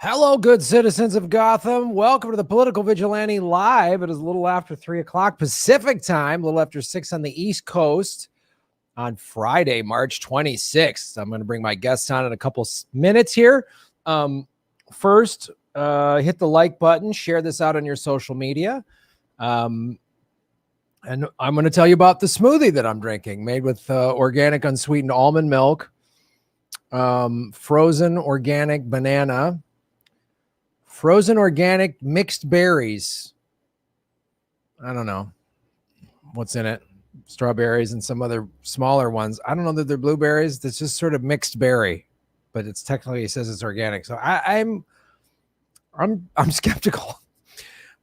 Hello, good citizens of Gotham. Welcome to the Political Vigilante Live. It is a little after 3 o'clock Pacific time, a little after 6 on the East Coast on Friday, March 26th. I'm going to bring my guests on in a couple minutes here. First, hit the like button, share this out on your social media. And I'm going to tell you about the smoothie that I'm drinking, made with organic unsweetened almond milk, frozen organic banana, frozen organic mixed berries. I don't know what's in it. Strawberries and some other smaller ones. I don't know that they're blueberries. It's just sort of mixed berry, but it's technically, it says it's organic. So I'm skeptical,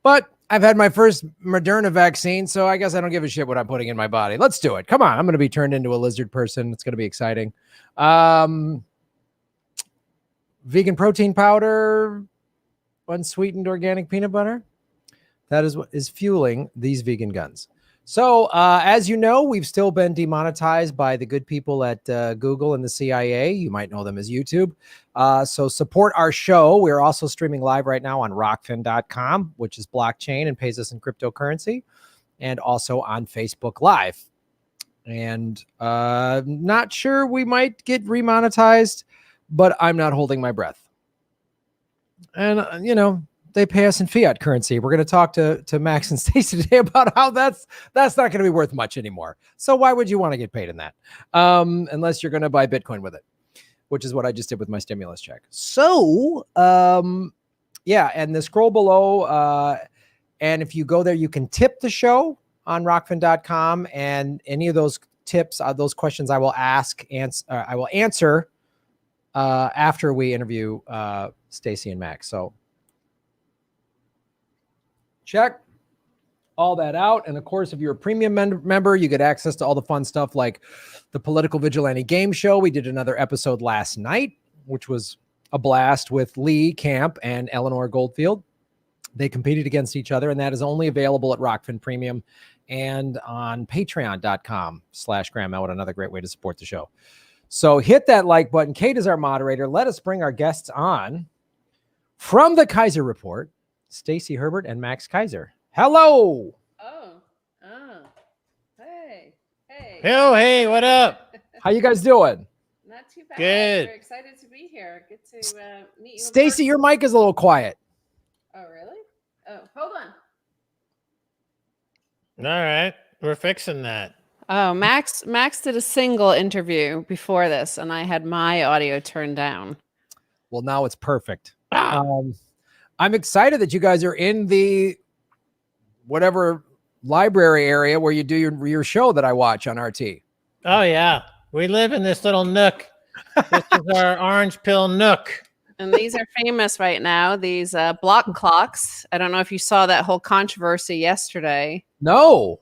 but I've had my first Moderna vaccine, so I guess I don't give a shit what I'm putting in my body. Let's do it. Come on. I'm going to be turned into a lizard person. It's going to be exciting. Vegan protein powder, unsweetened organic peanut butter. That is what is fueling these vegan guns. So as you know, we've still been demonetized by the good people at Google and the CIA. You might know them as YouTube. So support our show. We're also streaming live right now on rockfin.com, which is blockchain and pays us in cryptocurrency, and also on Facebook Live. And not sure, we might get remonetized, but I'm not holding my breath. And, you know, they pay us in fiat currency. We're going to talk to Max and Stacy today about how that's not going to be worth much anymore. So why would you want to get paid in that? Unless you're going to buy Bitcoin with it, which is what I just did with my stimulus check. So, yeah, and the scroll below, and if you go there, you can tip the show on rockfin.com, and any of those tips, those questions I will answer after we interview Stacy and Max. So check all that out. And of course, if you're a premium member, you get access to all the fun stuff like the Political Vigilante Game Show. We did another episode last night, which was a blast with Lee Camp and Eleanor Goldfield. They competed against each other, and that is only available at Rockfin Premium and on patreon.com/Graham Elwood, another great way to support the show. So hit that like button. Kate is our moderator. Let us bring our guests on from the Keiser Report, Stacy Herbert and Max Keiser. Hello. Hey, what up? How you guys doing? Not too bad. Good. We're excited to be here. Good to meet you. Stacy, your mic is a little quiet. Oh, really? Oh, hold on. All right, we're fixing that. Oh, Max did a single interview before this, and I had my audio turned down. Well, now it's perfect. I'm excited that you guys are in the whatever library area where you do your show that I watch on RT. Oh yeah, we live in this little nook. This is our orange pill nook. And these are famous right now, these block clocks. I don't know if you saw that whole controversy yesterday. No.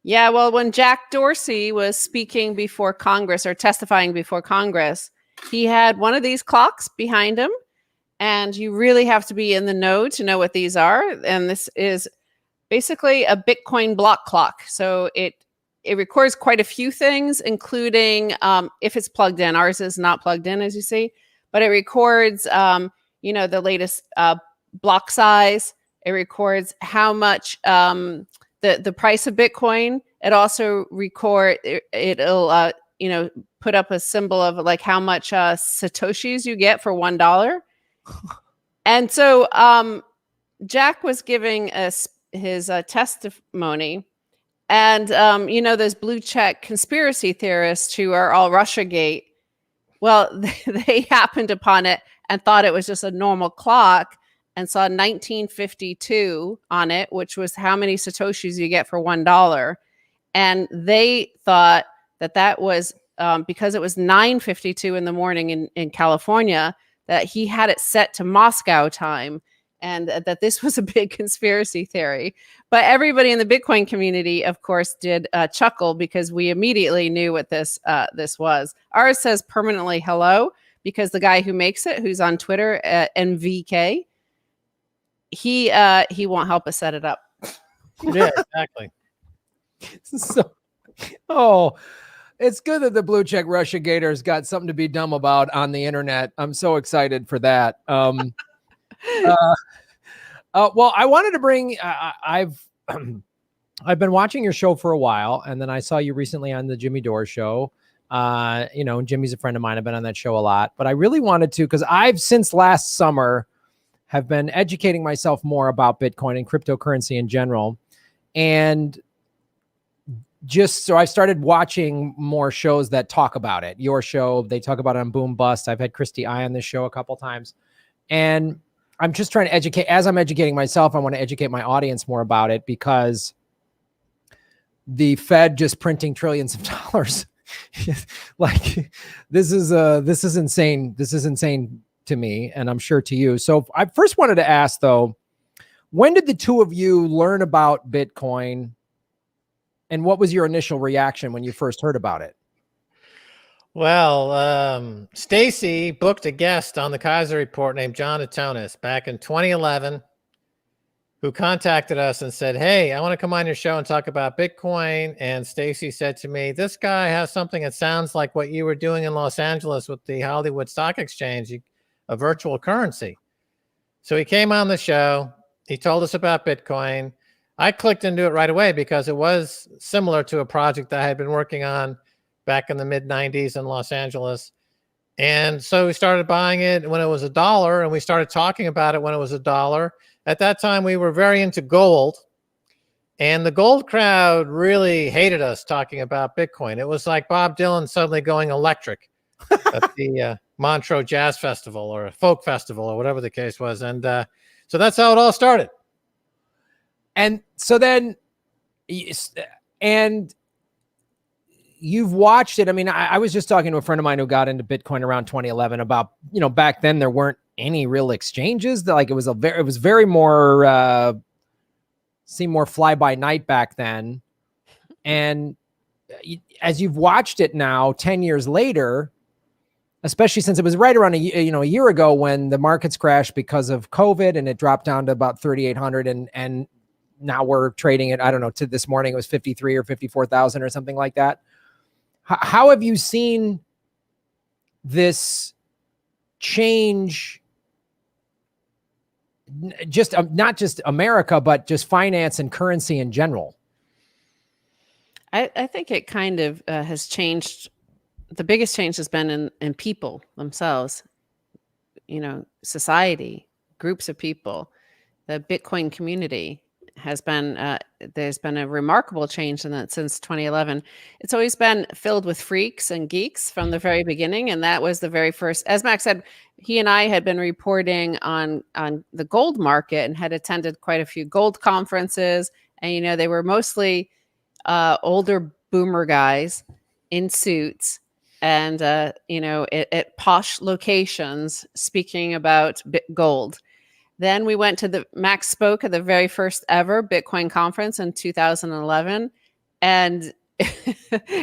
Yeah, well, when Jack Dorsey was speaking before Congress or testifying before Congress, he had one of these clocks behind him. And you really have to be in the know to know what these are. And this is basically a Bitcoin block clock. So it records quite a few things, including if it's plugged in. Ours is not plugged in, as you see. But it records, the latest block size. It records how much the price of Bitcoin. It also it'll put up a symbol of like how much Satoshis you get for $1. And so Jack was giving his testimony, and those blue check conspiracy theorists who are all Russiagate. Well, they happened upon it and thought it was just a normal clock and saw 1952 on it, which was how many Satoshis you get for $1. And they thought that was because it was 9:52 in the morning in California, that he had it set to Moscow time, and that this was a big conspiracy theory. But everybody in the Bitcoin community, of course, did chuckle because we immediately knew what this was. Ours says permanently hello because the guy who makes it, who's on Twitter at MVK, he won't help us set it up. Yeah, exactly. It's good that the blue check Russia Gators got something to be dumb about on the internet. I'm so excited for that. Well, I wanted to bring. I've I've been watching your show for a while, and then I saw you recently on the Jimmy Dore show. Jimmy's a friend of mine. I've been on that show a lot, but I really wanted to because I've since last summer have been educating myself more about Bitcoin and cryptocurrency in general, and just so I started watching more shows that talk about it. Your show, they talk about it on Boom Bust. I've had Christy I on this show a couple times, and I'm just trying to educate. As I'm educating myself, I want to educate my audience more about it because the Fed just printing trillions of dollars. Like this is insane. This is insane to me, and I'm sure to you. So I first wanted to ask though, when did the two of you learn about Bitcoin, and what was your initial reaction when you first heard about it? Well, Stacy booked a guest on the Keiser Report named John Atonis back in 2011, who contacted us and said, "Hey, I want to come on your show and talk about Bitcoin." And Stacy said to me, "This guy has something that sounds like what you were doing in Los Angeles with the Hollywood Stock Exchange, a virtual currency." So he came on the show. He told us about Bitcoin. I clicked into it right away because it was similar to a project that I had been working on back in the mid-90s in Los Angeles. And so we started buying it when it was $1, and we started talking about it when it was $1. At that time, we were very into gold, and the gold crowd really hated us talking about Bitcoin. It was like Bob Dylan suddenly going electric at the Montreux Jazz Festival or a folk festival or whatever the case was. And so that's how it all started. And so then, and you've watched it. I mean, I was just talking to a friend of mine who got into Bitcoin around 2011 about, back then there weren't any real exchanges. Like it was very more, seemed more fly by night back then. And as you've watched it now, 10 years later, especially since it was right around a year ago when the markets crashed because of COVID and it dropped down to about 3,800 and now we're trading it, I don't know, to this morning it was 53 or 54,000 or something like that. How have you seen this change, just not just America, but just finance and currency in general? I think it kind of has changed. The biggest change has been in people themselves, society, groups of people. The Bitcoin community has been, there's been a remarkable change in that since 2011. It's always been filled with freaks and geeks from the very beginning. And that was the very first, as Max said, he and I had been reporting on the gold market and had attended quite a few gold conferences. And, they were mostly older boomer guys in suits and, at posh locations speaking about gold. Then we went to Max spoke at the very first ever Bitcoin conference in 2011. And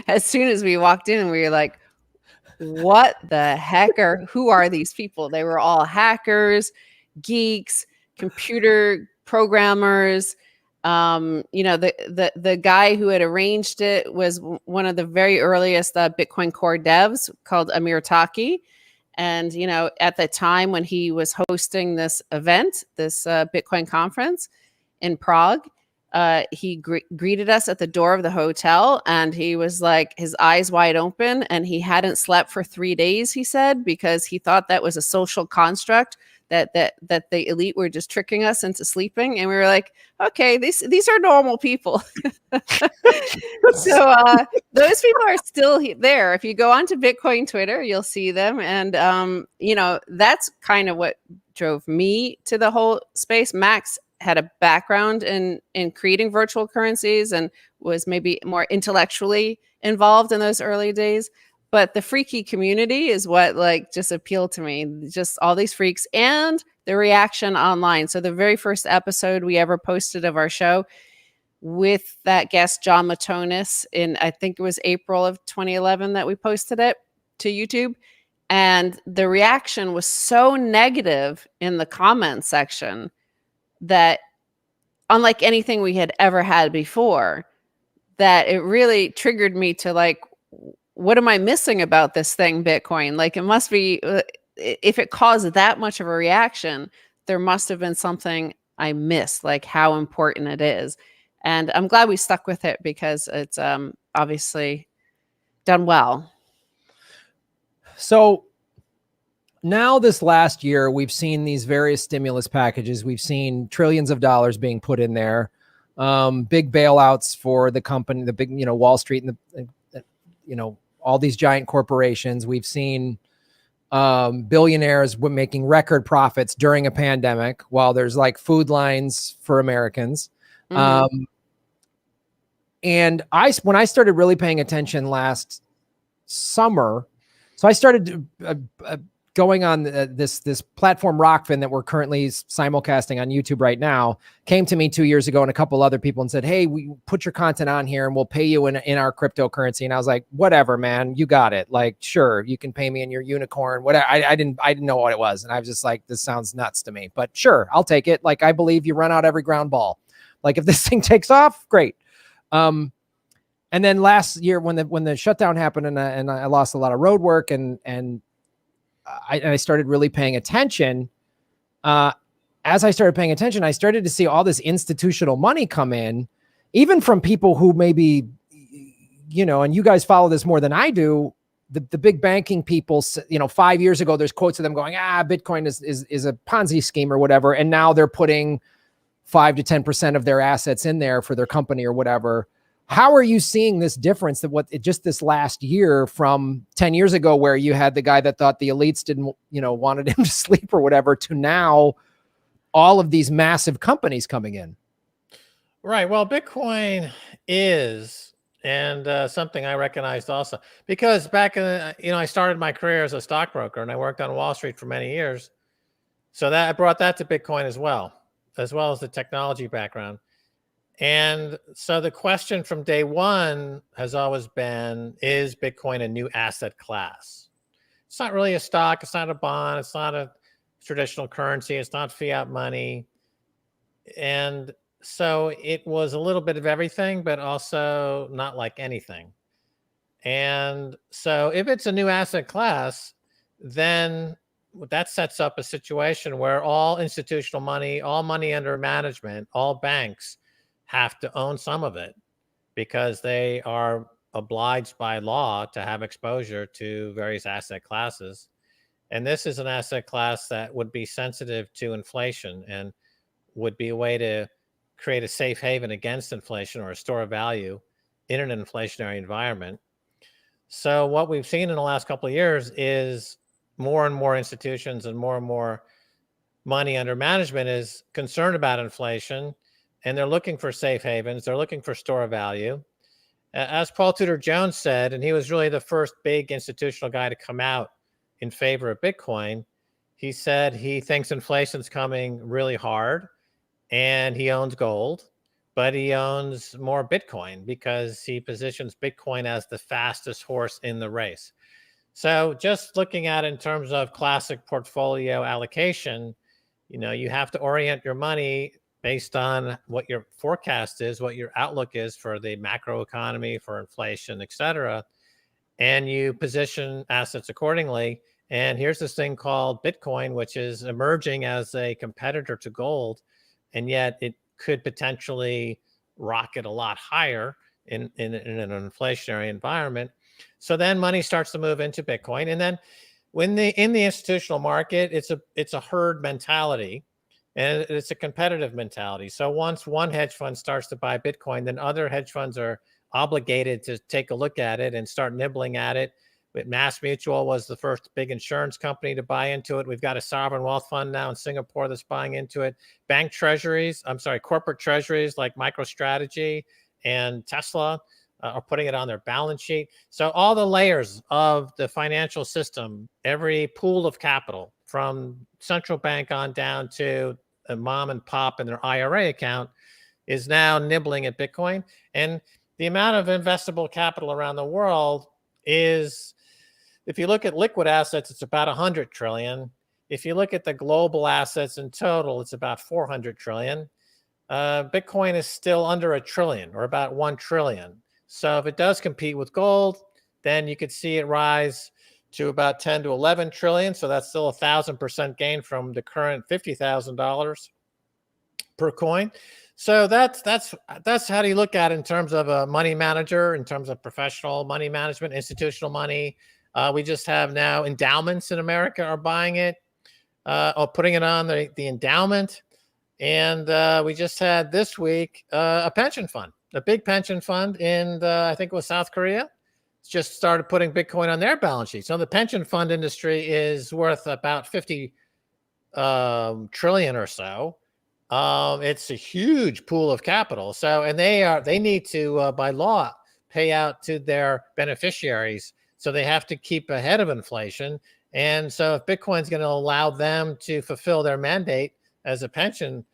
as soon as we walked in, we were like, what the heck who are these people? They were all hackers, geeks, computer programmers. The guy who had arranged it was one of the very earliest Bitcoin core devs called Amir Taki. And, at the time when he was hosting this event, this Bitcoin conference in Prague, he greeted us at the door of the hotel, and he was like, his eyes wide open, and he hadn't slept for 3 days, he said, because he thought that was a social construct, that the elite were just tricking us into sleeping. And we were like, okay, these are normal people. So those people are still there. If you go onto Bitcoin Twitter, you'll see them. And, that's kind of what drove me to the whole space. Max had a background in creating virtual currencies and was maybe more intellectually involved in those early days. But the freaky community is what just appealed to me. Just all these freaks and the reaction online. So the very first episode we ever posted of our show with that guest, John Matonis, in I think it was April of 2011 that we posted it to YouTube. And the reaction was so negative in the comment section that, unlike anything we had ever had before, that it really triggered me to what am I missing about this thing, Bitcoin? It must be, if it caused that much of a reaction, there must have been something I missed, like how important it is. And I'm glad we stuck with it because it's obviously done well. So now this last year, we've seen these various stimulus packages. We've seen trillions of dollars being put in there, big bailouts for the company, the big, Wall Street and all these giant corporations. We've seen billionaires making record profits during a pandemic while there's like food lines for Americans. Mm-hmm. And when I started really paying attention last summer, so I started going on this platform Rockfin that we're currently simulcasting on YouTube right now, came to me 2 years ago and a couple other people and said, hey, we put your content on here and we'll pay you in our cryptocurrency. And I was like, whatever, man, you got it. Like, sure, you can pay me in your unicorn, whatever. I didn't know what it was. And I was just like, this sounds nuts to me, but sure, I'll take it. Like, I believe you run out every ground ball. Like, if this thing takes off, great. And then last year when the shutdown happened and I lost a lot of road work and I started really paying attention. As I started paying attention, I started to see all this institutional money come in, even from people who maybe, and you guys follow this more than I do. The big banking people, 5 years ago, there's quotes of them going, Bitcoin is a Ponzi scheme or whatever. And now they're putting 5 to 10% of their assets in there for their company or whatever. How are you seeing this difference just this last year from 10 years ago where you had the guy that thought the elites didn't, wanted him to sleep or whatever to now all of these massive companies coming in? Right. Well, Bitcoin is, and something I recognized also, because back in, I started my career as a stockbroker and I worked on Wall Street for many years. So that I brought that to Bitcoin as well as the technology background. And so the question from day one has always been, is Bitcoin a new asset class? It's not really a stock. It's not a bond. It's not a traditional currency. It's not fiat money. And so it was a little bit of everything, but also not like anything. And so if it's a new asset class, then that sets up a situation where all institutional money, all money under management, all banks have to own some of it because they are obliged by law to have exposure to various asset classes. And this is an asset class that would be sensitive to inflation and would be a way to create a safe haven against inflation or a store of value in an inflationary environment. So what we've seen in the last couple of years is more and more institutions and more money under management is concerned about inflation. And they're looking for safe havens. They're looking for store of value. As Paul Tudor Jones said, and he was really the first big institutional guy to come out in favor of Bitcoin, he said he thinks inflation's coming really hard and he owns gold, but he owns more Bitcoin because he positions Bitcoin as the fastest horse in the race. So just looking at it in terms of classic portfolio allocation, you have to orient your money based on what your forecast is, what your outlook is for the macro economy, for inflation, et cetera. And you position assets accordingly. And here's this thing called Bitcoin, which is emerging as a competitor to gold. And yet it could potentially rocket a lot higher in an inflationary environment. So then money starts to move into Bitcoin. And then in the institutional market, it's a herd mentality. And it's a competitive mentality. So once one hedge fund starts to buy Bitcoin, then other hedge funds are obligated to take a look at it and start nibbling at it. But Mass Mutual was the first big insurance company to buy into it. We've got a sovereign wealth fund now in Singapore that's buying into it. Corporate treasuries like MicroStrategy and Tesla are putting it on their balance sheet. So all the layers of the financial system, every pool of capital from central bank on down to a mom and pop in their IRA account is now nibbling at Bitcoin. And the amount of investable capital around the world is, if you look at liquid assets, it's about 100 trillion. If you look at the global assets in total, it's about 400 trillion. Bitcoin is still under $1 trillion or about 1 trillion. So if it does compete with gold, then you could see it rise to about 10 to 11 trillion. So that's still 1,000% gain from the current $50,000 per coin. So that's how do you look at it in terms of a money manager, in terms of professional money management, institutional money. We just have now endowments in America are buying it, or putting it on the endowment. And we just had this week a pension fund, a big pension fund in I think it was South Korea, just started putting Bitcoin on their balance sheet. So the pension fund industry is worth about 50 trillion or so. It's a huge pool of capital. So, and they need to, by law, pay out to their beneficiaries. So they have to keep ahead of inflation. And so if Bitcoin's going to allow them to fulfill their mandate as a pension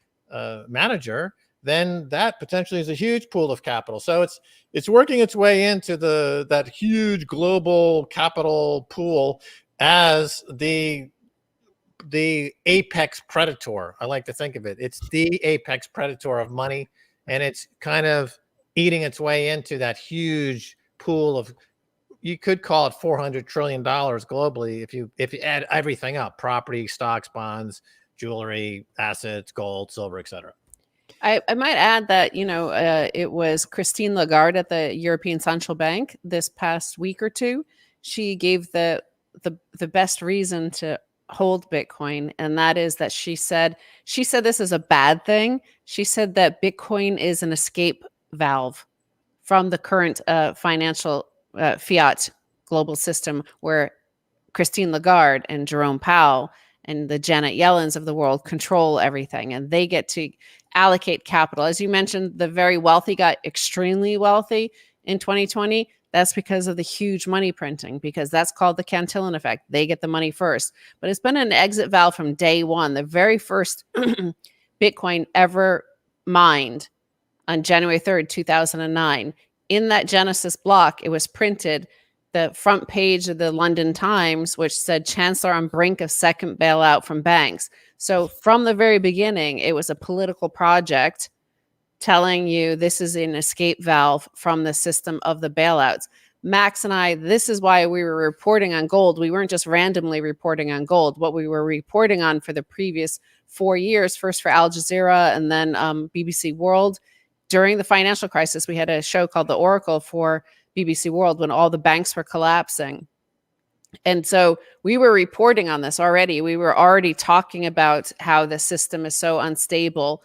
manager, then that potentially is a huge pool of capital. So it's working its way into that huge global capital pool as the apex predator. I like to think of it. It's the apex predator of money, and it's kind of eating its way into that huge pool of, you could call it $400 trillion globally if you add everything up: property, stocks, bonds, jewelry, assets, gold, silver, etc. I might add that, it was Christine Lagarde at the European Central Bank this past week or two. She gave the best reason to hold Bitcoin, and that is that she said this is a bad thing. She said that Bitcoin is an escape valve from the current financial fiat global system, where Christine Lagarde and Jerome Powell and the Janet Yellens of the world control everything, and they get to allocate capital. As you mentioned, the very wealthy got extremely wealthy in 2020. That's because of the huge money printing, because that's called the Cantillon effect. They get the money first. But it's been an exit valve from day one. The very first Bitcoin ever mined on January 3rd, 2009. In that Genesis block, it was printed the front page of the London Times, which said Chancellor on brink of second bailout from banks. So from the very beginning, it was a political project telling you this is an escape valve from the system of the bailouts. Max and I, this is why we were reporting on gold. We weren't just randomly reporting on gold. What we were reporting on for the previous 4 years, first for Al Jazeera and then BBC World. During the financial crisis, we had a show called The Oracle for BBC World when all the banks were collapsing. And so we were reporting on this already. We were already talking about how the system is so unstable,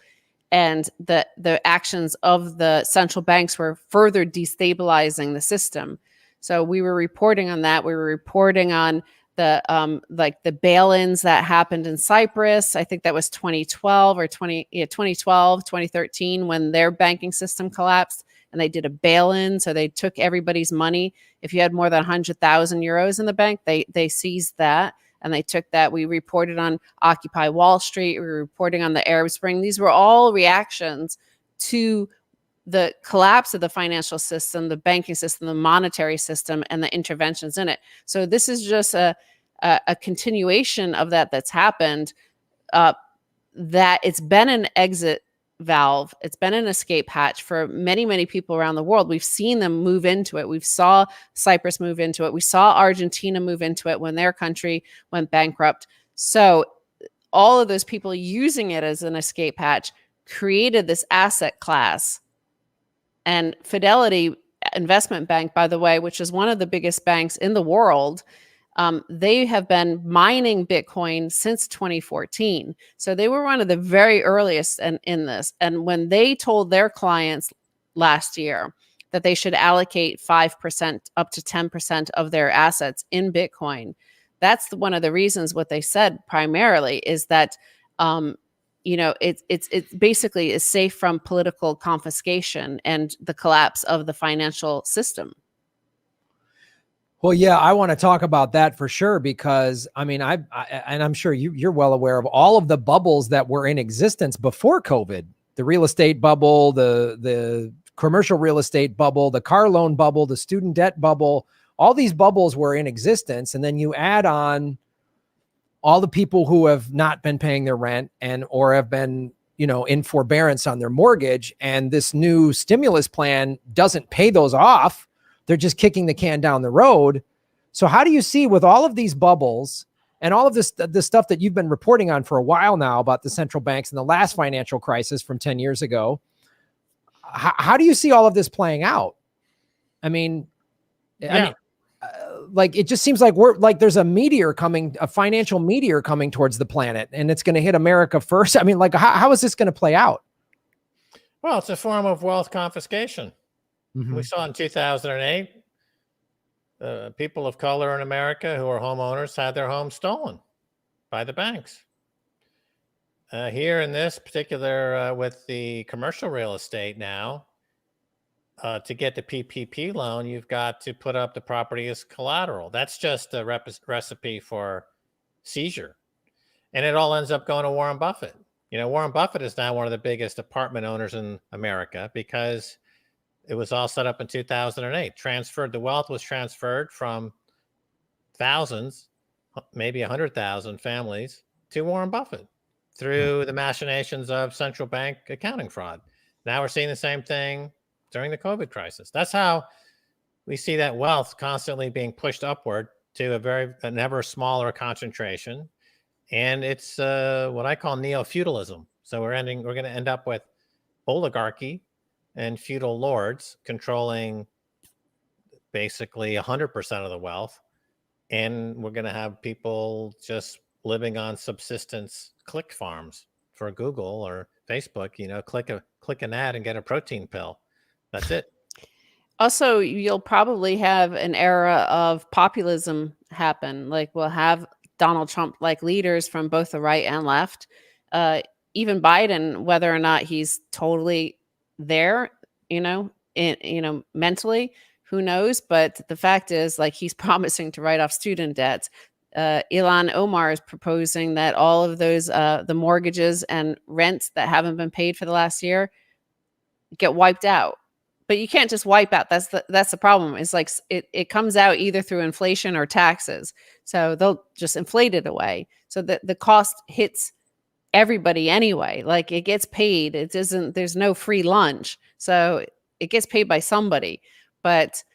and the actions of the central banks were further destabilizing the system. So we were reporting on that. We were reporting on the the bail-ins that happened in Cyprus. I think that was 2012 or 2013 when their banking system collapsed, and they did a bail-in. So they took everybody's money. If you had more than 100,000 euros in the bank, they seized that. And they took that. We reported on Occupy Wall Street. We were reporting on the Arab Spring. These were all reactions to the collapse of the financial system, the banking system, the monetary system, and the interventions in it. So this is just a continuation of that's happened, that it's been an exit valve. It's been an escape hatch for many, many people around the world. We've seen them move into it. We saw Cyprus move into it. We saw Argentina move into it when their country went bankrupt. So all of those people using it as an escape hatch created this asset class. And Fidelity Investment Bank, by the way, which is one of the biggest banks in the world, they have been mining Bitcoin since 2014. So they were one of the very earliest in this. And when they told their clients last year that they should allocate 5% up to 10% of their assets in Bitcoin, that's one of the reasons. What they said primarily is that it's basically is safe from political confiscation and the collapse of the financial system. Well, yeah, I want to talk about that for sure, because I mean, and I'm sure you're well aware of all of the bubbles that were in existence before COVID: the real estate bubble, the commercial real estate bubble, the car loan bubble, the student debt bubble. All these bubbles were in existence, and then you add on all the people who have not been paying their rent or have been, in forbearance on their mortgage, and this new stimulus plan doesn't pay those off. They're just kicking the can down the road. So how do you see with all of these bubbles and all of this stuff that you've been reporting on for a while now about the central banks and the last financial crisis from 10 years ago, how do you see all of this playing out? I mean, like, it just seems like there's a meteor coming, a financial meteor coming towards the planet, and it's going to hit America first. I mean, like, how is this going to play out? Well, it's a form of wealth confiscation. Mm-hmm. We saw in 2008, people of color in America who are homeowners had their homes stolen by the banks. Here in this particular, with the commercial real estate now, to get the PPP loan, you've got to put up the property as collateral. That's just a recipe for seizure. And it all ends up going to Warren Buffett. You know, Warren Buffett is now one of the biggest apartment owners in America because it was all set up in 2008. The wealth was transferred from thousands, maybe 100,000 families to Warren Buffett through the machinations of central bank accounting fraud. Now we're seeing the same thing during the COVID crisis. That's how we see that wealth constantly being pushed upward to an ever smaller concentration. And it's what I call neo-feudalism. So we're going to end up with oligarchy and feudal lords controlling basically 100% of the wealth. And we're going to have people just living on subsistence click farms for Google or Facebook, you know, click an ad and get a protein pill. That's it. Also, you'll probably have an era of populism happen. Like, we'll have Donald Trump-like leaders from both the right and left. Even Biden, whether or not he's totally there, mentally, who knows? But the fact is, like, he's promising to write off student debts. Ilhan Omar is proposing that all of those, the mortgages and rents that haven't been paid for the last year get wiped out. But you can't just wipe out. That's the problem. It's like it comes out either through inflation or taxes. So they'll just inflate it away. So the cost hits everybody anyway. Like, it gets paid. There's no free lunch. So it gets paid by somebody. But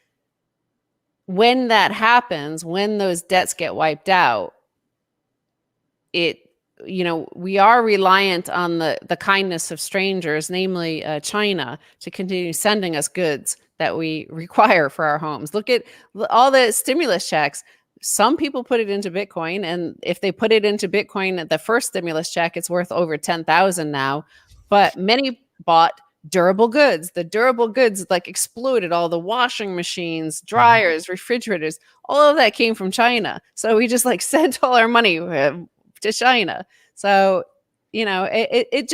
when that happens, when those debts get wiped out, we are reliant on the kindness of strangers, namely China, to continue sending us goods that we require for our homes. Look at all the stimulus checks. Some people put it into Bitcoin, and if they put it into Bitcoin at the first stimulus check, it's worth over 10,000 now. But many bought durable goods. The durable goods like exploded. All the washing machines, dryers, refrigerators, all of that came from China. So we just sent all our money to China. So, it's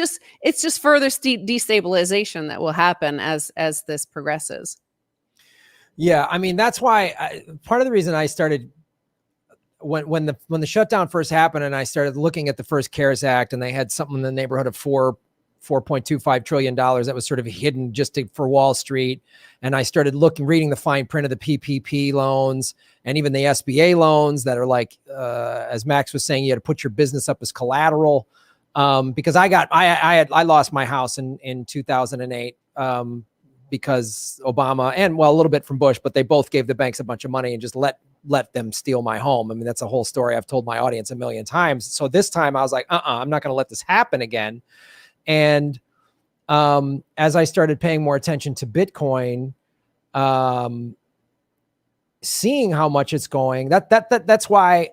just further destabilization that will happen as this progresses. Yeah, I mean, that's why part of the reason I started when the shutdown first happened, and I started looking at the first CARES Act, and they had something in the neighborhood of $4.25 trillion that was sort of hidden for Wall Street. And I started reading the fine print of the PPP loans and even the SBA loans that are like, as Max was saying, you had to put your business up as collateral. Because I lost my house in 2008 because Obama and a little bit from Bush, but they both gave the banks a bunch of money and just let them steal my home. I mean, that's a whole story I've told my audience a million times. So this time I was like, I'm not going to let this happen again. And as I started paying more attention to Bitcoin, seeing how much it's going, that's why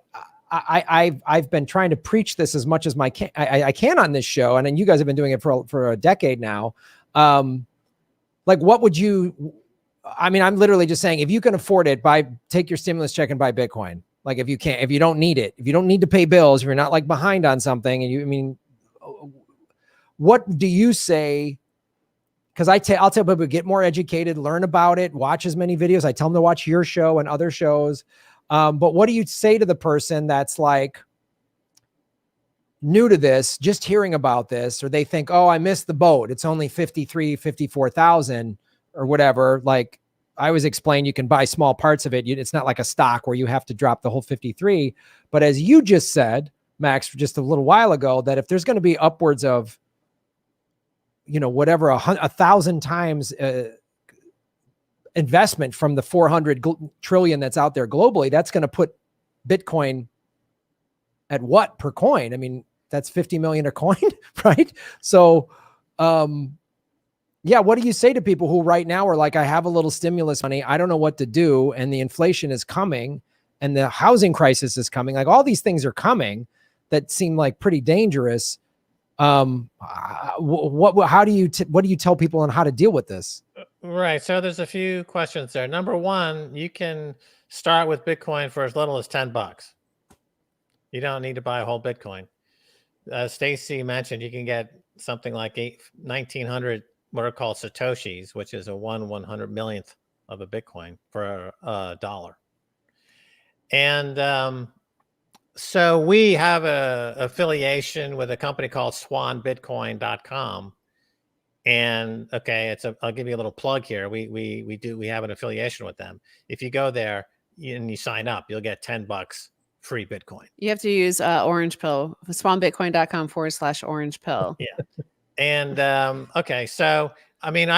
I've been trying to preach this as much as I can on this show. And then you guys have been doing it for a decade now. What would you? I mean, I'm literally just saying, if you can afford it, take your stimulus check and buy Bitcoin. Like, if you don't need it, if you don't need to pay bills, if you're not behind on something, and what do you say? Because I'll tell people, get more educated, learn about it, watch as many videos. I tell them to watch your show and other shows. But what do you say to the person that's new to this, just hearing about this, or they think, I missed the boat. It's only 54,000 or whatever. Like, I always explain, you can buy small parts of it. It's not like a stock where you have to drop the whole 53. But as you just said, Max, just a little while ago, that if there's going to be upwards of, whatever, 1,000 times investment from the 400 trillion that's out there globally, that's going to put Bitcoin at what per coin? I mean, that's 50 million a coin, right? So, yeah, what do you say to people who right now are like, I have a little stimulus money, I don't know what to do, and the inflation is coming, and the housing crisis is coming, like all these things are coming that seem like pretty dangerous. What do you tell people on how to deal with this? Right. So there's a few questions there. Number one, you can start with Bitcoin for as little as $10. You don't need to buy a whole Bitcoin. Stacy mentioned you can get something like 1,900 what are called Satoshis, which is a 1/100 millionth of a Bitcoin for a dollar. And so we have a affiliation with a company called swanbitcoin.com. And okay, I'll give you a little plug here. We have an affiliation with them. If you go there and you sign up, you'll get $10 free Bitcoin. You have to use Orange Pill, swanbitcoin.com/orange pill. Yeah. And okay, so I mean,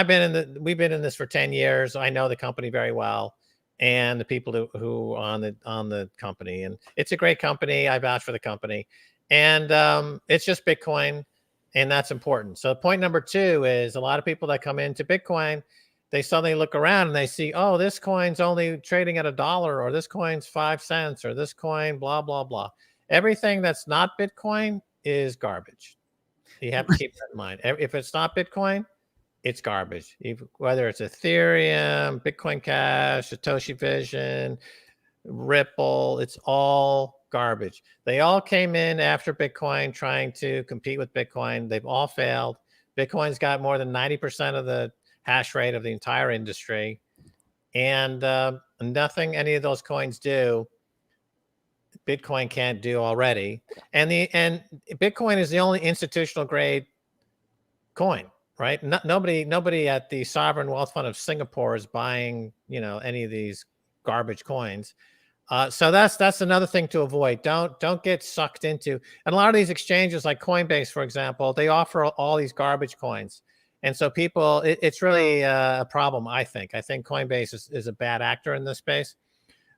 we've been in this for 10 years. I know the company very well, and the people who are on the company, and it's a great company. I vouch for the company, and it's just Bitcoin, and that's important. So point number two is a lot of people that come into Bitcoin, they suddenly look around and they see, oh, this coin's only trading at $1, or this coin's 5 cents, or this coin, blah, blah, blah. Everything that's not Bitcoin is garbage. You have to keep that in mind. If it's not Bitcoin, it's garbage. Whether it's Ethereum, Bitcoin Cash, Satoshi Vision, Ripple, it's all garbage. They all came in after Bitcoin trying to compete with Bitcoin. They've all failed. Bitcoin's got more than 90% of the hash rate of the entire industry. And nothing any of those coins do, Bitcoin can't do already. And Bitcoin is the only institutional grade coin, right? Nobody at the Sovereign Wealth Fund of Singapore is buying, any of these garbage coins. So that's another thing to avoid. Don't get sucked into. And a lot of these exchanges, like Coinbase, for example, they offer all these garbage coins. And so people, it's really a problem, I think. I think Coinbase is a bad actor in this space,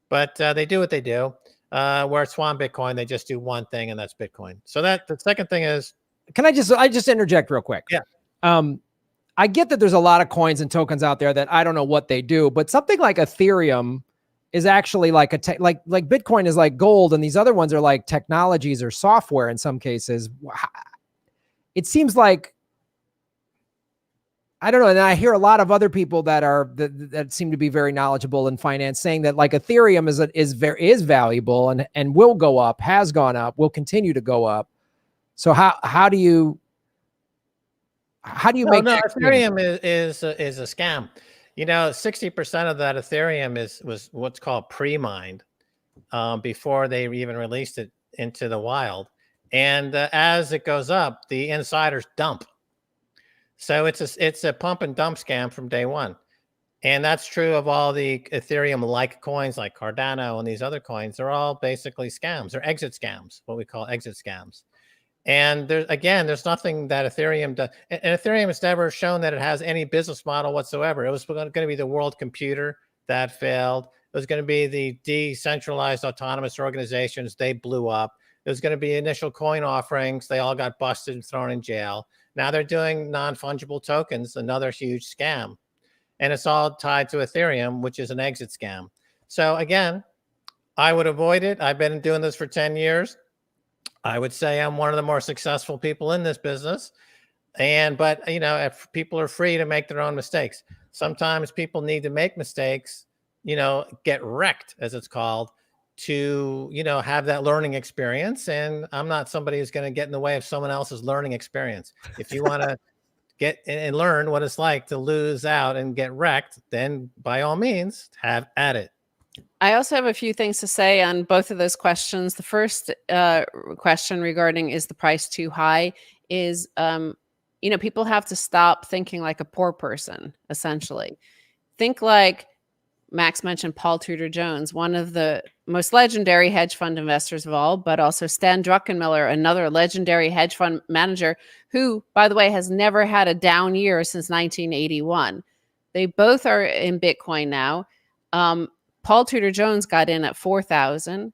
but they do what they do. Where it's Swan Bitcoin, they just do one thing, and that's Bitcoin. So the second thing is, can I just interject real quick? Yeah. I get that there's a lot of coins and tokens out there that I don't know what they do, but something like Ethereum is actually like like Bitcoin is like gold, and these other ones are like technologies or software in some cases. It seems like, I don't know. And I hear a lot of other people that seem to be very knowledgeable in finance saying that like Ethereum is valuable and will go up, has gone up, will continue to go up. So how do you make Ethereum is a scam. 60% of that Ethereum was what's called pre-mined before they even released it into the wild. And as it goes up, the insiders dump. So it's a pump and dump scam from day one. And that's true of all the Ethereum-like coins like Cardano and these other coins. They're all basically scams. They're exit scams, what we call exit scams. And there's nothing that Ethereum does. And Ethereum has never shown that it has any business model whatsoever. It was going to be the world computer that failed. It was going to be the decentralized autonomous organizations. They blew up. It was going to be initial coin offerings. They all got busted and thrown in jail. Now they're doing non-fungible tokens, another huge scam. And it's all tied to Ethereum, which is an exit scam. So again, I would avoid it. I've been doing this for 10 years. I would say I'm one of the more successful people in this business. But if people are free to make their own mistakes. Sometimes people need to make mistakes, get wrecked, as it's called, to, have that learning experience. And I'm not somebody who's going to get in the way of someone else's learning experience. If you want to get and learn what it's like to lose out and get wrecked, then by all means, have at it. I also have a few things to say on both of those questions. The first question regarding is the price too high is, people have to stop thinking like a poor person, essentially. Think like Max mentioned Paul Tudor Jones, one of the most legendary hedge fund investors of all, but also Stan Druckenmiller, another legendary hedge fund manager who, by the way, has never had a down year since 1981. They both are in Bitcoin now. Paul Tudor Jones got in at 4,000,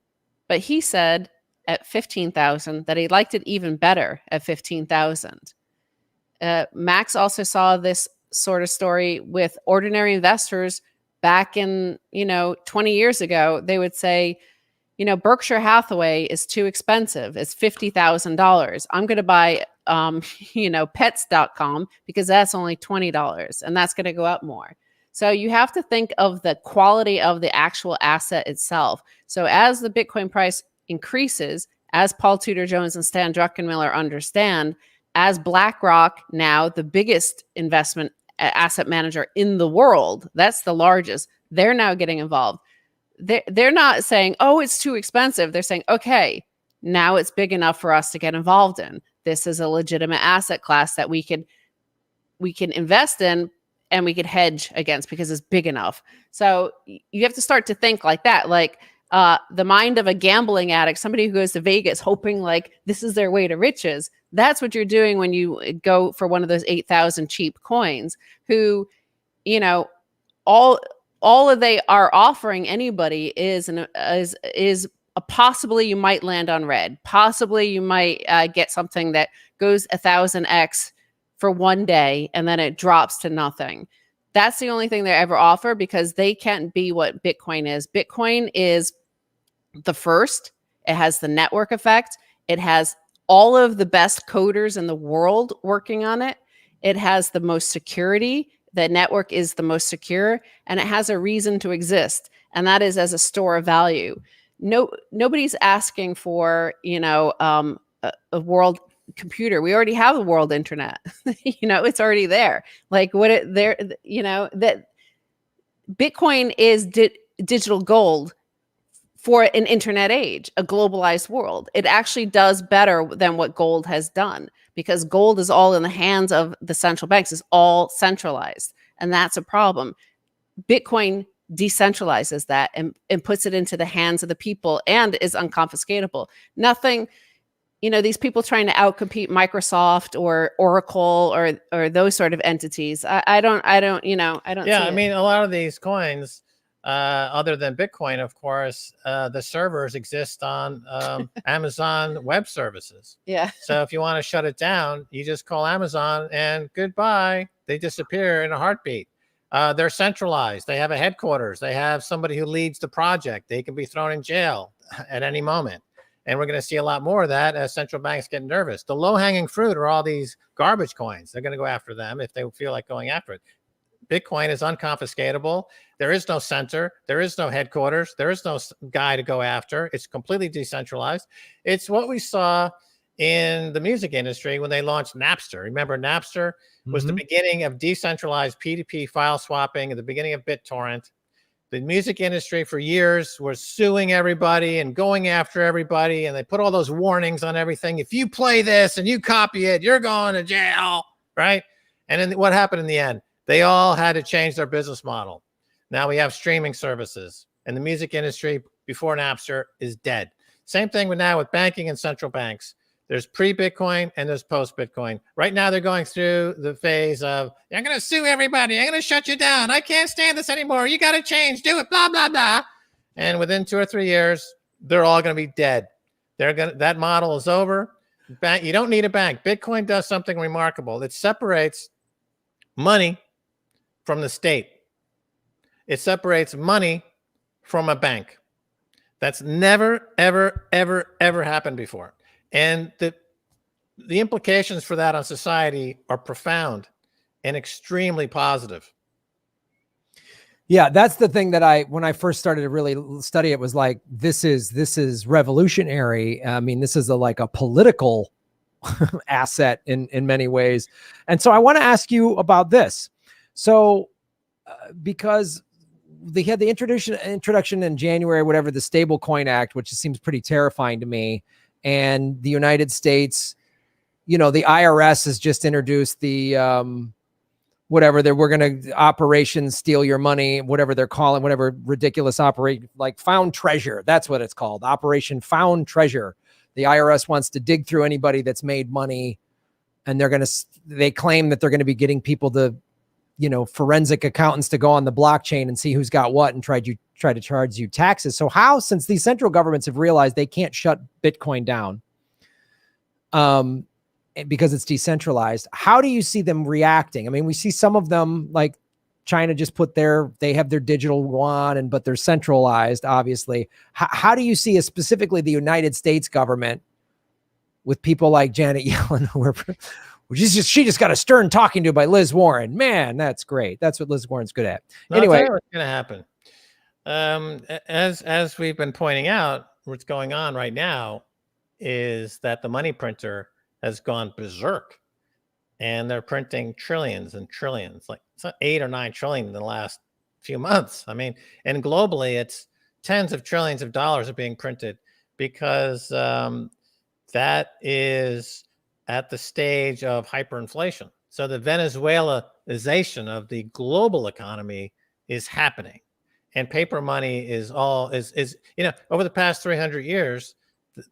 but he said at 15,000 that he liked it even better at 15,000. Max also saw this sort of story with ordinary investors back in, 20 years ago. They would say, Berkshire Hathaway is too expensive. It's $50,000. I'm going to buy, pets.com because that's only $20 and that's going to go up more. So you have to think of the quality of the actual asset itself. So as the Bitcoin price increases, as Paul Tudor Jones and Stan Druckenmiller understand, as BlackRock, now the biggest investment asset manager in the world, that's the largest, they're now getting involved. They're not saying, oh, it's too expensive. They're saying, okay, now it's big enough for us to get involved in. This is a legitimate asset class that we can invest in and we could hedge against because it's big enough. So you have to start to think like that, like the mind of a gambling addict, somebody who goes to Vegas hoping like this is their way to riches. That's what you're doing when you go for one of those 8,000 cheap coins who, all of they are offering anybody is a possibly you might land on red. Possibly you might get something that goes 1,000x for one day and then it drops to nothing. That's the only thing they ever offer because they can't be what Bitcoin is. Bitcoin is the first. It has the network effect. It has all of the best coders in the world working on it. It has the most security. The network is the most secure, and it has a reason to exist, and that is as a store of value. Nobody's asking for, a world computer. We already have a world internet. It's already there. Like that Bitcoin is digital gold for an internet age, a globalized world. It actually does better than what gold has done because gold is all in the hands of the central banks. It's all centralized. And that's a problem. Bitcoin decentralizes that and puts it into the hands of the people and is unconfiscatable. Nothing, these people trying to outcompete Microsoft or Oracle or those sort of entities. I don't. Yeah, I mean, a lot of these coins, other than Bitcoin, of course, the servers exist on Amazon Web Services. Yeah. So if you want to shut it down, you just call Amazon and goodbye. They disappear in a heartbeat. They're centralized. They have a headquarters. They have somebody who leads the project. They can be thrown in jail at any moment. And we're going to see a lot more of that as central banks get nervous. The low-hanging fruit are all these garbage coins. They're going to go after them if they feel like going after it. Bitcoin is unconfiscatable. There is no center. There is no headquarters. There is no guy to go after. It's completely decentralized. It's what we saw in the music industry when they launched Napster. Remember, Napster was the beginning of decentralized P2P file swapping at the beginning of BitTorrent. The music industry for years was suing everybody and going after everybody. And they put all those warnings on everything. If you play this and you copy it, you're going to jail, right? And then what happened in the end? They all had to change their business model. Now we have streaming services, and the music industry before Napster is dead. Same thing with banking and central banks. There's pre-Bitcoin and there's post-Bitcoin. Right now they're going through the phase of, I'm going to sue everybody. I'm going to shut you down. I can't stand this anymore. You got to change. Do it. Blah, blah, blah. And within 2 or 3 years, they're all going to be dead. That model is over. You don't need a bank. Bitcoin does something remarkable. It separates money from the state. It separates money from a bank. That's never, ever, ever, ever happened before. And the implications for that on society are profound and extremely positive. Yeah, that's the thing that when I first started to really study it was like, this is revolutionary. I mean, this is like a political asset in many ways. And so I want to ask you about this. So because they had the introduction in January, whatever, the Stablecoin Act, which seems pretty terrifying to me. And the United States, the IRS has just introduced the we're going to Operation Steal Your Money, whatever they're calling, whatever ridiculous operation, like Found Treasure. That's what it's called. Operation Found Treasure. The IRS wants to dig through anybody that's made money, and they claim that they're going to be getting people to forensic accountants to go on the blockchain and see who's got what and try to charge you taxes. So how, since these central governments have realized they can't shut Bitcoin down, because it's decentralized, how do you see them reacting? I mean, we see some of them, like China just they have their digital yuan, but they're centralized, obviously. How do you see, specifically the United States government, with people like Janet Yellen, she just got a stern talking to by Liz Warren? Man, that's great. That's what Liz Warren's good at. Anyway, what's going to happen. As we've been pointing out, what's going on right now is that the money printer has gone berserk, and they're printing trillions and trillions, like it's 8 or 9 trillion in the last few months. I mean, and globally, it's tens of trillions of dollars are being printed, because that is at the stage of hyperinflation. So the Venezuelaization of the global economy is happening, and paper money is over the past 300 years,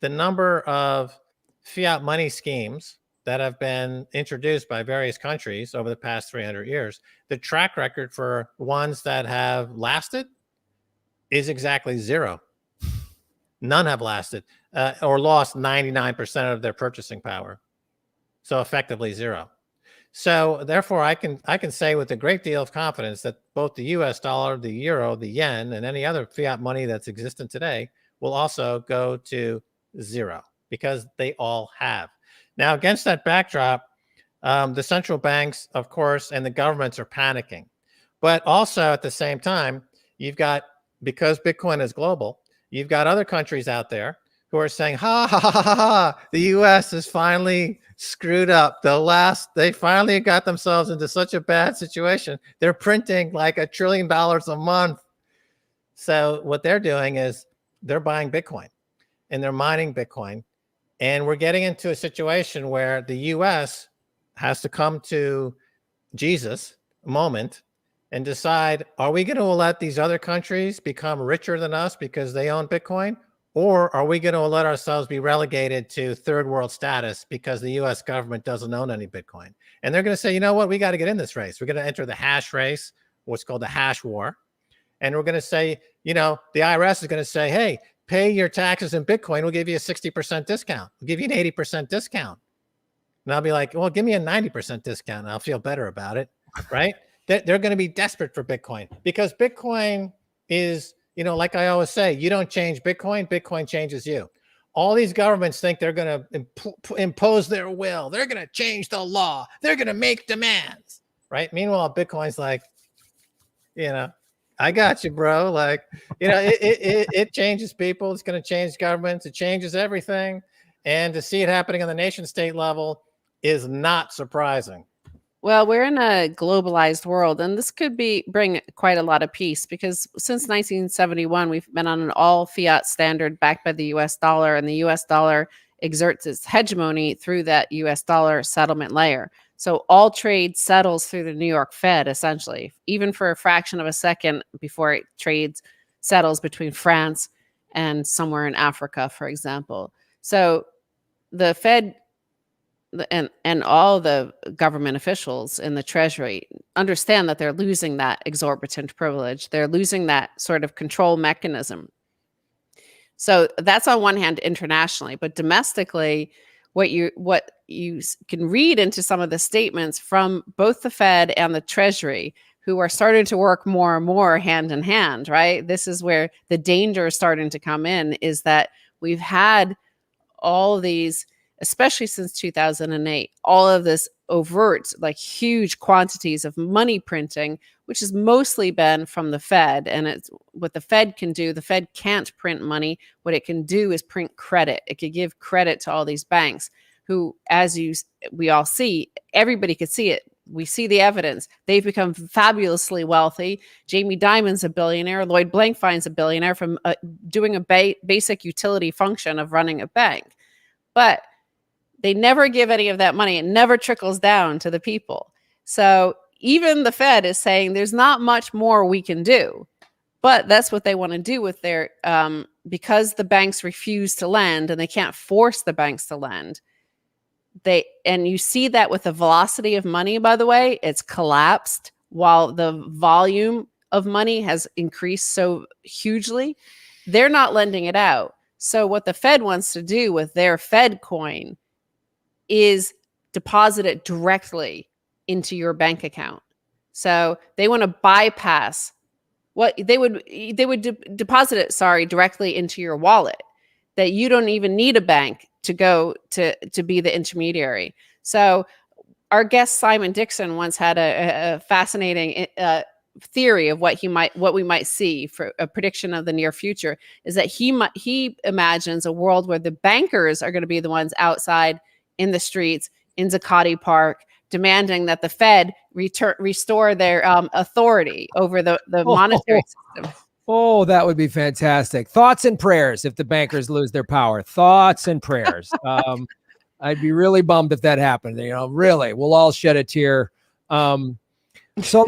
the number of fiat money schemes that have been introduced by various countries over the past 300 years, the track record for ones that have lasted is exactly 0. None have lasted or lost 99% of their purchasing power. So effectively 0. So therefore, I can say with a great deal of confidence that both the US dollar, the euro, the yen, and any other fiat money that's existent today will also go to 0, because they all have. Now, against that backdrop, the central banks, of course, and the governments are panicking. But also at the same time, because Bitcoin is global, you've got other countries out there who are saying, ha, ha, ha, ha, ha, the US is finally screwed up. They finally got themselves into such a bad situation. They're printing like $1 trillion a month. So what they're doing is they're buying Bitcoin and they're mining Bitcoin. And we're getting into a situation where the US has to come to Jesus moment and decide, are we going to let these other countries become richer than us because they own Bitcoin? Or are we going to let ourselves be relegated to third world status because the US government doesn't own any Bitcoin? And they're going to say, you know what, we got to get in this race. We're going to enter the hash race, what's called the hash war. And we're going to say, the IRS is going to say, hey, pay your taxes in Bitcoin. We'll give you a 60% discount. We'll give you an 80% discount. And I'll be like, well, give me a 90% discount and I'll feel better about it, right? They're going to be desperate for Bitcoin, because Bitcoin is, like I always say, you don't change Bitcoin, Bitcoin changes you. All these governments think they're going to impose their will. They're going to change the law. They're going to make demands, right? Meanwhile, Bitcoin's like, I got you, bro. Like, it changes people. It's going to change governments. It changes everything. And to see it happening on the nation state level is not surprising. Well, we're in a globalized world, and this could bring quite a lot of peace, because since 1971, we've been on an all fiat standard backed by the US dollar, and the US dollar exerts its hegemony through that US dollar settlement layer. So all trade settles through the New York Fed, essentially, even for a fraction of a second before it settles between France and somewhere in Africa, for example. So the Fed and all the government officials in the Treasury understand that they're losing that exorbitant privilege. They're losing that sort of control mechanism. So that's on one hand internationally, but domestically, what you can read into some of the statements from both the Fed and the Treasury, who are starting to work more and more hand in hand, right? This is where the danger is starting to come in, is that we've had all these, especially since 2008, all of this overt, like huge quantities of money printing, which has mostly been from the Fed. And it's what the Fed can do. The Fed can't print money. What it can do is print credit. It could give credit to all these banks who, we all see, everybody could see it. We see the evidence. They've become fabulously wealthy. Jamie Dimon's a billionaire. Lloyd Blankfein's a billionaire from doing a basic utility function of running a bank. But they never give any of that money. It never trickles down to the people. So even the Fed is saying there's not much more we can do. But that's what they want to do with their, because the banks refuse to lend and they can't force the banks to lend. And you see that with the velocity of money, by the way, it's collapsed while the volume of money has increased so hugely, they're not lending it out. So what the Fed wants to do with their Fed coin is deposit it directly into your bank account. So they want to bypass what they would deposit it, directly into your wallet, that you don't even need a bank to go to be the intermediary. So our guest Simon Dixon once had a fascinating theory of what we might see for a prediction of the near future, is that he imagines a world where the bankers are going to be the ones outside in the streets in Zuccotti Park, demanding that the Fed restore their authority over the monetary system. Oh, that would be fantastic. Thoughts and prayers if the bankers lose their power. Thoughts and prayers. I'd be really bummed if that happened. Really, we'll all shed a tear. So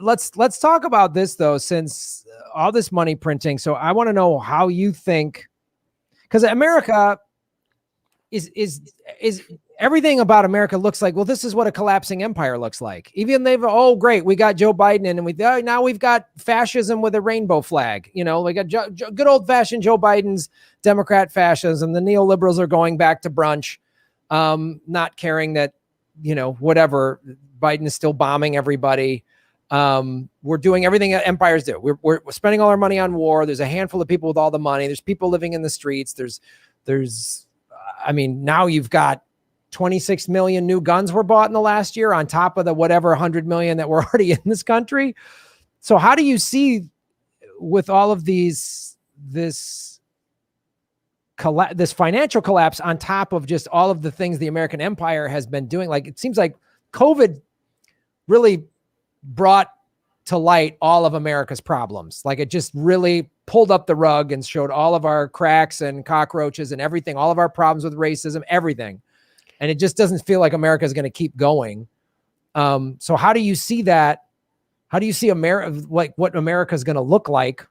let's talk about this though, since all this money printing. So I want to know how you think, because America is everything about America looks like, well, this is what a collapsing empire looks like. Even great, we got Joe Biden in, and now we've got fascism with a rainbow flag. We got good old fashioned Joe Biden's Democrat fascism. The neoliberals are going back to brunch, not caring that, whatever, Biden is still bombing everybody. We're doing everything that empires do. We're spending all our money on war. There's a handful of people with all the money. There's people living in the streets. Now you've got 26 million new guns were bought in the last year on top of the whatever 100 million that were already in this country. So how do you see with all of this financial collapse on top of just all of the things the American empire has been doing? Like, it seems like COVID really brought to light all of America's problems. Like, it just really pulled up the rug and showed all of our cracks and cockroaches and everything, all of our problems with racism, everything. And it just doesn't feel like America is going to keep going. So how do you see that? How do you see America, like what America is going to look like?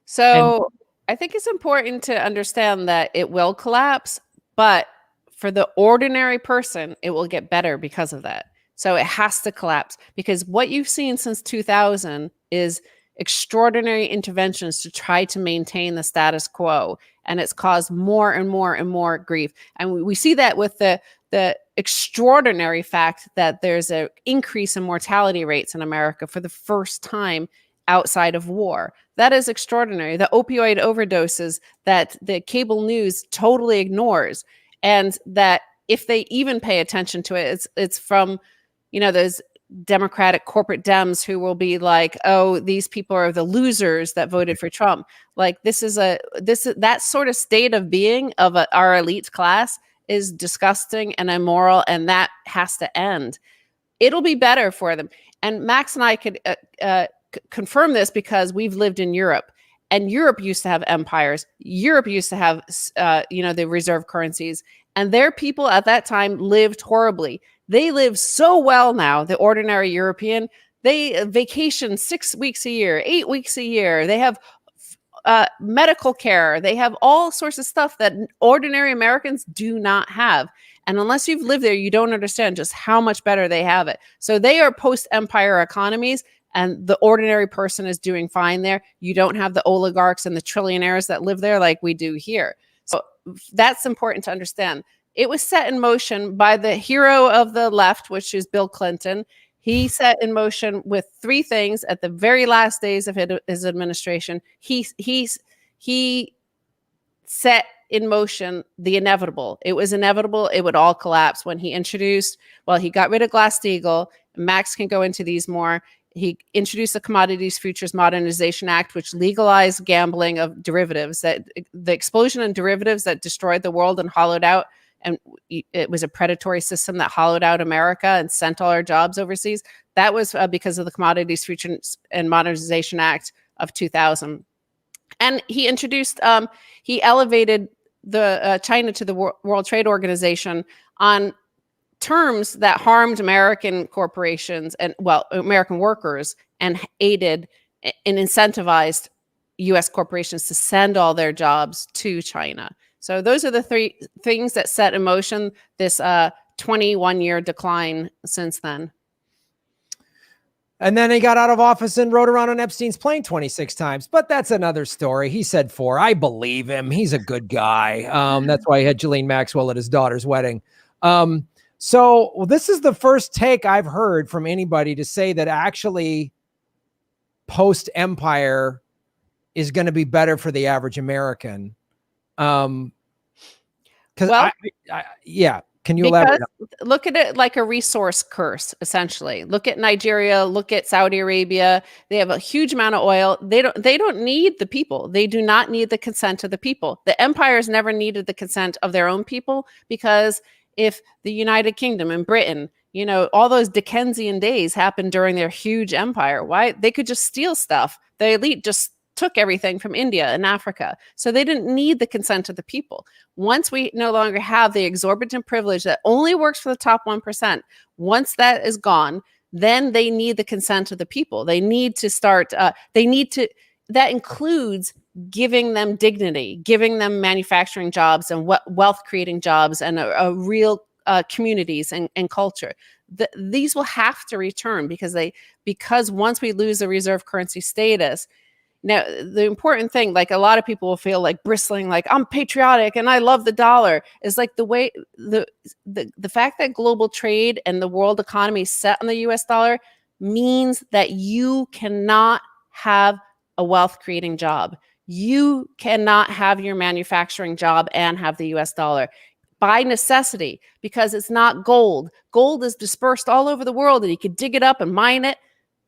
So I think it's important to understand that it will collapse, but for the ordinary person, it will get better because of that. So it has to collapse, because what you've seen since 2000 is extraordinary interventions to try to maintain the status quo. And it's caused more and more and more grief. And we see that with the extraordinary fact that there's an increase in mortality rates in America for the first time outside of war. That is extraordinary. The opioid overdoses that the cable news totally ignores, and that if they even pay attention to it, it's from, those Democratic corporate Dems who will be like, oh, these people are the losers that voted for Trump. Like, that sort of state of being of our elite class is disgusting and immoral, and that has to end. It'll be better for them. And Max and I could confirm this because we've lived in Europe, and Europe used to have empires. Europe used to have, the reserve currencies, and their people at that time lived horribly. They live so well now, the ordinary European. They vacation 6 weeks a year, 8 weeks a year. They have medical care. They have all sorts of stuff that ordinary Americans do not have. And unless you've lived there, you don't understand just how much better they have it. So they are post-empire economies, and the ordinary person is doing fine there. You don't have the oligarchs and the trillionaires that live there like we do here. So that's important to understand. It was set in motion by the hero of the left, which is Bill Clinton. He set in motion with three things at the very last days of his administration. He set in motion the inevitable. It was inevitable. It would all collapse when he got rid of Glass-Steagall. Max can go into these more. He introduced the Commodities Futures Modernization Act, which legalized gambling of derivatives, that the explosion in derivatives that destroyed the world and hollowed out. And it was a predatory system that hollowed out America and sent all our jobs overseas. That was because of the Commodities Futures and Modernization Act of 2000. And he introduced, he elevated the China to the World Trade Organization on terms that harmed American corporations and, American workers, and aided and incentivized U.S. corporations to send all their jobs to China. So those are the three things that set in motion this 21-year decline since then. And then he got out of office and rode around on Epstein's plane 26 times. But that's another story. He said 4. I believe him. He's a good guy. That's why he had Ghislaine Maxwell at his daughter's wedding. So this is the first take I've heard from anybody to say that actually post-empire is going to be better for the average American. Because yeah. Can you elaborate? Look at it like a resource curse, essentially. Look at Nigeria, look at Saudi Arabia. They have a huge amount of oil. They don't need the people. They do not need the consent of the people. The empires never needed the consent of their own people, because if the United Kingdom and Britain, you know, all those Dickensian days happened during their huge empire. Why? They could just steal stuff. The elite just took everything from India and Africa. So they didn't need the consent of the people. Once we no longer have the exorbitant privilege that only works for the top 1%, once that is gone, then they need the consent of the people. They need to start, that includes giving them dignity, giving them manufacturing jobs and wealth creating jobs and a real communities and culture. These will have to return because once we lose the reserve currency status. Now, the important thing, like a lot of people will feel like bristling, like I'm patriotic and I love the dollar, is like the way the fact that global trade and the world economy is set on the US dollar means that you cannot have a wealth creating job. You cannot have your manufacturing job and have the US dollar by necessity, because it's not gold. Gold is dispersed all over the world and you can dig it up and mine it.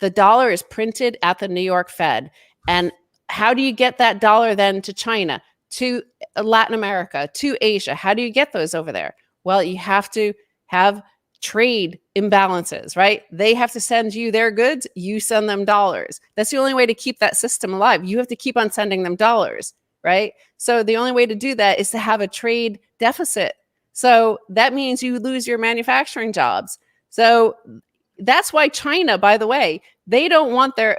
The dollar is printed at the New York Fed. And how do you get that dollar then to China, to Latin America, to Asia? How do you get those over there? Well, you have to have trade imbalances, right? They have to send you their goods, you send them dollars. That's the only way to keep that system alive. You have to keep on sending them dollars, right? So the only way to do that is to have a trade deficit. So that means you lose your manufacturing jobs. So that's why China, by the way, they don't want the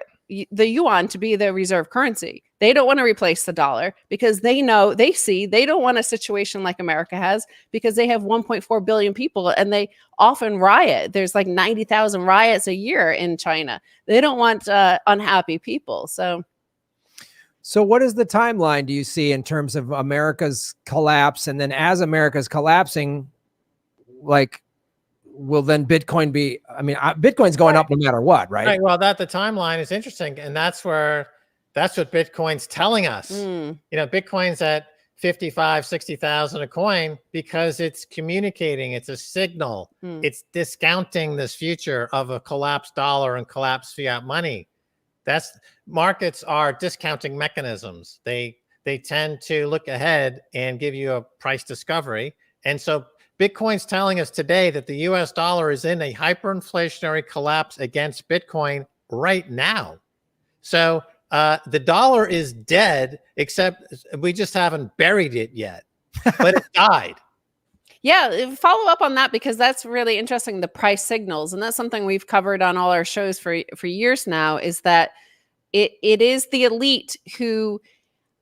yuan to be the reserve currency. They don't want to replace the dollar because they don't want a situation like America has, because they have 1.4 billion people and they often riot. There's like 90,000 riots a year in China. They don't want unhappy people. So what is the timeline do you see in terms of America's collapse? And then as America's collapsing, like, will then Bitcoin be, Bitcoin's going up no matter what, right? Right. Well, the timeline is interesting. And that's what Bitcoin's telling us. You know, Bitcoin's at 55, 60,000 a coin because it's communicating. It's a signal. It's discounting this future of a collapsed dollar and collapsed fiat money. Markets are discounting mechanisms. They tend to look ahead and give you a price discovery. And so Bitcoin's telling us today that the US dollar is in a hyperinflationary collapse against Bitcoin right now. So the dollar is dead, except we just haven't buried it yet, but it died. Yeah, follow up on that, because that's really interesting, the price signals. And that's something we've covered on all our shows for years now, is that it is the elite who,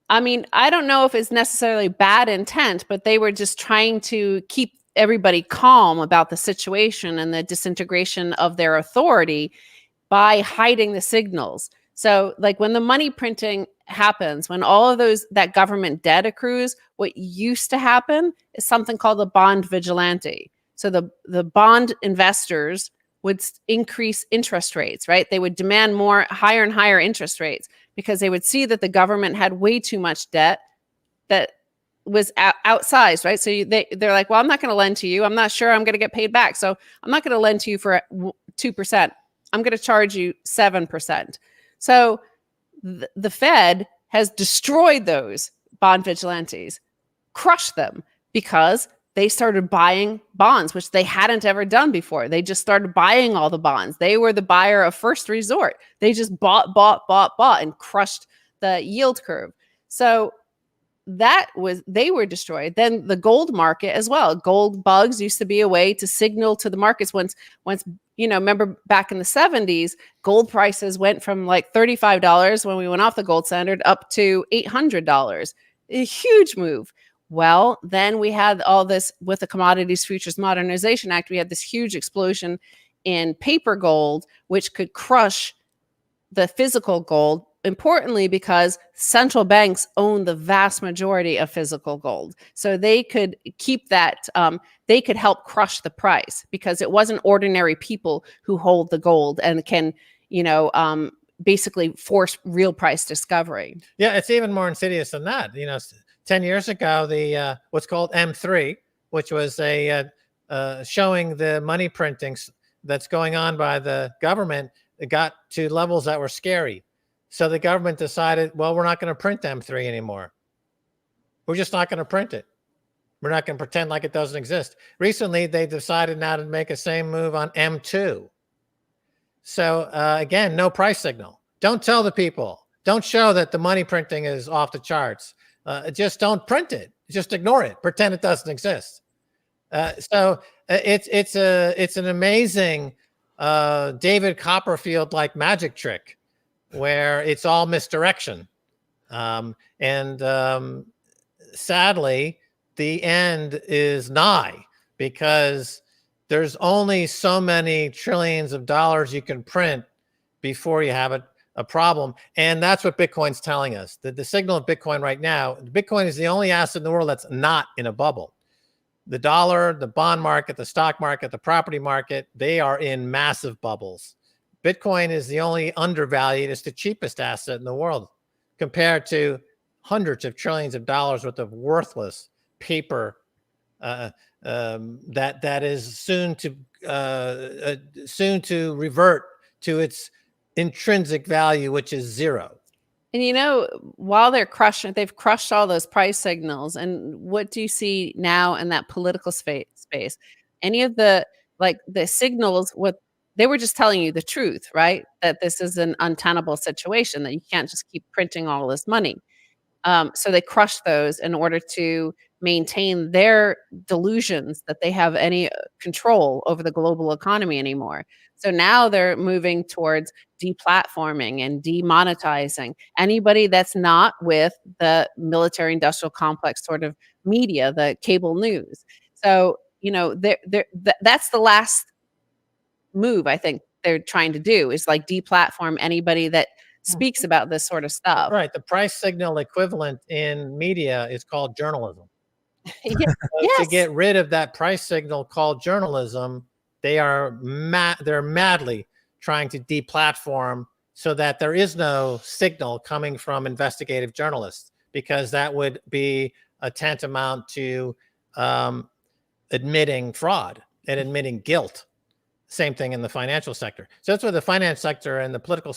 I don't know if it's necessarily bad intent, but they were just trying to keep everybody calm about the situation and the disintegration of their authority by hiding the signals. So like when the money printing happens, when all of that government debt accrues, what used to happen is something called the bond vigilante. So the bond investors would increase interest rates, right? They would demand higher and higher interest rates because they would see that the government had way too much debt that was outsized, right? So they're like, well, I'm not going to lend to you. I'm not sure I'm going to get paid back. So I'm not going to lend to you for 2%. I'm going to charge you 7%. So the Fed has destroyed those bond vigilantes, crushed them, because they started buying bonds, which they hadn't ever done before. They just started buying all the bonds. They were the buyer of first resort. They just bought and crushed the yield curve. So they were destroyed. Then the gold market as well. Gold bugs used to be a way to signal to the markets once, remember back in the 70s, gold prices went from like $35 when we went off the gold standard up to $800. A huge move. Well, then we had all this with the Commodities Futures Modernization Act. We had this huge explosion in paper gold, which could crush the physical gold. Importantly, because central banks own the vast majority of physical gold. So they could keep that, they could help crush the price because it wasn't ordinary people who hold the gold and can, basically force real price discovery. Yeah, it's even more insidious than that. 10 years ago, the what's called M3, which was showing the money printings that's going on by the government, it got to levels that were scary. So the government decided, well, we're not going to print M3 anymore. We're just not going to print it. We're not going to pretend like it doesn't exist. Recently, they decided now to make a same move on M2. So again, no price signal. Don't tell the people. Don't show that the money printing is off the charts. Just don't print it. Just ignore it. Pretend it doesn't exist. So it's an amazing David Copperfield-like magic trick where it's all misdirection. Sadly, the end is nigh because there's only so many trillions of dollars you can print before you have a problem. And that's what Bitcoin's telling us. The signal of Bitcoin right now, Bitcoin is the only asset in the world that's not in a bubble. The dollar, the bond market, the stock market, the property market, they are in massive bubbles. Bitcoin is the only undervalued, it's the cheapest asset in the world compared to hundreds of trillions of dollars worth of worthless paper that is soon to revert to its intrinsic value, which is zero. And while they've crushed all those price signals. And what do you see now in that political space? Any of the signals, what they were just telling you the truth, right? That this is an untenable situation, that you can't just keep printing all this money. So they crushed those in order to maintain their delusions that they have any control over the global economy anymore. So now they're moving towards deplatforming and demonetizing anybody that's not with the military industrial complex sort of media, the cable news. So, that's the last move I think they're trying to do is deplatform anybody that speaks about this sort of stuff. Right. The price signal equivalent in media is called journalism. Yes. To get rid of that price signal called journalism, they're madly trying to deplatform so that there is no signal coming from investigative journalists, because that would be a tantamount to admitting fraud and admitting guilt. Same thing in the financial sector. So that's where the finance sector and the political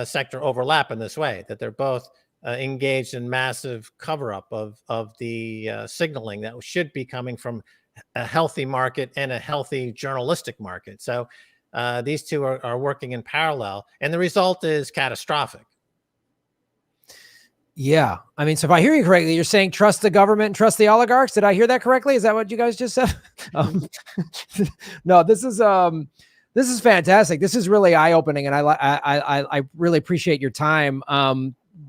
sector overlap in this way, that they're both engaged in massive cover-up of the signaling that should be coming from a healthy market and a healthy journalistic market. So these two are working in parallel, and the result is catastrophic. Yeah. I mean, so if I hear you correctly, you're saying trust the government and trust the oligarchs. Did I hear that correctly? Is that what you guys just said? No, this is fantastic. This is really eye-opening, and I really appreciate your time.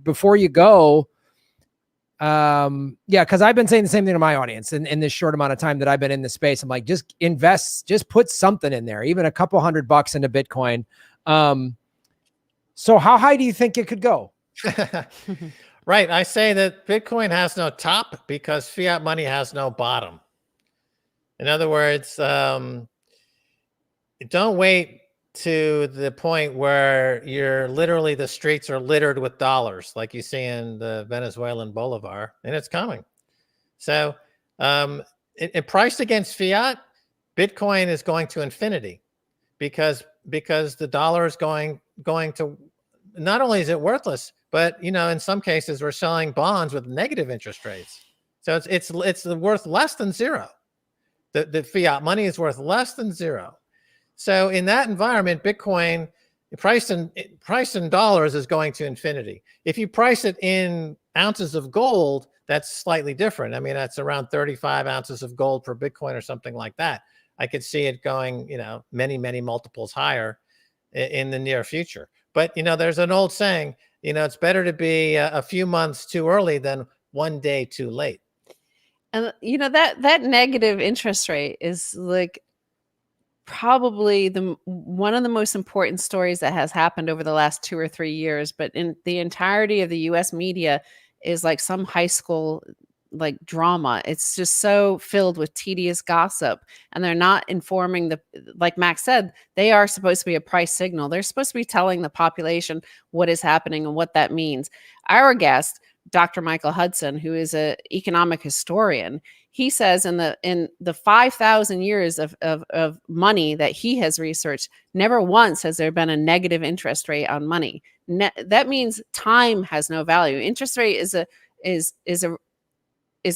Before you go, because I've been saying the same thing to my audience in this short amount of time that I've been in this space. I'm like, just invest, just put something in there, even a couple $100 into Bitcoin. So how high do you think it could go? Right. I say that Bitcoin has no top because fiat money has no bottom. In other words, don't wait to the point where the streets are littered with dollars like you see in the Venezuelan bolivar, and it's coming. So it priced against fiat, Bitcoin is going to infinity because the dollar is going to, not only is it worthless, but in some cases we're selling bonds with negative interest rates. So it's worth less than zero. The fiat money is worth less than zero. So in that environment, Bitcoin priced in dollars is going to infinity. If you price it in ounces of gold, that's slightly different. I mean, that's around 35 ounces of gold per Bitcoin or something like that. I could see it going, many, many multiples higher in the near future. But, there's an old saying, it's better to be a few months too early than one day too late. And that negative interest rate is probably one of the most important stories that has happened over the last 2 or 3 years, but in the entirety of the US media is like some high school like drama. It's just so filled with tedious gossip, and they're not informing like Max said, they are supposed to be a price signal. They're supposed to be telling the population what is happening and what that means. Our guest, Dr. Michael Hudson, who is an economic historian, he says in the 5,000 years of money that he has researched, never once has there been a negative interest rate on money. That means time has no value. Interest rate is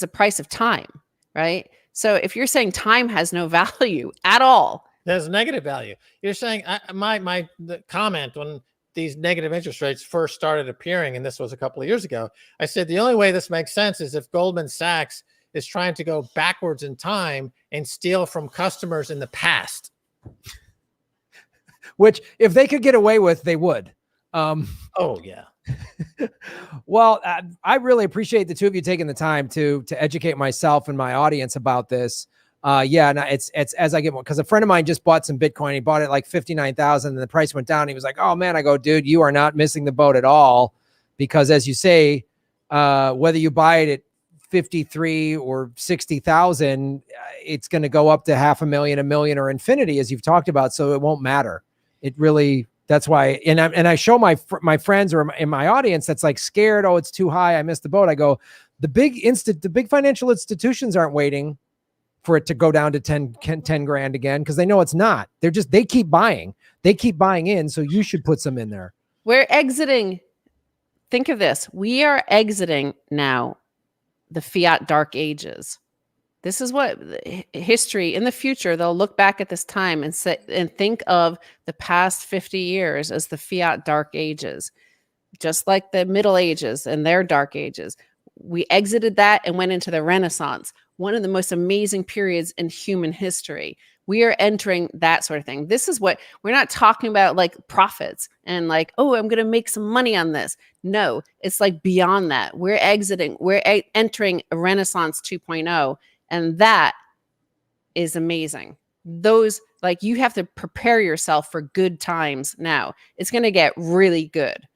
a price of time, right? So if you're saying time has no value at all, there's negative value. You're saying the comment when these negative interest rates first started appearing, and this was a couple of years ago, I said the only way this makes sense is if Goldman Sachs is trying to go backwards in time and steal from customers in the past. Which, if they could get away with, they would. Oh yeah. Well, I really appreciate the two of you taking the time to educate myself and my audience about this. Yeah, and it's as I get more, because a friend of mine just bought some Bitcoin. He bought it like 59,000, and the price went down. He was like, "Oh man!" I go, "Dude, you are not missing the boat at all," because as you say, whether you buy it at 53 or 60,000, it's going to go up to 500,000, 1 million, or infinity, as you've talked about. So it won't matter. It really. That's why, and I show my friends or in my audience that's like scared. Oh, it's too high. I missed the boat. I go, the big financial institutions aren't waiting for it to go down to 10 grand again, because they know it's not. They keep buying. They keep buying in. So you should put some in there. We're exiting. Think of this. We are exiting now the fiat dark ages. This is what history in the future, they'll look back at this time and say, and think of the past 50 years as the fiat dark ages, just like the Middle Ages and their dark ages. We exited that and went into the Renaissance, one of the most amazing periods in human history. We are entering that sort of thing. This is what we're not talking about, like profits and like, oh, I'm going to make some money on this. No, it's like beyond that. We're entering a Renaissance 2.0. And that is amazing. Those, like, you have to prepare yourself for good times now. It's going to get really good.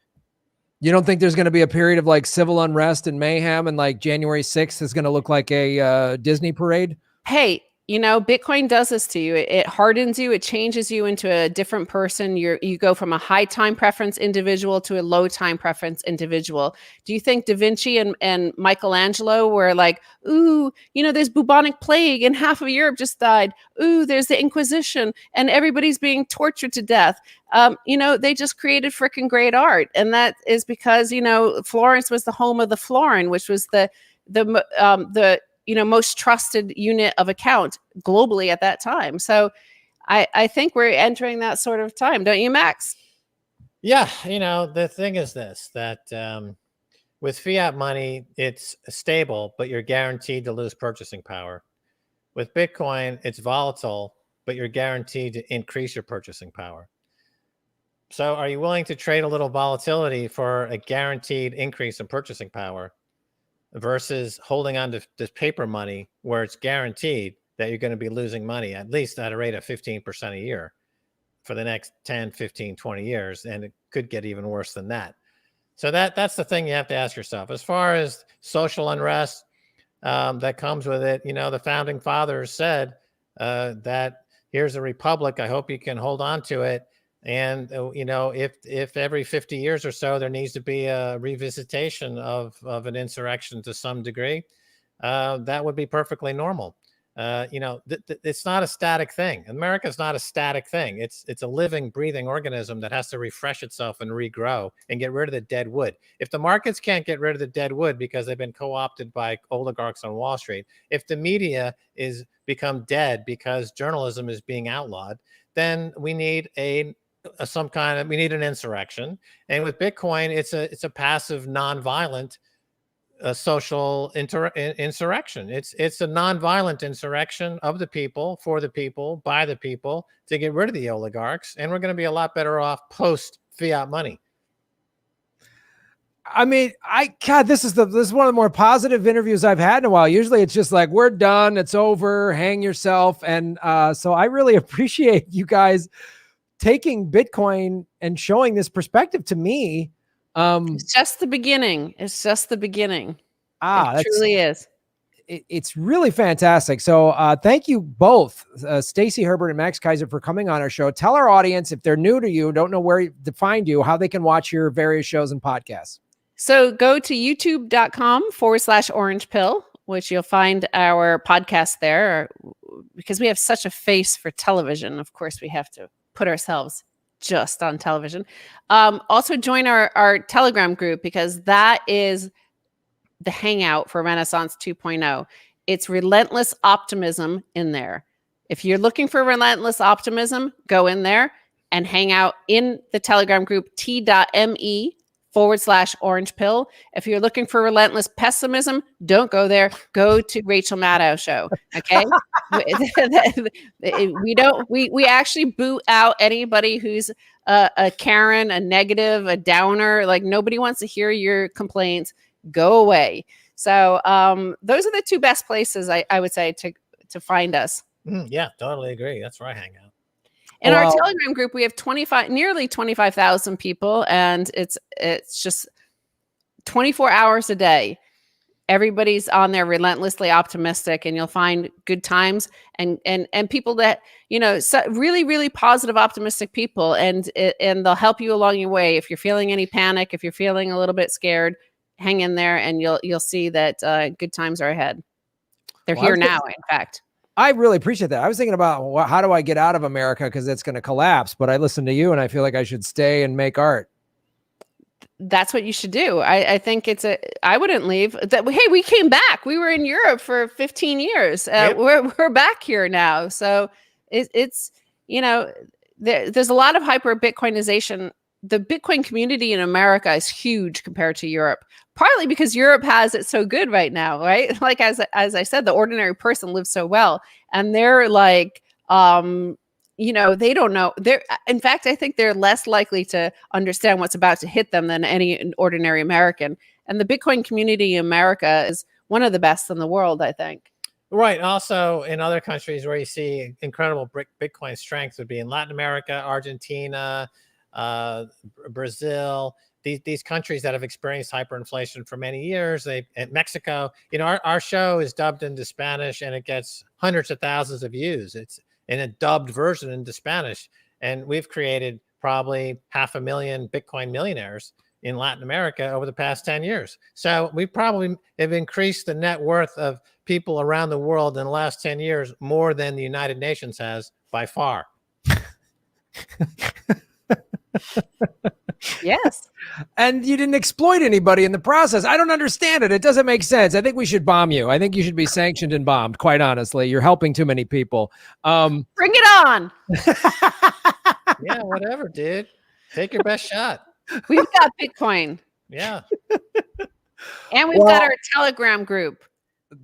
You don't think there's going to be a period of like civil unrest and mayhem, and like January 6th is going to look like a Disney parade? Hey, you know, Bitcoin does this to you. It hardens you. It changes you into a different person. You go from a high time preference individual to a low time preference individual. Do you think Da Vinci and Michelangelo were like, ooh, you know, there's bubonic plague and half of Europe just died. Ooh, there's the Inquisition and everybody's being tortured to death. You know, they just created freaking great art. And that is because, you know, Florence was the home of the florin, which was the most trusted unit of account globally at that time. So I think we're entering that sort of time. Don't you, Max? Yeah. You know, the thing is this, that with fiat money, it's stable, but you're guaranteed to lose purchasing power. With Bitcoin, it's volatile, but you're guaranteed to increase your purchasing power. So are you willing to trade a little volatility for a guaranteed increase in purchasing power versus holding on to this paper money where it's guaranteed that you're going to be losing money, at least at a rate of 15% a year for the next 10, 15, 20 years. And it could get even worse than that. So that's the thing you have to ask yourself. As far as social unrest that comes with it, you know, the founding fathers said that here's a republic. I hope you can hold on to it. And, you know, if every 50 years or so, there needs to be a revisitation of an insurrection to some degree, that would be perfectly normal. You know, it's not a static thing. America's not a static thing. It's a living, breathing organism that has to refresh itself and regrow and get rid of the dead wood. If the markets can't get rid of the dead wood because they've been co-opted by oligarchs on Wall Street, if the media is become dead because journalism is being outlawed, then we need we need an insurrection. And with Bitcoin, it's a passive, nonviolent social insurrection. It's a nonviolent insurrection of the people, for the people, by the people, to get rid of the oligarchs. And we're going to be a lot better off post fiat money. I mean, God, this is one of the more positive interviews I've had in a while. Usually it's just like, we're done, it's over, hang yourself. And so I really appreciate you guys taking Bitcoin and showing this perspective to me. It's just the beginning. It's just the beginning. It truly is. It's really fantastic. So thank you both, Stacy Herbert and Max Keiser, for coming on our show. Tell our audience, if they're new to you, don't know where to find you, how they can watch your various shows and podcasts. So go to youtube.com/orange pill, which you'll find our podcast there. Because we have such a face for television, of course, we have to put ourselves just on television. Also join our Telegram group, because that is the hangout for Renaissance 2.0. It's relentless optimism in there. If you're looking for relentless optimism, go in there and hang out in the Telegram group, t.me/orange pill. If you're looking for relentless pessimism, don't go there. Go to Rachel Maddow show. Okay. we actually boot out anybody who's a Karen, a negative, a downer. Like, nobody wants to hear your complaints. Go away. So those are the two best places I would say to find us. Yeah, totally agree. That's where I hang out. In our Telegram group, we have nearly 25,000 people, and it's just 24 hours a day. Everybody's on there relentlessly optimistic, and you'll find good times and people that, really, really positive, optimistic people, and they'll help you along your way. If you're feeling any panic, if you're feeling a little bit scared, hang in there, and you'll see that good times are ahead. They're here now, in fact. I really appreciate that. I was thinking about how do I get out of America, because it's going to collapse, but I listened to you and I feel like I should stay and make art. That's what you should do. I think I wouldn't leave. Hey, we came back. We were in Europe for 15 years. Yep. We're back here now. So it's there's a lot of hyper Bitcoinization. The Bitcoin community in America is huge compared to Europe, partly because Europe has it so good right now, right? Like, as I said, the ordinary person lives so well, and they're like, they don't know. In fact, I think they're less likely to understand what's about to hit them than any ordinary American. And the Bitcoin community in America is one of the best in the world, I think. Right. Also, in other countries where you see incredible Bitcoin strength would be in Latin America, Argentina, Brazil, these countries that have experienced hyperinflation for many years. Mexico, our show is dubbed into Spanish, and it gets hundreds of thousands of views. It's in a dubbed version into Spanish, and we've created probably 500,000 Bitcoin millionaires in Latin America over the past 10 years. So we probably have increased the net worth of people around the world in the last 10 years more than the United Nations has by far. Yes. And you didn't exploit anybody in the process. I don't understand it. It doesn't make sense. I think we should bomb you. I think you should be sanctioned and bombed, quite honestly. You're helping too many people. Bring it on. Yeah, whatever, dude. Take your best shot. We've got Bitcoin. Yeah. And we've got our Telegram group.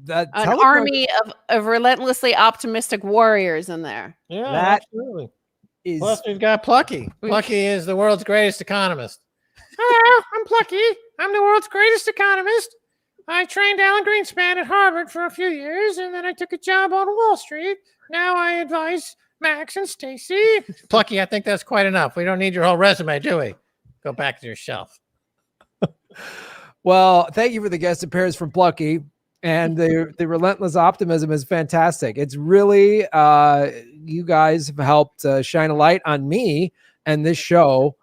Army of relentlessly optimistic warriors in there. Yeah, absolutely. Plus, we've got Plucky. Plucky is the world's greatest economist. Hello, I'm Plucky. I'm the world's greatest economist. I trained Alan Greenspan at Harvard for a few years, and then I took a job on Wall Street. Now I advise Max and Stacy. Plucky, I think that's quite enough. We don't need your whole resume, do we? Go back to your shelf. Well, thank you for the guest appearance from Plucky. And the relentless optimism is fantastic. It's really, you guys have helped shine a light on me and this show.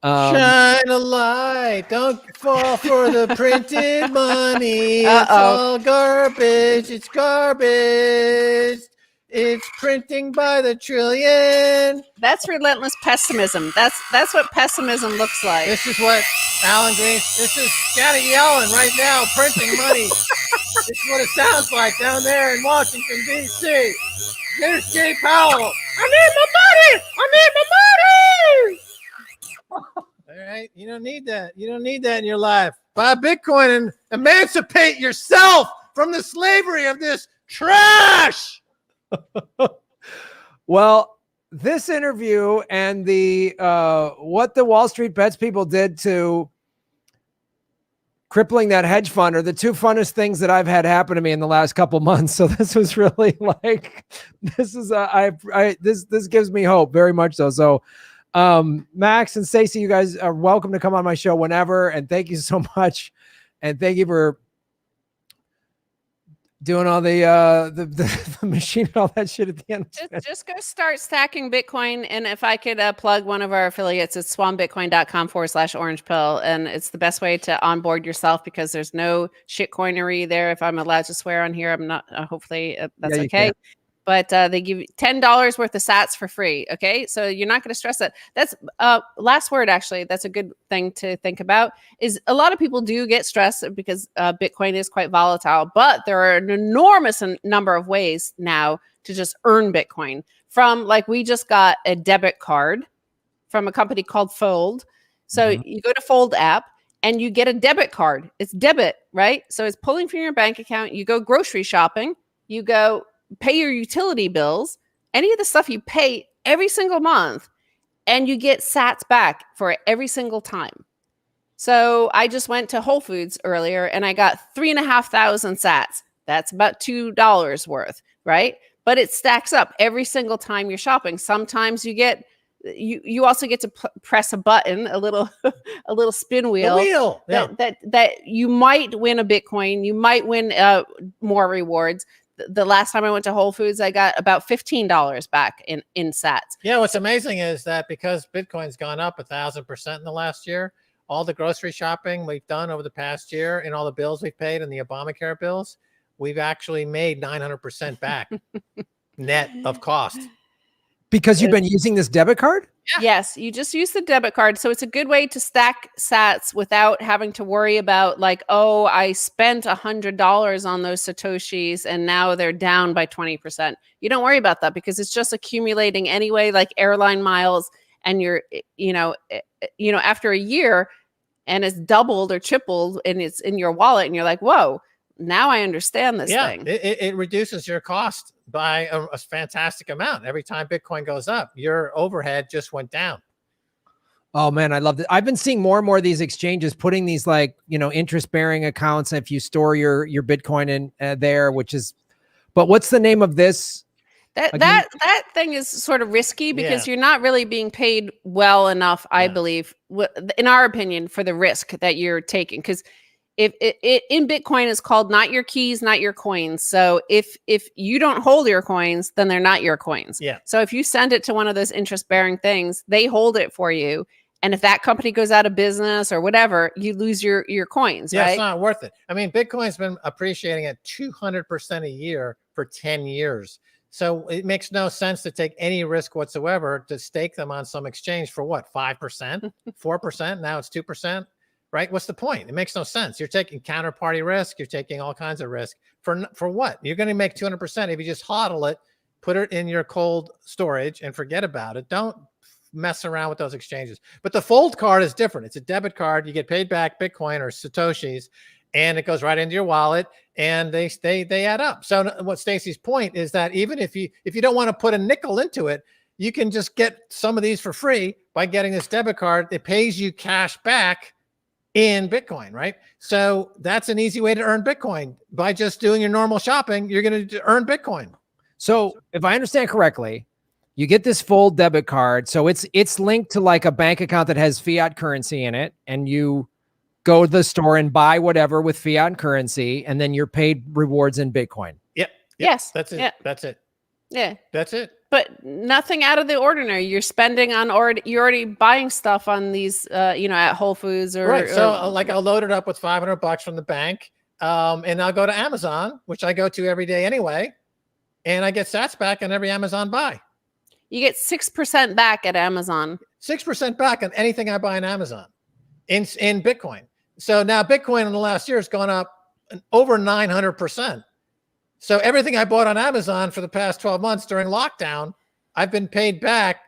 Shine a light. Don't fall for the printed money. It's all garbage. It's garbage. It's printing by the trillion. That's relentless pessimism. That's what pessimism looks like. This is what Alan Green. This is Janet Yellen right now printing money. This is what it sounds like down there in Washington, D.C. There's Jay Powell. I need my money. I need my money. All right. You don't need that. You don't need that in your life. Buy Bitcoin and emancipate yourself from the slavery of this trash. Well, this interview and the what the Wall Street Bets people did to crippling that hedge fund are the two funnest things that I've had happen to me in the last couple months. So this was really like, this gives me hope very much so. So Max and Stacy, you guys are welcome to come on my show whenever. And thank you so much. And thank you for doing all the machine and all that shit at the end. Just go start stacking Bitcoin. And if I could plug one of our affiliates, it's swanbitcoin.com/orange pill. And it's the best way to onboard yourself because there's no shitcoinery there. If I'm allowed to swear on here, I'm not, hopefully that's okay. But they give you $10 worth of sats for free. Okay. So you're not going to stress that. That's last word, actually. That's a good thing to think about is a lot of people do get stressed because Bitcoin is quite volatile, but there are an enormous number of ways now to just earn Bitcoin from like, we just got a debit card from a company called Fold. So you go to Fold app and you get a debit card. It's debit, right? So it's pulling from your bank account. You go grocery shopping, you go pay your utility bills, any of the stuff you pay every single month, and you get sats back for every single time. So I just went to Whole Foods earlier and I got 3,500 sats. That's about $2 worth, right? But it stacks up every single time you're shopping. Sometimes you get, you also get to press a button, a little spin wheel, that you might win a Bitcoin, you might win more rewards. The last time I went to Whole Foods, I got about $15 back in sats. Yeah, what's amazing is that because Bitcoin's gone up 1,000% in the last year, all the grocery shopping we've done over the past year and all the bills we've paid and the Obamacare bills, we've actually made 900% back net of cost. Because you've been using this debit card? Yeah. Yes, you just use the debit card. So it's a good way to stack sats without having to worry about like, oh, I spent $100 on those Satoshis and now they're down by 20%. You don't worry about that because it's just accumulating anyway, like airline miles. And you're, after a year and it's doubled or tripled and it's in your wallet and you're like, whoa, now I understand this thing. It reduces your cost by a fantastic amount. Every time Bitcoin goes up, your overhead just went down. Oh man, I love it. I've been seeing more and more of these exchanges putting these like, interest bearing accounts. If you store your Bitcoin in there, but what's the name of this? That thing is sort of risky because you're not really being paid well enough, I believe, in our opinion, for the risk that you're taking. Because if it in Bitcoin is called not your keys, not your coins. So if you don't hold your coins, then they're not your coins. Yeah. So if you send it to one of those interest bearing things, they hold it for you. And if that company goes out of business or whatever, you lose your coins. Yeah, right? It's not worth it. I mean, Bitcoin's been appreciating at 200% a year for 10 years. So it makes no sense to take any risk whatsoever to stake them on some exchange for what, 5%, 4%? Now it's 2%, right? What's the point? It makes no sense. You're taking counterparty risk. You're taking all kinds of risk for what? You're going to make 200% if you just hodl it, put it in your cold storage and forget about it. Don't mess around with those exchanges. But the Fold card is different. It's a debit card. You get paid back Bitcoin or Satoshis, and it goes right into your wallet, and they add up. So what Stacy's point is that even if you don't want to put a nickel into it, you can just get some of these for free by getting this debit card. It pays you cash back in Bitcoin, right? So that's an easy way to earn Bitcoin. By just doing your normal shopping, you're going to earn Bitcoin. So if I understand correctly, you get this Fold debit card. So it's linked to like a bank account that has fiat currency in it, and you go to the store and buy whatever with fiat currency, and then you're paid rewards in Bitcoin. Yep. Yes. That's it. Yeah. That's it. Yeah. That's it. But nothing out of the ordinary. You're spending on, or you're already buying stuff on these, at Whole Foods or right. So like I'll load it up with $500 from the bank, and I'll go to Amazon, which I go to every day anyway, and I get sats back on every Amazon buy. You get 6% back at Amazon. 6% back on anything I buy on Amazon in Bitcoin. So now Bitcoin in the last year has gone up over 900%. So everything I bought on Amazon for the past 12 months during lockdown, I've been paid back.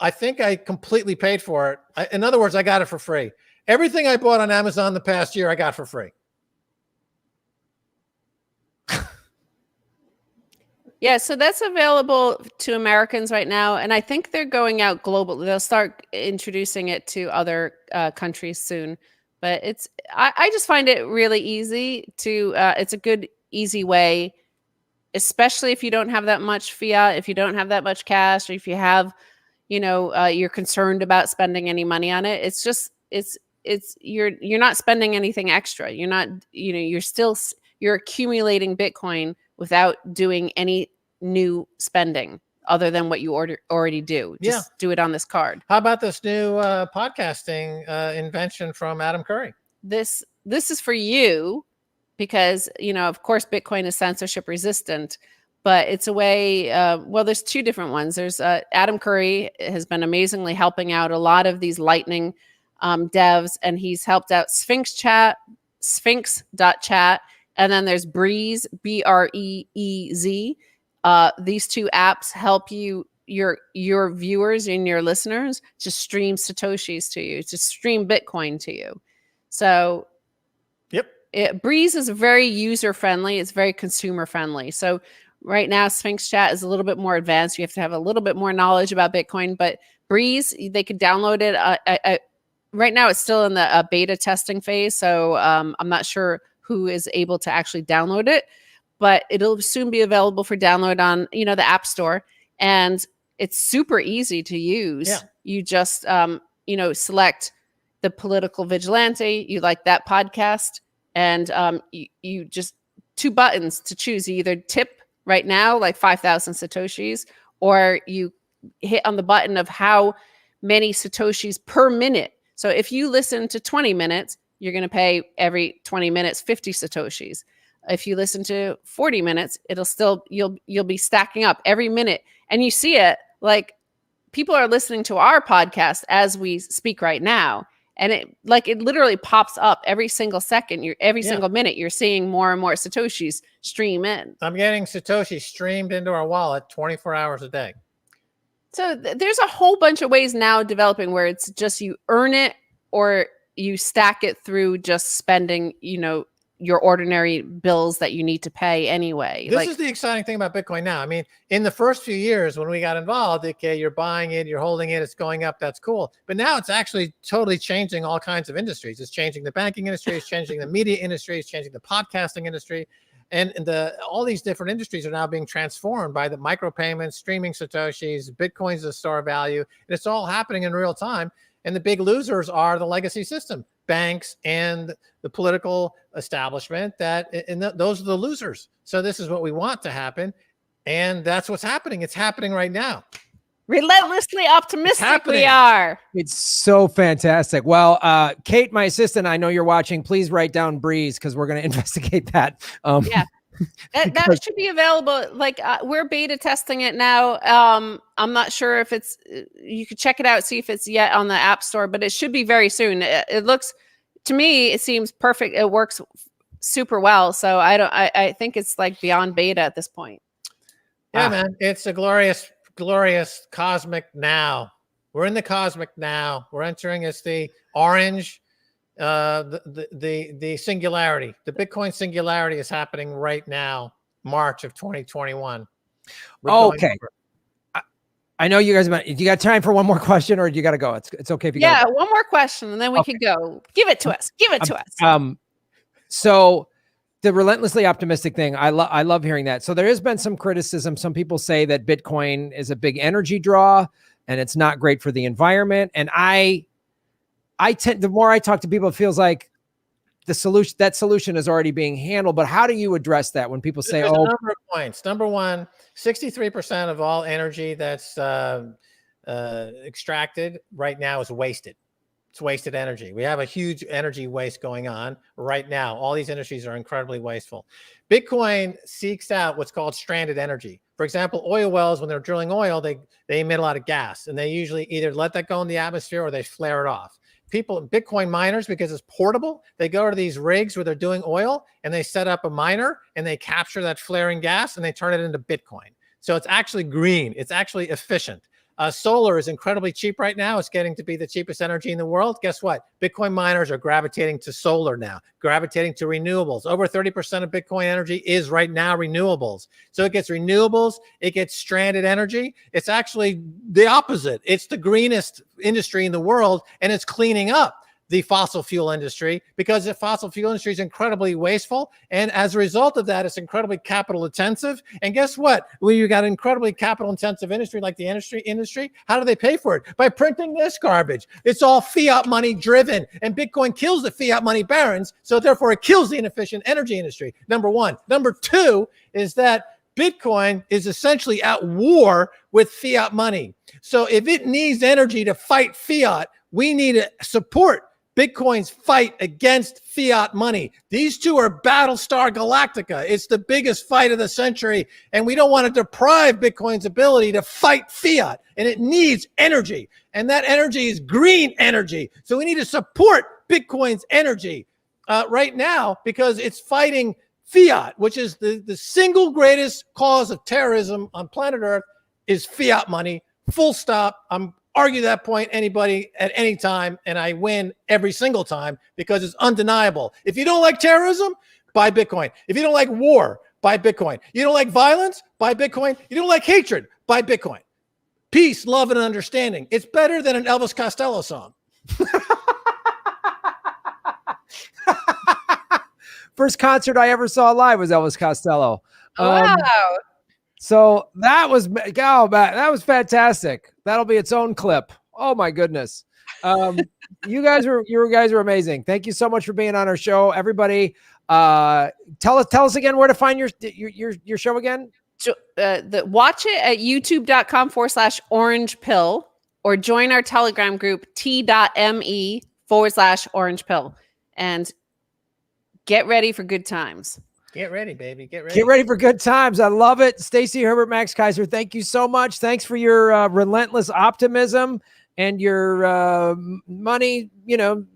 I think I completely paid for it. In other words, I got it for free. Everything I bought on Amazon the past year, I got for free. Yeah, so that's available to Americans right now. And I think they're going out global. They'll start introducing it to other countries soon. But I just find it really easy to, it's a good, easy way, especially if you don't have that much fiat, if you don't have that much cash, or if you have, you're concerned about spending any money on it. It's just, you're not spending anything extra. You're not, you're accumulating Bitcoin without doing any new spending other than what you already do. Just do it on this card. How about this new podcasting invention from Adam Curry? This is for you because, of course, Bitcoin is censorship resistant, but it's a way, well, there's two different ones. There's Adam Curry has been amazingly helping out a lot of these Lightning devs, and he's helped out Sphinx.chat, and then there's Breeze, Breez. These two apps help your viewers and your listeners to stream Satoshis to you, to stream Bitcoin to you. So Breeze is very user friendly. It's very consumer friendly. So right now, Sphinx Chat is a little bit more advanced. You have to have a little bit more knowledge about Bitcoin, but Breeze, they could download it. Right now, it's still in the beta testing phase. So I'm not sure who is able to actually download it, but it'll soon be available for download on, the App Store. And it's super easy to use. Yeah. You just, select the political vigilante. You like that podcast. And you just 2 buttons to choose. You either tip right now, like 5,000 Satoshis, or you hit on the button of how many Satoshis per minute. So if you listen to 20 minutes, you're going to pay every 20 minutes 50 Satoshis. If you listen to 40 minutes, it'll still, you'll be stacking up every minute. And you see it, like, people are listening to our podcast as we speak right now. And it literally pops up every single second. Every single minute, you're seeing more and more Satoshis stream in. I'm getting Satoshis streamed into our wallet 24 hours a day. So there's a whole bunch of ways now developing where it's just you earn it or you stack it through just spending, your ordinary bills that you need to pay anyway. This is the exciting thing about Bitcoin now. I mean, in the first few years when we got involved, okay, you're buying it, you're holding it, it's going up, that's cool. But now it's actually totally changing all kinds of industries. It's changing the banking industry, it's changing the media industry, it's changing the podcasting industry. And all these different industries are now being transformed by the micropayments, streaming Satoshis, Bitcoin's a store of value. And it's all happening in real time. And the big losers are the legacy system, banks and the political establishment. Those are the losers. So this is what we want to happen. And that's what's happening. It's happening right now. Relentlessly optimistic we are. It's so fantastic. Well, Kate, my assistant, I know you're watching. Please write down Breeze because we're going to investigate that. Yeah, that should be available. Like we're beta testing it now. I'm not sure if it's. You could check it out, see if it's yet on the App Store, but it should be very soon. It looks, to me, it seems perfect. It works super well. So I think it's like beyond beta at this point. Yeah, man, it's a glorious cosmic now. We're in the cosmic now. We're entering as the orange, the singularity. The Bitcoin singularity is happening right now, March of 2021. Okay. I know you guys. You got time for one more question, or do you got to go? It's okay if you. Yeah, one more question, and then we could go. Give it to us. Give it to us. So. The relentlessly optimistic thing, I love hearing that. So there has been some criticism. Some people say that Bitcoin is a big energy draw and it's not great for the environment. And I tend, the more I talk to people, it feels like that solution is already being handled. But how do you address that when people say, There's a number of points. Number one, 63% of all energy that's extracted right now is wasted. It's wasted energy. We have a huge energy waste going on right now. All these industries are incredibly wasteful. Bitcoin seeks out what's called stranded energy. For example, oil wells, when they're drilling oil, they emit a lot of gas, and they usually either let that go in the atmosphere or they flare it off. Bitcoin miners, because it's portable, they go to these rigs where they're doing oil and they set up a miner and they capture that flaring gas and they turn it into Bitcoin. So it's actually green. It's actually efficient. Solar is incredibly cheap right now. It's getting to be the cheapest energy in the world. Guess what? Bitcoin miners are gravitating to solar now, gravitating to renewables. Over 30% of Bitcoin energy is right now renewables. So it gets renewables, it gets stranded energy. It's actually the opposite. It's the greenest industry in the world, and it's cleaning up. the fossil fuel industry because the fossil fuel industry is incredibly wasteful. And as a result of that, it's incredibly capital intensive. And guess what? When you got an incredibly capital intensive industry like the industry, how do they pay for it? By printing this garbage. It's all fiat money driven. And Bitcoin kills the fiat money barons. So therefore it kills the inefficient energy industry. Number one. Number two is that Bitcoin is essentially at war with fiat money. So if it needs energy to fight fiat, we need to support Bitcoin's fight against fiat money. These two are Battlestar Galactica. It's the biggest fight of the century, and we don't want to deprive Bitcoin's ability to fight fiat, and it needs energy, and that energy is green energy. So we need to support Bitcoin's energy right now because it's fighting fiat, which is the single greatest cause of terrorism on planet Earth is fiat money. Full stop. I'm argue that point anybody at any time, and I win every single time because it's undeniable. If you don't like terrorism, buy Bitcoin. If you don't like war, buy Bitcoin. You don't like violence, buy Bitcoin. You don't like hatred, buy Bitcoin. Peace, love, and understanding. It's better than an Elvis Costello song. First concert I ever saw live was Elvis Costello. Wow. So that was fantastic. That'll be its own clip. Oh my goodness. You guys are amazing. Thank you so much for being on our show. Everybody, tell us again where to find your show again. Watch it at youtube.com/orange pill or join our Telegram group t.me/orange pill and get ready for good times. Get ready, baby. Get ready. Get ready for good times. I love it. Stacy, Herbert, Max Keiser, thank you so much. Thanks for your relentless optimism and your money,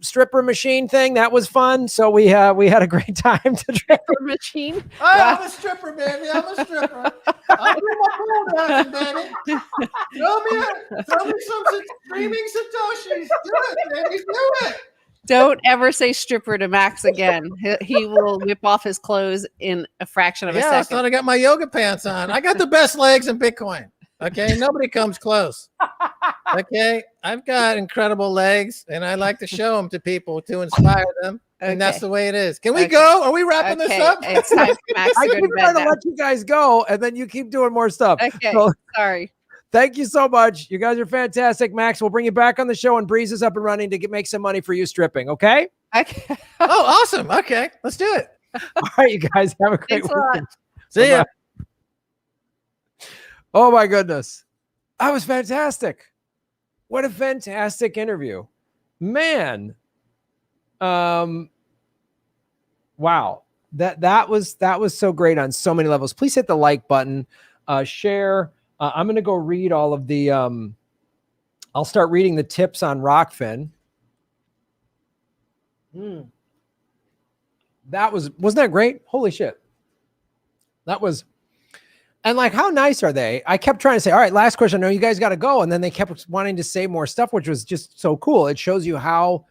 stripper machine thing. That was fun. So we had a great time to Stripper machine. I'm a stripper, baby. I'm a stripper. I'll do my pole dancing, baby. Throw me some screaming Satoshis. Do it, baby. Do it. Don't ever say stripper to Max again. He will whip off his clothes in a fraction of a second. I thought I got my yoga pants on. I got the best legs in Bitcoin. Okay, nobody comes close. Okay, I've got incredible legs, and I like to show them to people to inspire them. And that's the way it is. Can we go? Are we wrapping this up? It's time for Max to go to bed trying to now. let you guys go, and then you keep doing more stuff. Okay, So, sorry. thank you so much. You guys are fantastic. Max, we'll bring you back on the show and Breeze is up and running to make some money for you stripping, okay? Okay. Oh, awesome. Okay, let's do it. All right, you guys have a great Thanks a lot. weekend. See ya. Oh my goodness. That was fantastic. What a fantastic interview. Man. Wow. That was so great on so many levels. Please hit the like button, share. I'm going to go read all of the I'll start reading the tips on Rockfin. Wasn't that great? Holy shit. That was, and like, how nice are they? I kept trying to say, all right, last question. I know you guys got to go. And then they kept wanting to say more stuff, which was just so cool. It shows you how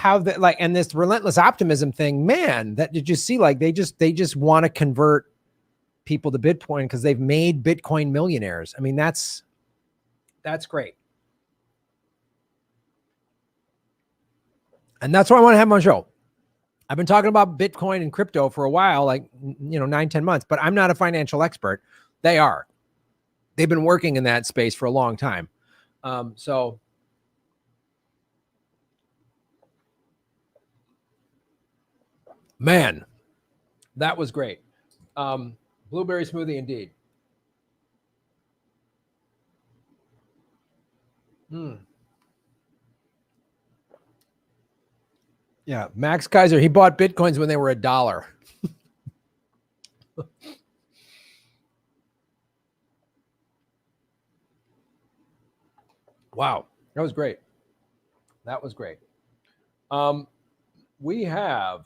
that, like, and this relentless optimism thing, man, that did you see, like, they just want to convert people to Bitcoin because they've made Bitcoin millionaires. I mean, that's great. And that's why I want to have my show. I've been talking about Bitcoin and crypto for a while, like, 9-10 months, but I'm not a financial expert. They are. They've been working in that space for a long time. So man, that was great. Blueberry smoothie indeed. Yeah, Max Keiser, he bought Bitcoins when they were $1. Wow, that was great. That was great. We have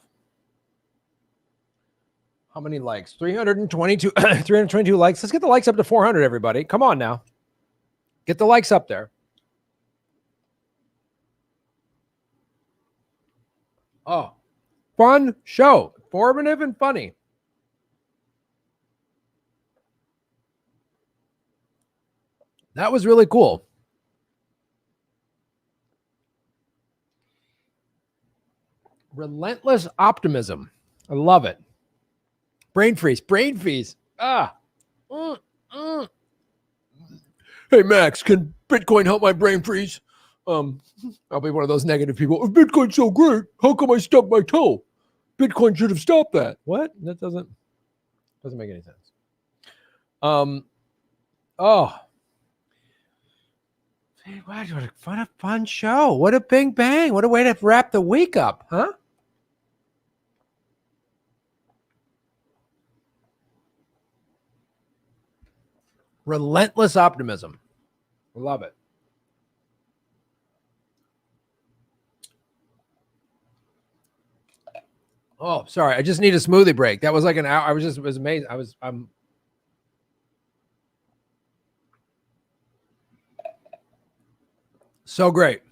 how many likes? 322 322 likes. Let's get the likes up to 400, everybody. Come on now. Get the likes up there. Oh, fun show. Informative and funny. That was really cool. Relentless optimism. I love it. Brain freeze. Ah. Hey, Max, can Bitcoin help my brain freeze? I'll be one of those negative people. If Bitcoin's so great, how come I stubbed my toe? Bitcoin should have stopped that. What? That doesn't make any sense. What a fun show. What a bing bang. What a way to wrap the week up, huh? Relentless optimism. Love it. Oh, sorry. I just need a smoothie break. That was like an hour. It was amazing. I'm so great.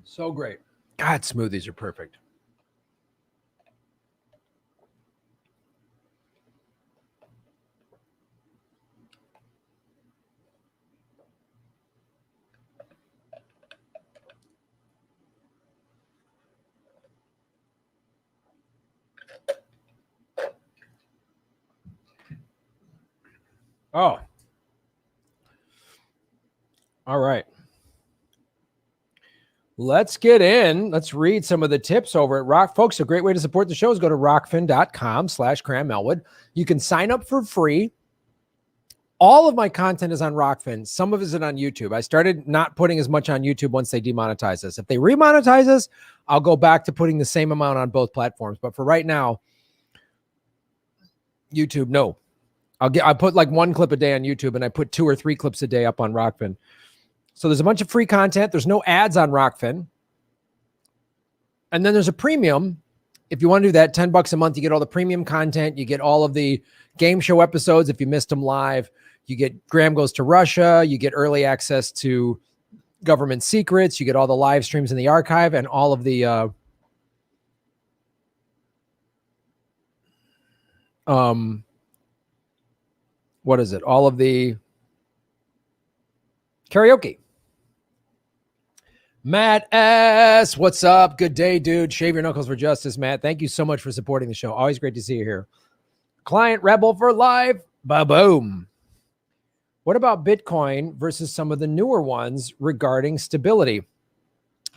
So great. God, smoothies are perfect. Oh. All right. Let's get in. Let's read some of the tips over at Rock. Folks, a great way to support the show is go to rockfin.com/CramElwood. You can sign up for free. All of my content is on Rockfin. Some of it is on YouTube. I started not putting as much on YouTube once they demonetize us. If they remonetize us, I'll go back to putting the same amount on both platforms. But for right now, YouTube, no. I put like one clip a day on YouTube, and I put 2 or 3 clips a day up on Rockfin. So there's a bunch of free content. There's no ads on Rockfin. And then there's a premium. If you want to do that, $10 a month, you get all the premium content. You get all of the game show episodes if you missed them live. You get Graham Goes to Russia. You get early access to government secrets. You get all the live streams in the archive and all of the what is it? All of the karaoke. Matt S. What's up? Good day, dude. Shave your knuckles for justice, Matt. Thank you so much for supporting the show. Always great to see you here. Client Rebel for life. Ba-boom. What about Bitcoin versus some of the newer ones regarding stability?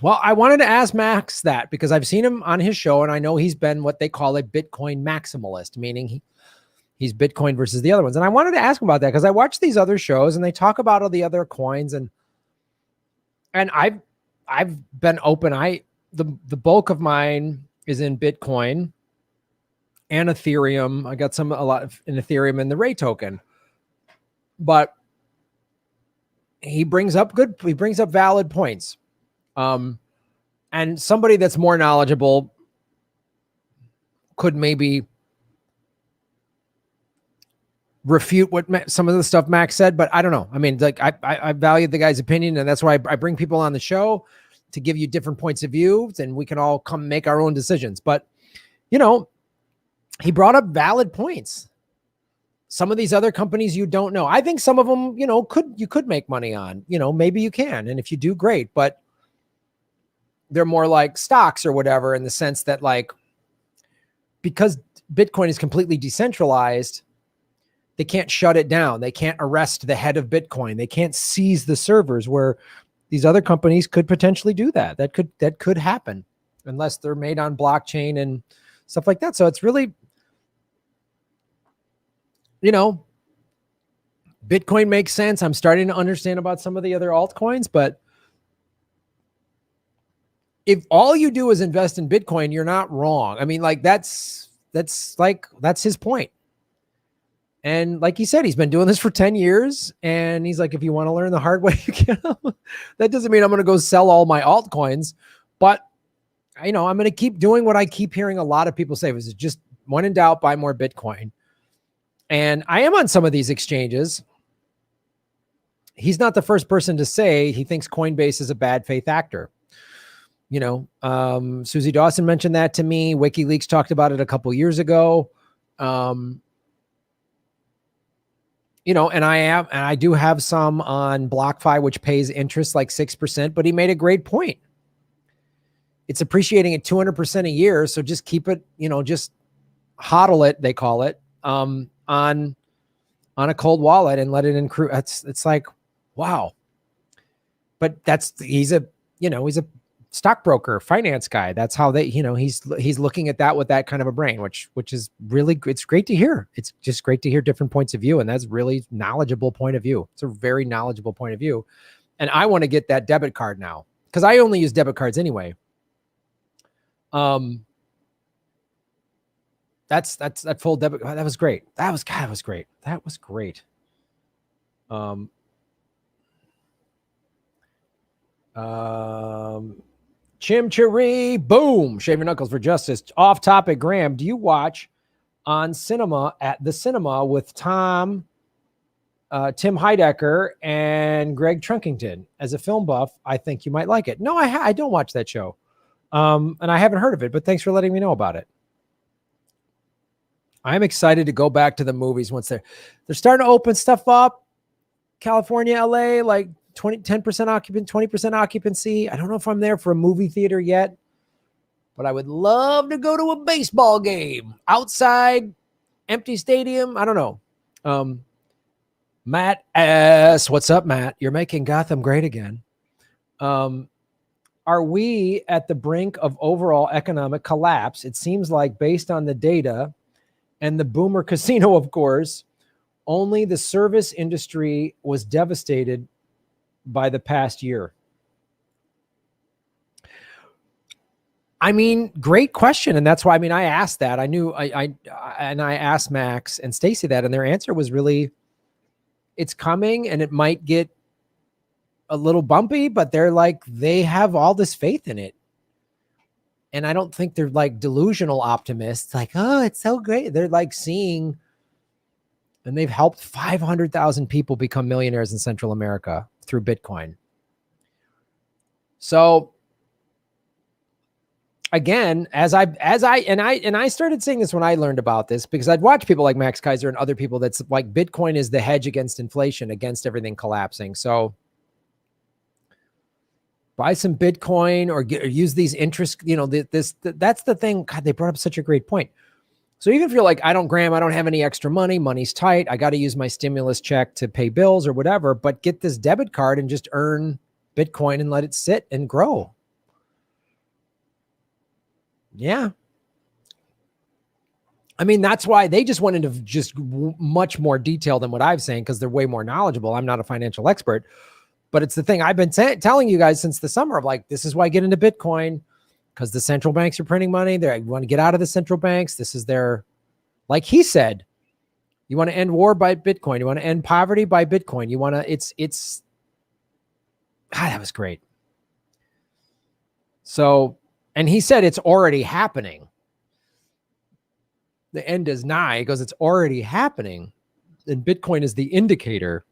Well, I wanted to ask Max that because I've seen him on his show, and I know he's been what they call a Bitcoin maximalist, meaning he's Bitcoin versus the other ones. And I wanted to ask him about that because I watch these other shows and they talk about all the other coins, and I've been open. The bulk of mine is in Bitcoin and Ethereum. I got a lot in Ethereum and the Ray token, but he brings up valid points. And somebody that's more knowledgeable could maybe refute what some of the stuff Max said, but I don't know. I mean, like I value the guy's opinion, and that's why I bring people on the show to give you different points of view, and we can all come make our own decisions. But, you know, he brought up valid points. Some of these other companies you don't know. I think some of them, you know, you could make money on, you know, maybe you can. And if you do, great. But they're more like stocks or whatever, in the sense that, like, because Bitcoin is completely decentralized, they can't shut it down. They can't arrest the head of Bitcoin. They can't seize the servers, where these other companies could potentially do that. That could happen unless they're made on blockchain and stuff like that. So it's really, you know, Bitcoin makes sense. I'm starting to understand about some of the other altcoins, but if all you do is invest in Bitcoin, you're not wrong. I mean, like that's his point. And like he said, he's been doing this for 10 years. And he's like, if you want to learn the hard way, you can. That doesn't mean I'm going to go sell all my altcoins. But, you know, I'm going to keep doing what I keep hearing a lot of people say, is just when in doubt, buy more Bitcoin. And I am on some of these exchanges. He's not the first person to say he thinks Coinbase is a bad faith actor. You know, Susie Dawson mentioned that to me. WikiLeaks talked about it a couple years ago. and I do have some on BlockFi, which pays interest like 6%, but he made a great point. It's appreciating at 200% a year. So just keep it, just hodl it, they call it, on a cold wallet and let it accrue. It's like, wow. But he's a stockbroker, finance guy. That's how he's looking at that with that kind of a brain, which is really, it's great to hear. It's just great to hear different points of view. And that's really knowledgeable point of view. It's a very knowledgeable point of view. And I want to get that debit card now because I only use debit cards anyway. That's that full debit. That was great. That was great. That was great. Chimchery, boom. Shave your knuckles for justice. Off topic, Graham. Do you watch on cinema at the cinema with Tim Heidecker and Greg Trunkington? As a film buff, I think you might like it. No, I don't watch that show. And I haven't heard of it, but thanks for letting me know about it. I'm excited to go back to the movies once they're starting to open stuff up. California, LA, like 10% occupant, 20% occupancy. I don't know if I'm there for a movie theater yet, but I would love to go to a baseball game outside, empty stadium. I don't know. Matt S. What's up, Matt? You're making Gotham great again. Are we at the brink of overall economic collapse? It seems like based on the data and the boomer casino, of course, only the service industry was devastated by the past year. I mean, great question. And that's why, I asked that. I asked Max and Stacy that, and their answer was really, it's coming and it might get a little bumpy, but they have all this faith in it. And I don't think they're like delusional optimists, like, oh, it's so great. They're like seeing, and they've helped 500,000 people become millionaires in Central America through Bitcoin. So again, and I started saying this when I learned about this, because I'd watch people like Max Keiser and other people that's like, Bitcoin is the hedge against inflation, against everything collapsing. So buy some Bitcoin or use these interest, that's the thing. God, they brought up such a great point. So even if you're like, I don't have any extra money, money's tight, I got to use my stimulus check to pay bills or whatever, but get this debit card and just earn Bitcoin and let it sit and grow. Yeah. That's why they just went into just much more detail than what I've saying, because they're way more knowledgeable. I'm not a financial expert. But it's the thing I've been telling you guys since the summer of like, this is why I get into Bitcoin, because the central banks are printing money. They want to get out of the central banks. This is their, like he said, you want to end war by Bitcoin. You want to end poverty by Bitcoin. You want to, that was great. So, and he said it's already happening. The end is nigh. He goes, it's already happening. And Bitcoin is the indicator.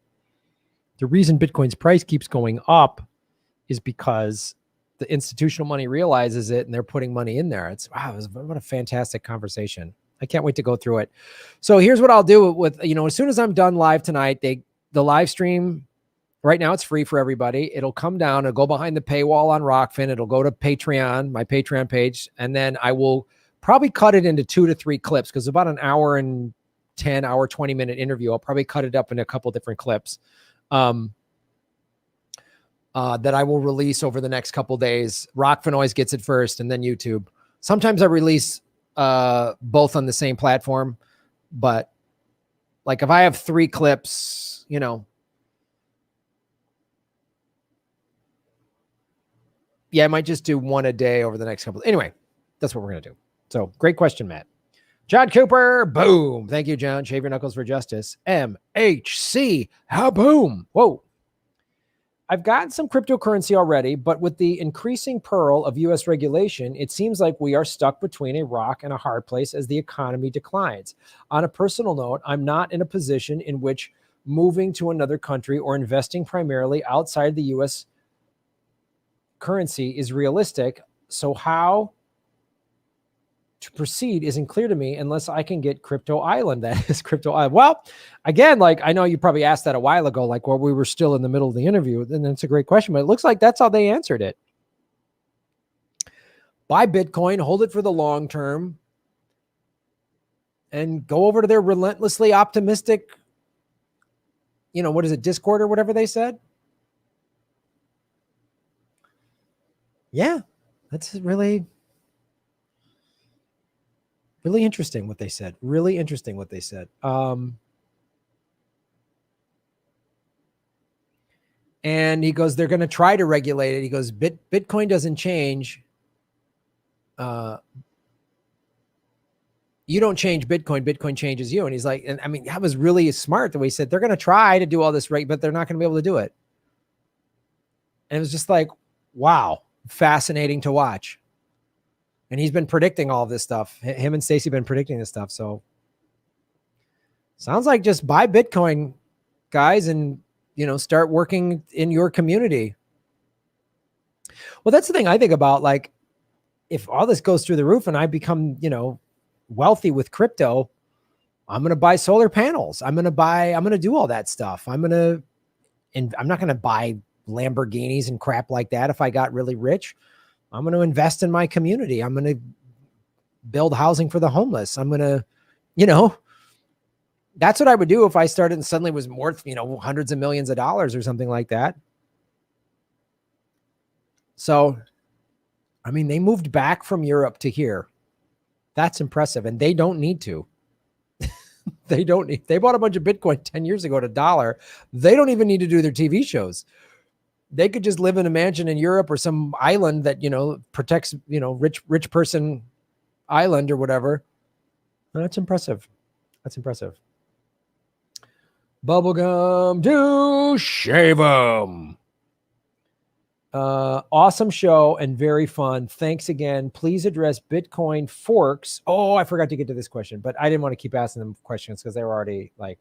The reason Bitcoin's price keeps going up is because the institutional money realizes it and they're putting money in there. What a fantastic conversation. I can't wait to go through it. So here's what I'll do with, as soon as I'm done live tonight, the live stream right now, it's free for everybody. It'll come down, it'll go behind the paywall on Rockfin. It'll go to Patreon, my Patreon page. And then I will probably cut it into 2 to 3 clips, because about an hour and 10 hour, 20-minute interview, I'll probably cut it up into a couple different clips. That I will release over the next couple days. Rockfin always gets it first, and then YouTube. Sometimes I release both on the same platform, but like if I have 3 clips, I might just do 1 a day over the next couple. Anyway, that's what we're gonna do. So great question, Matt. John Cooper, boom. Thank you, John. Shave your knuckles for justice. MHC, how boom. Whoa. I've gotten some cryptocurrency already, but with the increasing peril of U.S. regulation, it seems like we are stuck between a rock and a hard place as the economy declines. On a personal note, I'm not in a position in which moving to another country or investing primarily outside the U.S. currency is realistic. So how to proceed isn't clear to me unless I can get Crypto Island. That is Crypto Island. Well, again, like I know you probably asked that a while ago, like while we were still in the middle of the interview. And that's a great question, but it looks like that's how they answered it. Buy Bitcoin, hold it for the long term, and go over to their relentlessly optimistic, what is it, Discord or whatever they said? Yeah, that's really interesting what they said. Really interesting what they said. And he goes, they're going to try to regulate it. He goes, Bitcoin doesn't change. You don't change Bitcoin. Bitcoin changes you. And he's like, and I mean, that was really smart the way he said, they're going to try to do all this right, but they're not going to be able to do it. And it was just like, wow, fascinating to watch. And he's been predicting all of this stuff. Him and Stacy have been predicting this stuff. So sounds like just buy Bitcoin, guys, and, start working in your community. Well, that's the thing I think about. Like, if all this goes through the roof and I become, wealthy with crypto, I'm going to buy solar panels. I'm going to do all that stuff. I'm not going to buy Lamborghinis and crap like that. If I got really rich, I'm going to invest in my community. I'm going to build housing for the homeless. I'm going to, that's what I would do if I started and suddenly was worth, hundreds of millions of dollars or something like that. So, I mean, they moved back from Europe to here. That's impressive. And they don't need to. They bought a bunch of Bitcoin 10 years ago at $1. They don't even need to do their TV shows. They could just live in a mansion in Europe or some island that, protects, rich person island or whatever. That's impressive. That's impressive. Bubblegum do shave 'em. Awesome show and very fun. Thanks again. Please address Bitcoin forks. Oh, I forgot to get to this question, but I didn't want to keep asking them questions because they were already like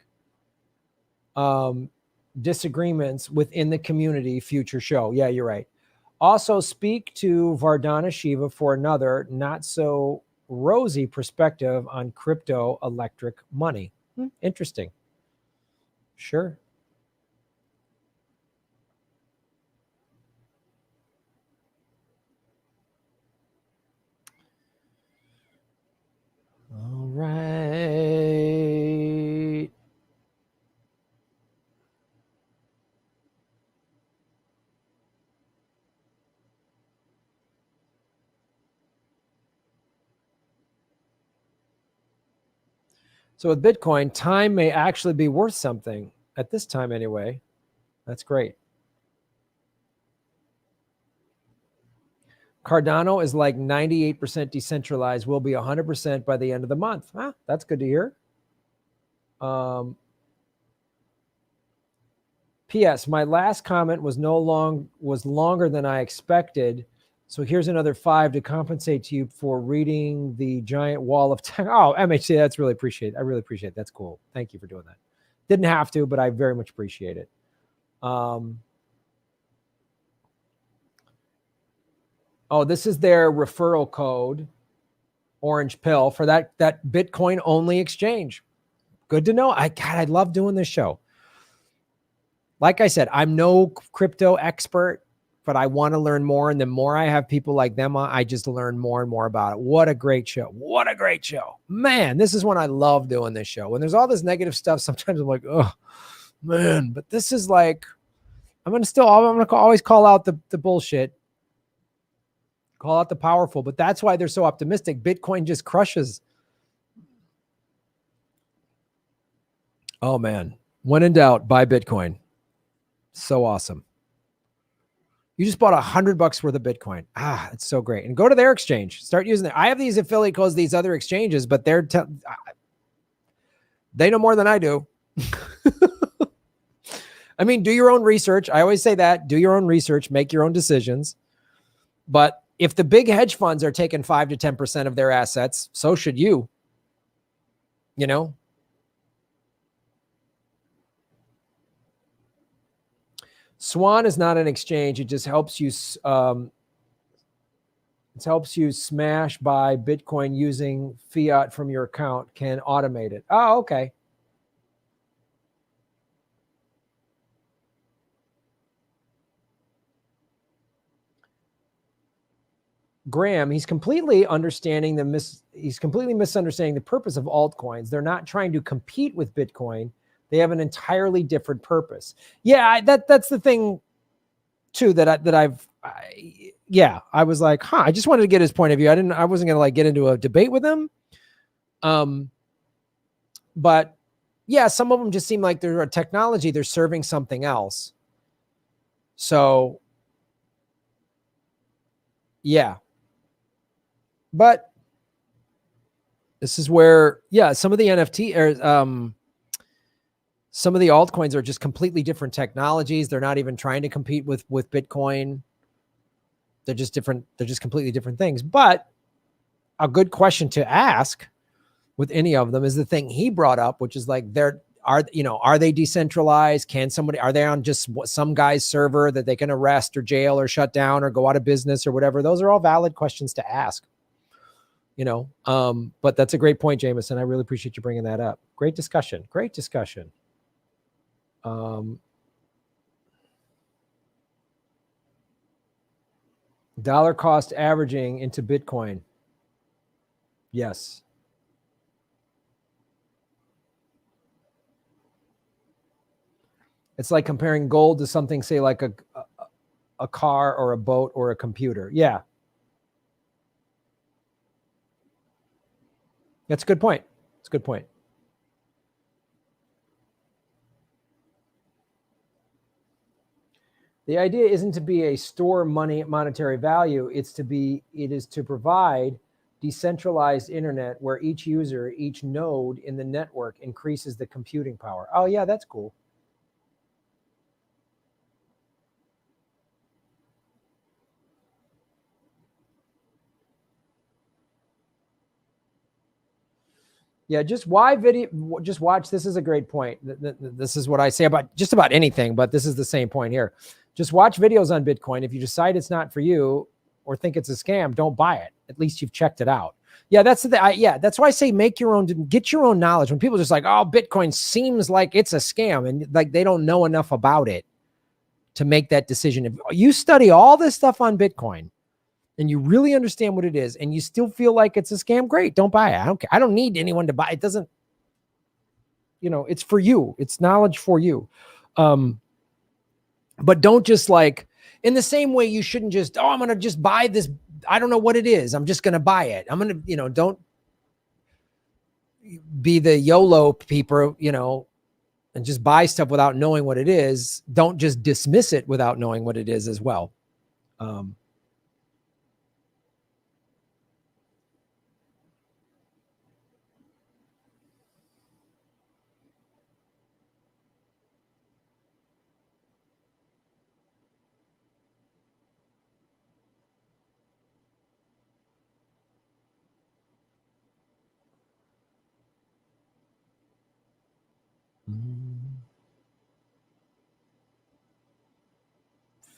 disagreements within the community. Future show. Yeah, you're right. Also, speak to Vardhana Shiva for another not so rosy perspective on crypto electric money. Interesting. Sure. All right. So with Bitcoin, time may actually be worth something at this time anyway. That's great. Cardano is like 98% decentralized. Will be 100% by the end of the month. That's good to hear. P.S. My last comment was longer than I expected. So here's another 5 to compensate to you for reading the giant wall of text. Oh, MHC, that's really appreciate it. I really appreciate it. That's cool. Thank you for doing that. Didn't have to, but I very much appreciate it. Oh, this is their referral code, Orange Pill, for that Bitcoin only exchange. Good to know. I love doing this show. Like I said, I'm no crypto expert, but I want to learn more. And the more I have people like them on, I just learn more and more about it. What a great show. What a great show. Man, this is when I love doing this show. When there's all this negative stuff, sometimes I'm like, oh, man. But this is like, I'm going to always call out the bullshit. Call out the powerful. But that's why they're so optimistic. Bitcoin just crushes. Oh, man. When in doubt, buy Bitcoin. So awesome. You just bought $100 worth of Bitcoin. It's so great. And go to their exchange. Start using it. I have these affiliate codes, these other exchanges, but they know more than I do. I mean, do your own research. I always say that. Do your own research. Make your own decisions. But if the big hedge funds are taking 5 to 10% of their assets, so should you. Swan is not an exchange. It just helps you It helps you smash buy Bitcoin using fiat from your account. Can automate it. Oh, okay. Graham, he's completely misunderstanding the purpose of altcoins. They're not trying to compete with Bitcoin. They have an entirely different purpose. Yeah, that's the thing too I was like, I just wanted to get his point of view. I wasn't gonna like get into a debate with him. But yeah, some of them just seem like they're a technology, they're serving something else. So yeah. But this is where, yeah, some of the NFT or some of the altcoins are just completely different technologies. They're not even trying to compete with Bitcoin. They're just different. They're just completely different things. But a good question to ask with any of them is the thing he brought up, which is like, are they decentralized? Are they on just some guy's server that they can arrest or jail or shut down or go out of business or whatever? Those are all valid questions to ask. But that's a great point, Jameson. I really appreciate you bringing that up. Great discussion. Great discussion. Dollar cost averaging into Bitcoin. Yes. It's like comparing gold to something, say like a car or a boat or a computer. Yeah. That's a good point. It's a good point. The idea isn't to be a store monetary value. It is to provide decentralized internet where each user, each node in the network increases the computing power. Oh yeah, that's cool. Yeah, just watch. This is a great point. This is what I say about just about anything, but this is the same point here. Just watch videos on Bitcoin. If you decide it's not for you or think it's a scam, don't buy it. At least you've checked it out. Yeah, that's why I say get your own knowledge. When people just like, oh, Bitcoin seems like it's a scam, and like they don't know enough about it to make that decision. If you study all this stuff on Bitcoin and you really understand what it is and you still feel like it's a scam, great, don't buy it. I don't care. I don't need anyone to buy it. It doesn't, it's for you. It's knowledge for you. But don't just like, in the same way you shouldn't just, I'm going to just buy this. I don't know what it is. I'm just going to buy it. I'm going to, don't be the YOLO people, and just buy stuff without knowing what it is. Don't just dismiss it without knowing what it is as well.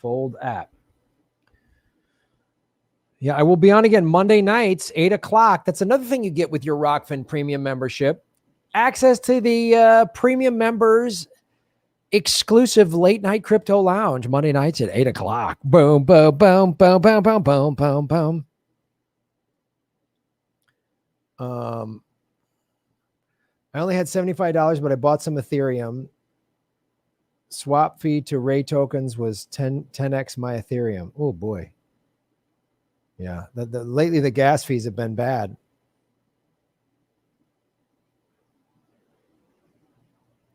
Fold app. Yeah, I will be on again Monday nights, 8:00. That's another thing you get with your Rockfin premium membership. Access to the premium members exclusive late night crypto lounge Monday nights at 8:00. Boom, boom, boom, boom, boom, boom, boom, boom, boom. I only had $75, but I bought some Ethereum. Swap fee to Ray tokens was 10x my Ethereum. Oh boy. Yeah, lately the gas fees have been bad.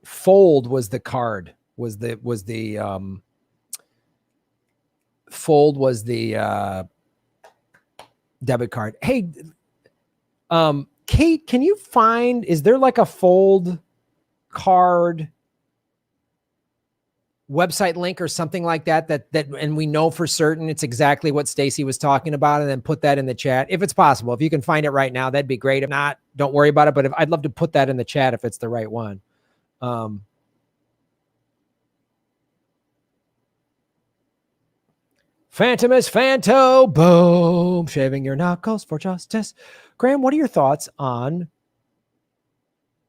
Fold was the card. Fold was the debit card. Hey, Kate, can you find, is there like a Fold card website link or something like that, and we know for certain it's exactly what Stacy was talking about, and then put that in the chat if it's possible. If you can find it right now, that'd be great. If not, don't worry about it. But I'd love to put that in the chat if it's the right one. Phantomus Phanto, boom, shaving your knuckles for justice. Graham, what are your thoughts on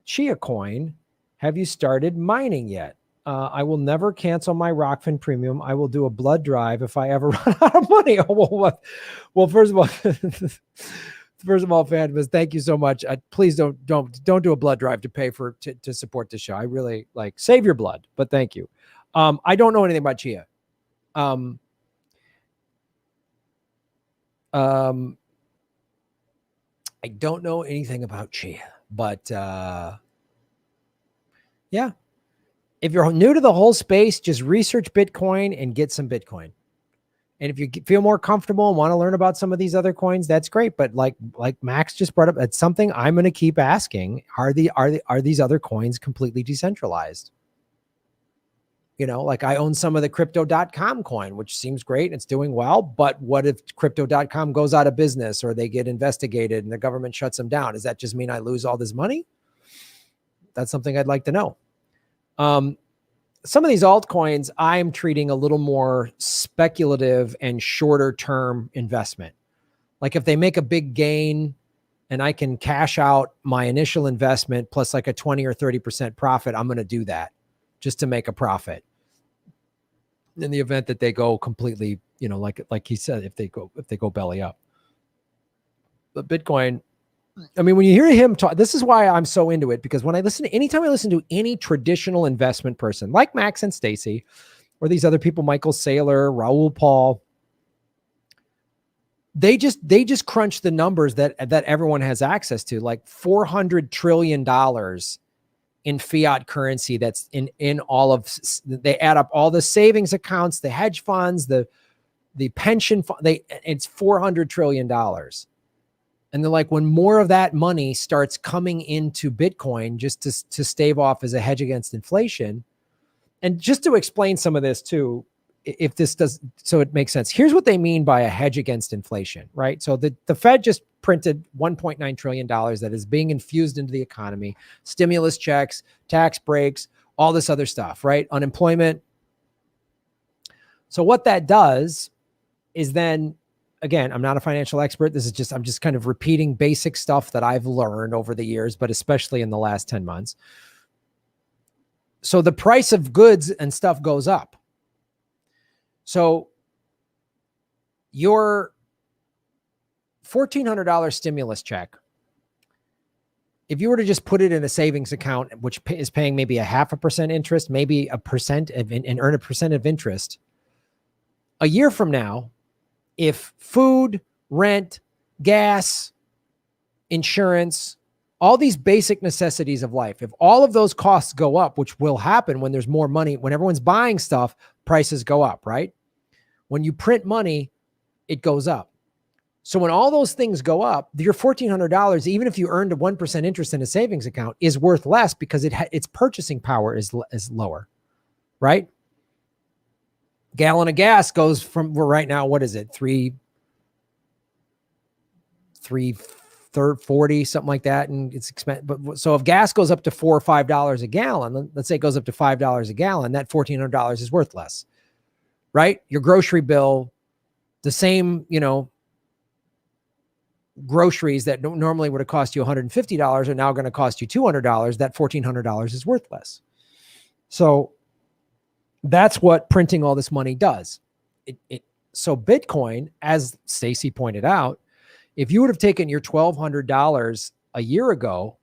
Chia Coin? Have you started mining yet? I will never cancel my Rockfin premium. I will do a blood drive if I ever run out of money. Oh, well, first of all, Phantomus, thank you so much. Please don't do a blood drive to pay to support the show. I really save your blood, but thank you. I don't know anything about Chia. I don't know anything about Chia, but yeah. If you're new to the whole space, just research Bitcoin and get some Bitcoin. And if you feel more comfortable and want to learn about some of these other coins, that's great. But like Max just brought up, it's something I'm going to keep asking. Are these other coins completely decentralized? You know, like I own some of the crypto.com coin, which seems great. It's doing well. But what if crypto.com goes out of business or they get investigated and the government shuts them down? Does that just mean I lose all this money? That's something I'd like to know. Some of these altcoins I'm treating a little more speculative and shorter term investment. Like if they make a big gain and I can cash out my initial investment plus like a 20 or 30% profit, I'm going to do that just to make a profit. In the event that they go completely, you know, like he said, if they go belly up. But Bitcoin, I mean, when you hear him talk, this is why I'm so into it, because when anytime I listen to any traditional investment person like Max and Stacy, or these other people, Michael Saylor, Raoul Paul, they just crunch the numbers that everyone has access to, like $400 trillion in fiat currency. That's in all of, they add up all the savings accounts, the hedge funds, the pension fund, it's $400 trillion. And they're like, when more of that money starts coming into Bitcoin just to stave off as a hedge against inflation. And just to explain some of this too, if this does, so it makes sense. Here's what they mean by a hedge against inflation, right? So the Fed just printed $1.9 trillion that is being infused into the economy, stimulus checks, tax breaks, all this other stuff, right? Unemployment. So what that does is then, again, I'm not a financial expert. I'm just kind of repeating basic stuff that I've learned over the years, but especially in the last 10 months. So the price of goods and stuff goes up. So your $1,400 stimulus check, if you were to just put it in a savings account, which is paying maybe 0.5% interest, maybe 1% and earn 1% of interest, a year from now, if food, rent, gas, insurance, all these basic necessities of life, if all of those costs go up, which will happen when there's more money, when everyone's buying stuff, prices go up, right? When you print money, it goes up. So when all those things go up, your $1,400, even if you earned a 1% interest in a savings account, is worth less because its purchasing power is lower, right? Gallon of gas goes from, we're right now, what is it? $3.40, something like that. And it's expensive. But so if gas goes up to $4 or $5 a gallon, let's say it goes up to $5 a gallon, that $1,400 is worth less, right? Your grocery bill, the same, groceries that normally would have cost you $150 are now going to cost you $200. That $1,400 is worth less. So that's what printing all this money does. So Bitcoin, as Stacy pointed out, if you would have taken your $1,200 a year ago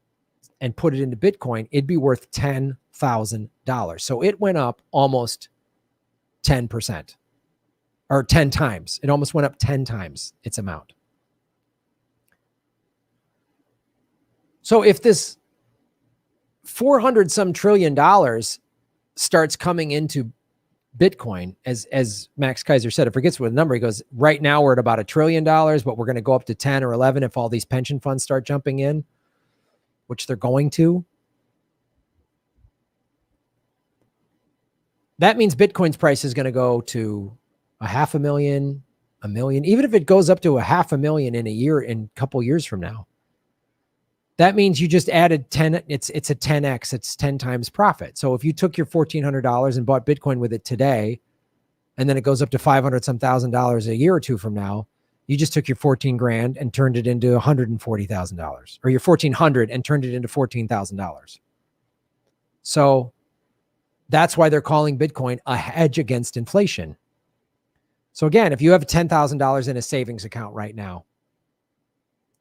and put it into Bitcoin, it'd be worth $10,000. So it went up almost 10% or 10 times. It almost went up 10 times its amount. So if this 400 some trillion dollars starts coming into Bitcoin, as Max Keiser said, I forgets what the number, he goes, right now we're at about $1 trillion, but we're going to go up to 10 or 11 if all these pension funds start jumping in, which they're going to. That means Bitcoin's price is going to go to $500,000, $1 million, even if it goes up to $500,000 in a year, in a couple years from now. That means you just added 10. It's a 10x. It's 10 times profit. So if you took your $1,400 and bought Bitcoin with it today, and then it goes up to 500 some $1,000 a year or two from now, you just took your 14 grand and turned it into $140,000, or your 1,400 and turned it into $14,000. So that's why they're calling Bitcoin a hedge against inflation. So again, if you have $10,000 in a savings account right now,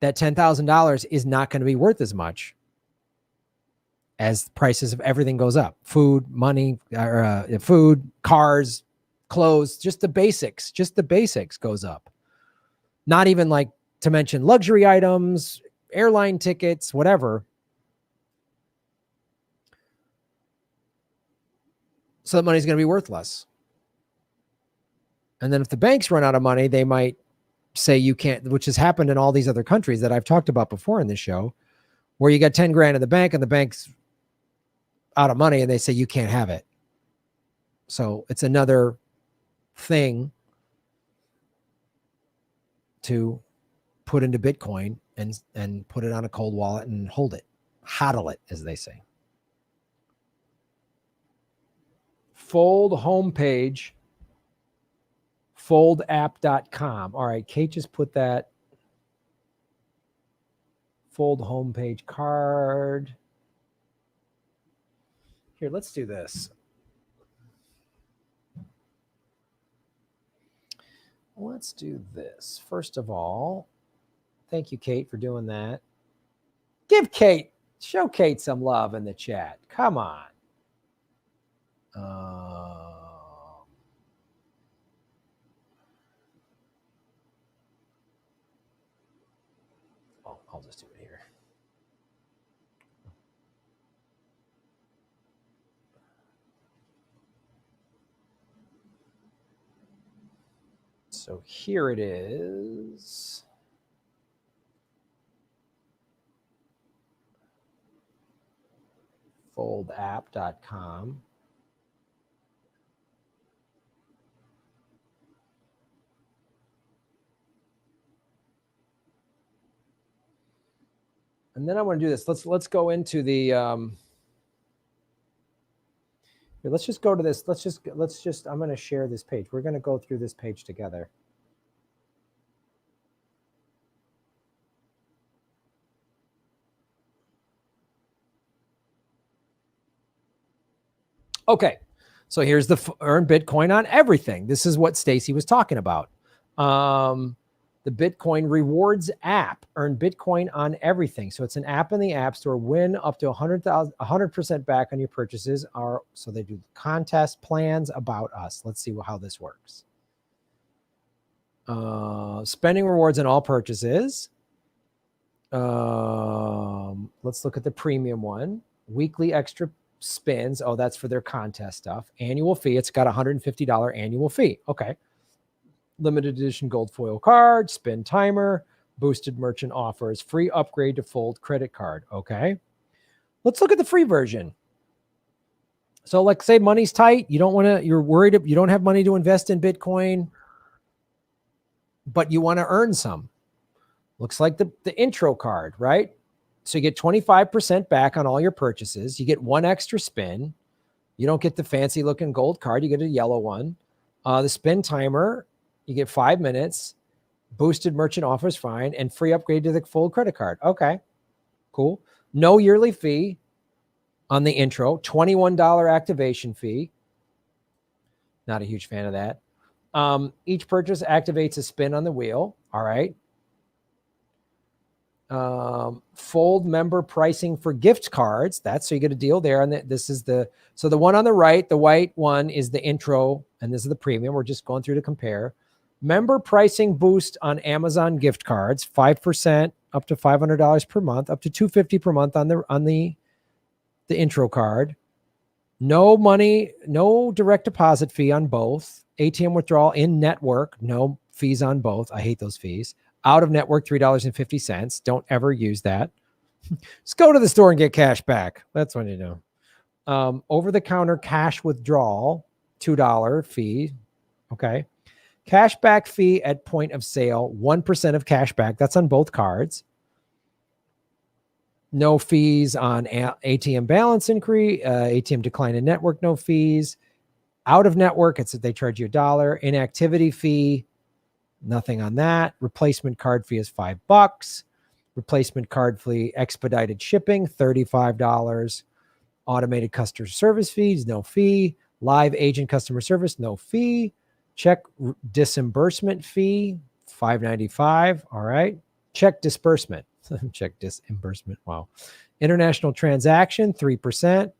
that $10,000 is not going to be worth as much as the prices of everything goes up. Food, money, food, cars, clothes, just the basics goes up. Not even like to mention luxury items, airline tickets, whatever. So that money's going to be worth less. And then if the banks run out of money, they might say you can't, which has happened in all these other countries that I've talked about before in this show, where you got 10 grand in the bank and the bank's out of money and they say you can't have it. So it's another thing to put into Bitcoin and put it on a cold wallet and hold it, hodl it, as they say. Fold homepage, foldapp.com. All right, Kate just put that fold homepage card. Here, let's do this. Let's do this. First of all, thank you, Kate, for doing that. Show Kate some love in the chat. Come on. I'll just do it here. So here it is. Foldapp.com. And then I want to do this. Let's go into the here, let's just go to this. Let's just I'm going to share this page. We're going to go through this page together. Okay. So here's the earn Bitcoin on everything. This is what Stacy was talking about. The Bitcoin Rewards app, earn Bitcoin on everything. So it's an app in the App Store. Win up to 100% back on your purchases. So they do contest plans about us. Let's see how this works. Spending rewards on all purchases. Let's look at the premium one. Weekly extra spins. Oh, that's for their contest stuff. Annual fee. It's got a $150 annual fee. Okay. Limited edition gold foil card, spin timer, boosted merchant offers, free upgrade to Fold credit card. Okay. Let's look at the free version. So like say money's tight. You're worried, you don't have money to invest in Bitcoin, but you want to earn some. Looks like the intro card, right? So you get 25% back on all your purchases. You get one extra spin. You don't get the fancy looking gold card. You get a yellow one. The spin timer, you get 5 minutes, boosted merchant offers, fine, and free upgrade to the Fold credit card. Okay, cool. No yearly fee on the intro, $21 activation fee. Not a huge fan of that. Each purchase activates a spin on the wheel. All right. Fold member pricing for gift cards. So you get a deal there. And this is so the one on the right, the white one is the intro, and this is the premium. We're just going through to compare. Member pricing boost on Amazon gift cards, 5% up to $500 per month, up to $250 per month on the intro card. No money, no direct deposit fee on both. ATM withdrawal in network, no fees on both. I hate those fees. Out of network, $3.50. Don't ever use that. Just go to the store and get cash back. That's what you do. Over the counter cash withdrawal, $2 fee. Okay. Cashback fee at point of sale, 1% of cashback. That's on both cards. No fees on ATM balance increase, ATM decline in network, no fees. Out of network, they charge you $1. Inactivity fee, nothing on that. Replacement card fee is $5. Replacement card fee, expedited shipping, $35. Automated customer service fees, no fee. Live agent customer service, no fee. Check disbursement fee, $5.95. All right. Check disbursement. Check disbursement. Wow. International transaction, 3%.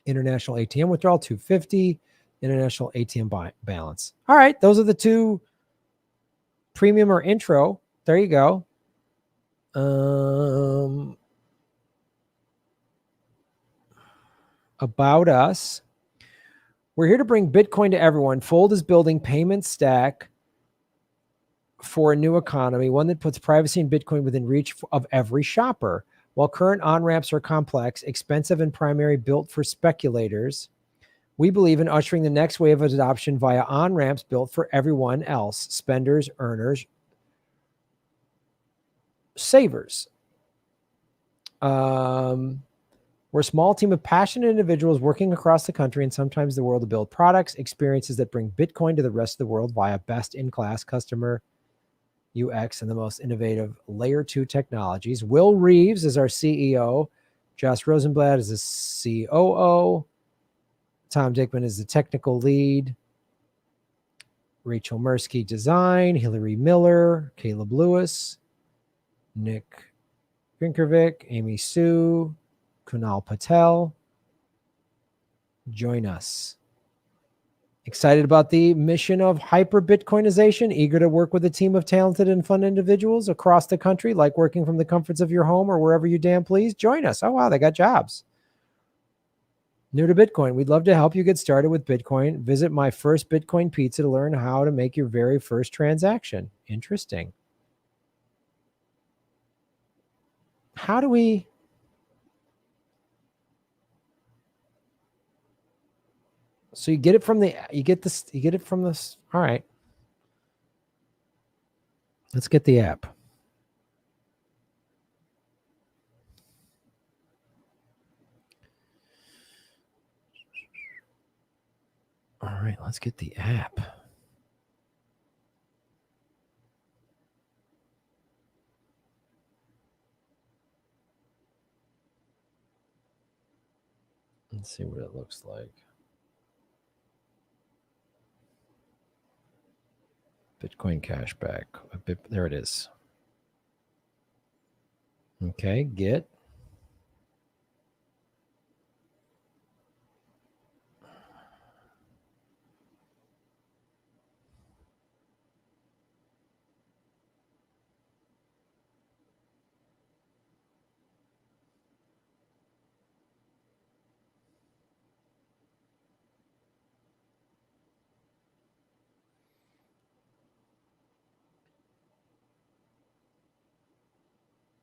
International ATM withdrawal, $250. International ATM balance. All right. Those are the two, premium or intro. There you go. About us. We're here to bring Bitcoin to everyone. Fold is building payment stack for a new economy, one that puts privacy and Bitcoin within reach of every shopper. While current on-ramps are complex, expensive, and primarily built for speculators, we believe in ushering the next wave of adoption via on-ramps built for everyone else, spenders, earners, savers. We're a small team of passionate individuals working across the country and sometimes the world to build products, experiences that bring Bitcoin to the rest of the world via best-in-class customer UX and the most innovative layer 2 technologies. Will Reeves is our CEO. Josh Rosenblatt is the COO. Tom Dickman is the technical lead. Rachel Mirsky, design. Hillary Miller, Caleb Lewis, Nick Grinkervik, Amy Sue, Kunal Patel. Join us. Excited about the mission of hyper Bitcoinization, eager to work with a team of talented and fun individuals across the country, like working from the comforts of your home or wherever you damn please. Join us. Oh, wow, they got jobs. New to Bitcoin. We'd love to help you get started with Bitcoin. Visit My First Bitcoin Pizza to learn how to make your very first transaction. Interesting. How do we... So you get it from this. All right. Let's get the app. All right, let's get the app. Let's see what it looks like. Bitcoin cashback. There it is. Okay, get.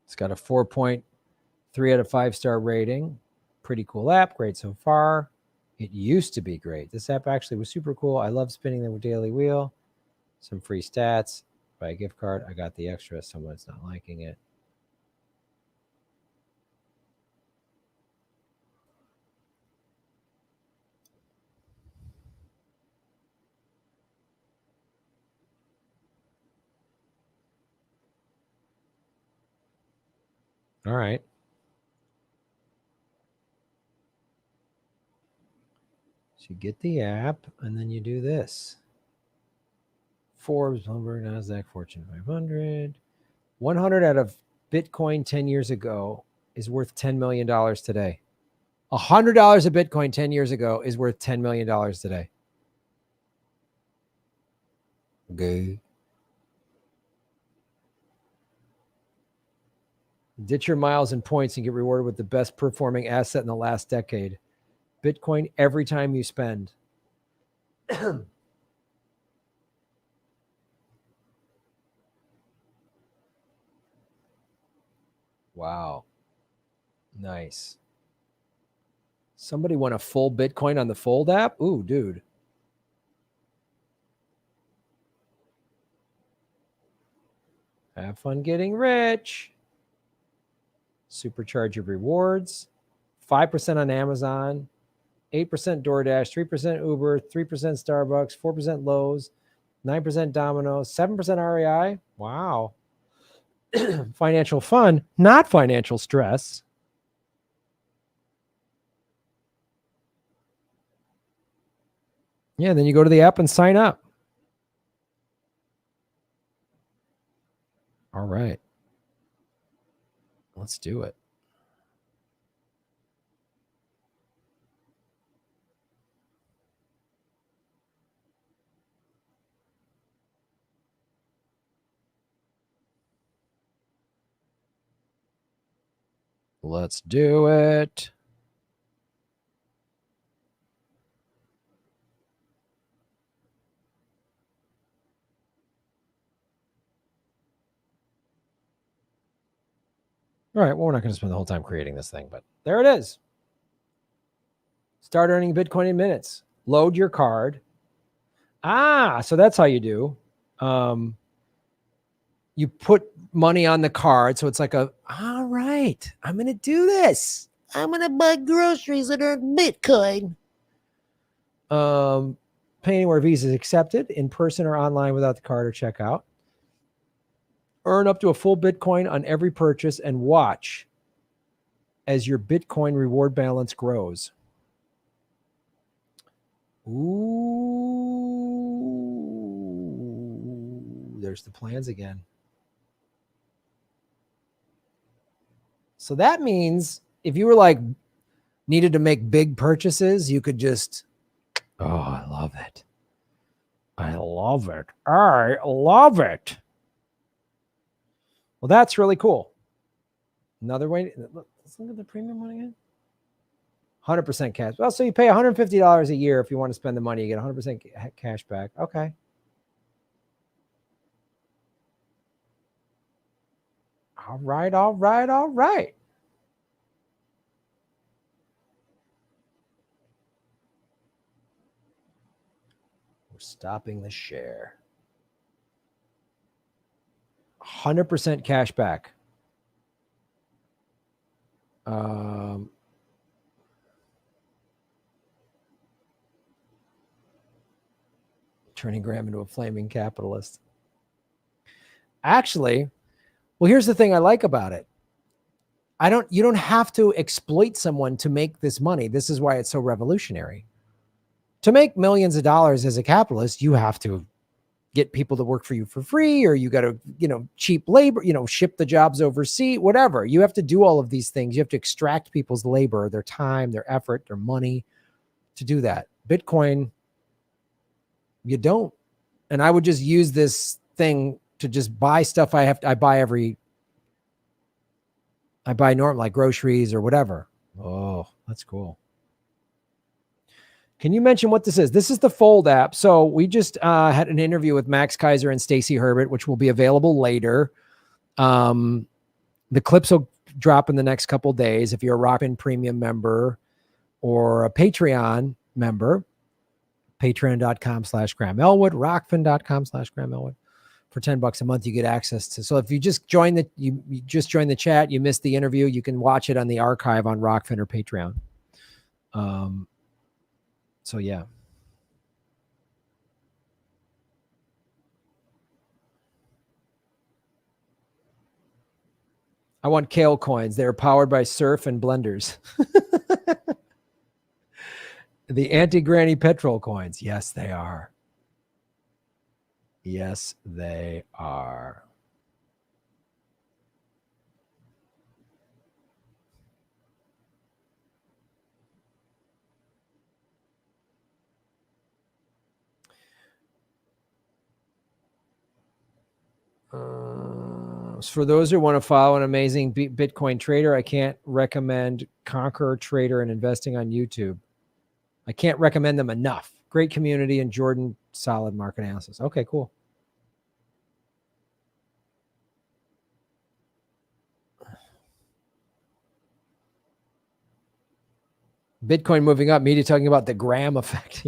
It's got a 4.3 out of 5-star rating. Pretty cool app. Great so far. It used to be great. This app actually was super cool. I love spinning the daily wheel. Some free stats. Buy a gift card. I got the extra. Someone's not liking it. All right. So you get the app, and then you do this. Forbes, Bloomberg, NASDAQ, Fortune 500. 100 out of Bitcoin 10 years ago is worth $10 million today. $100 of Bitcoin 10 years ago is worth $10 million today. Okay. Ditch your miles and points and get rewarded with the best performing asset in the last decade. Bitcoin every time you spend. Wow. Nice. Somebody won a full Bitcoin on the Fold app? Ooh, dude. Have fun getting rich. Supercharge your rewards. 5% on Amazon. 8% DoorDash, 3% Uber, 3% Starbucks, 4% Lowe's, 9% Domino's, 7% REI. Wow. Financial fun, not financial stress. Yeah, then you go to the app and sign up. All right. Let's do it. Let's do it. All right. Well, we're not going to spend the whole time creating this thing, but there it is. Start earning Bitcoin in minutes. Load your card. So that's how you do. You put money on the card. So it's like all right, I'm going to do this. I'm going to buy groceries and earn Bitcoin. Pay anywhere Visa is accepted, in person or online without the card or checkout. Earn up to a full Bitcoin on every purchase and watch as your Bitcoin reward balance grows. Ooh, there's the plans again. So that means if you were like needed to make big purchases, you could just, I love it. I love it. I love it. Well, that's really cool. Another way, let's look at the premium one again. 100% cash. Well, so you pay $150 a year if you want to spend the money, you get 100% cash back. Okay. All right, all right, all right. We're stopping the share. 100% cash back. Turning Graham into a flaming capitalist. Actually, well, here's the thing I like about it. You don't have to exploit someone to make this money. This is why it's so revolutionary. To make millions of dollars as a capitalist, you have to get people to work for you for free, or you got to, cheap labor, ship the jobs overseas, whatever. You have to do all of these things. You have to extract people's labor, their time, their effort, their money to do that. Bitcoin, you don't. And I would just use this thing to just buy stuff I buy normal, like groceries or whatever. Oh, that's cool. Can you mention what this is? This is the Fold app. So we just had an interview with Max Keiser and Stacy Herbert, which will be available later. The clips will drop in the next couple of days. If you're a Rockfin Premium member or a Patreon member, patreon.com/Graham Elwood, rockfin.com/Graham Elwood. For $10 a month, you get access to. So if you just join the chat, you missed the interview, you can watch it on the archive on Rockfin or Patreon. So yeah. I want kale coins. They're powered by surf and blenders. The anti-granny petrol coins. Yes, they are. Yes, they are. For those who want to follow an amazing Bitcoin trader, I can't recommend Conqueror Trader and investing on YouTube. I can't recommend them enough. Great community, and Jordan, solid market analysis. Okay, cool. Bitcoin moving up, media talking about the Graham effect.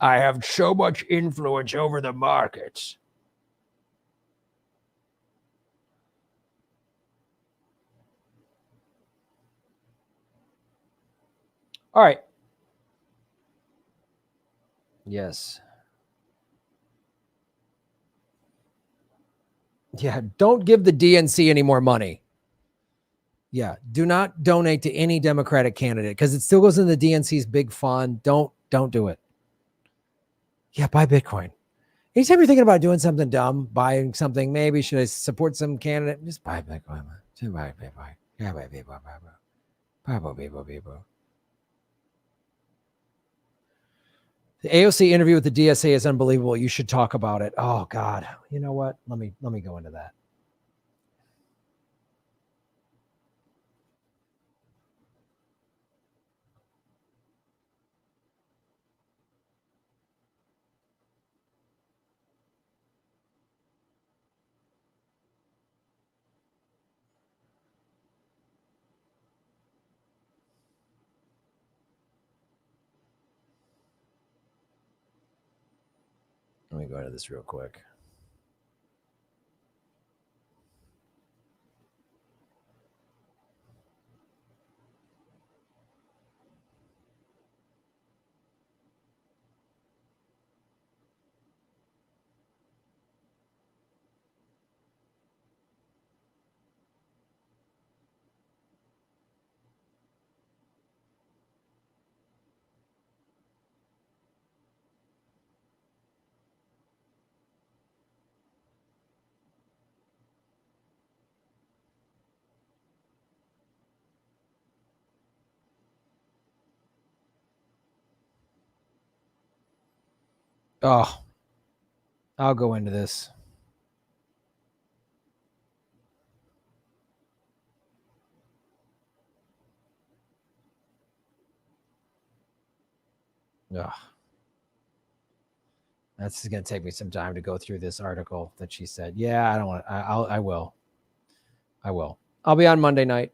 I have so much influence over the markets. All right. Yes. Yeah, don't give the DNC any more money. Yeah, do not donate to any Democratic candidate because it still goes in the DNC's big fund. Don't do it. Yeah, buy Bitcoin. Anytime you're thinking about doing something dumb, buying something, maybe should I support some candidate? Just buy Bitcoin. Just buy Bitcoin. Yeah, buy Bitcoin. Buy Bitcoin. The AOC interview with the DSA is unbelievable. You should talk about it. Oh God. You know what? Let me go into that. Let me go into this real quick. Oh, I'll go into this. Ugh. That's going to take me some time to go through this article that she said. Yeah, I don't want. I will. I'll be on Monday night.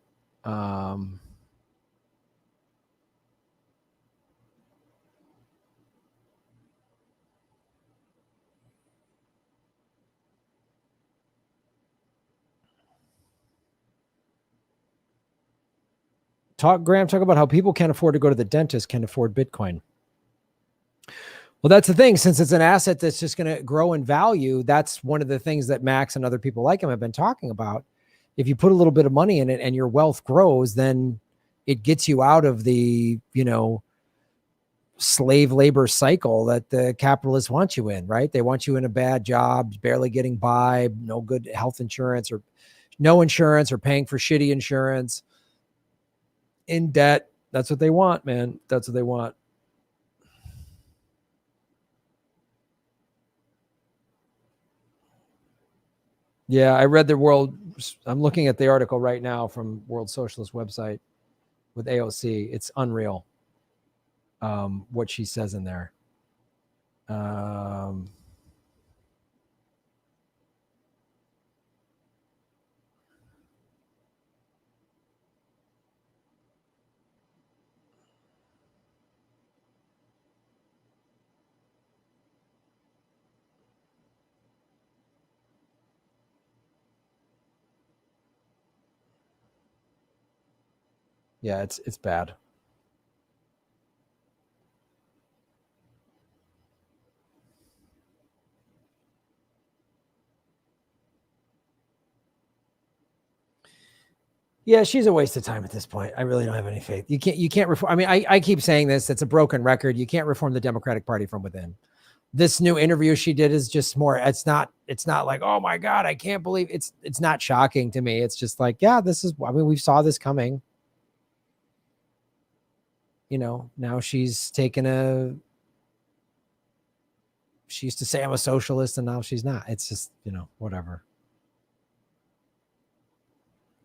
Graham, talk about how people can't afford to go to the dentist, can afford Bitcoin. Well, that's the thing. Since it's an asset that's just going to grow in value, that's one of the things that Max and other people like him have been talking about. If you put a little bit of money in it and your wealth grows, then it gets you out of the, slave labor cycle that the capitalists want you in, right? They want you in a bad job, barely getting by, no good health insurance or no insurance or paying for shitty insurance, in debt. That's what they want, man. That's what they want. Yeah, I read I'm looking at the article right now from World Socialist website with AOC. It's unreal what she says in there. Yeah, it's bad. Yeah, she's a waste of time at this point. I really don't have any faith. You can't reform. I mean, I keep saying this. It's a broken record. You can't reform the Democratic Party from within. This new interview she did is just more. It's not like, oh my God, I can't believe it's not shocking to me. It's just like, yeah, we saw this coming. Now she's taken she used to say I'm a socialist and now she's not. It's just, whatever.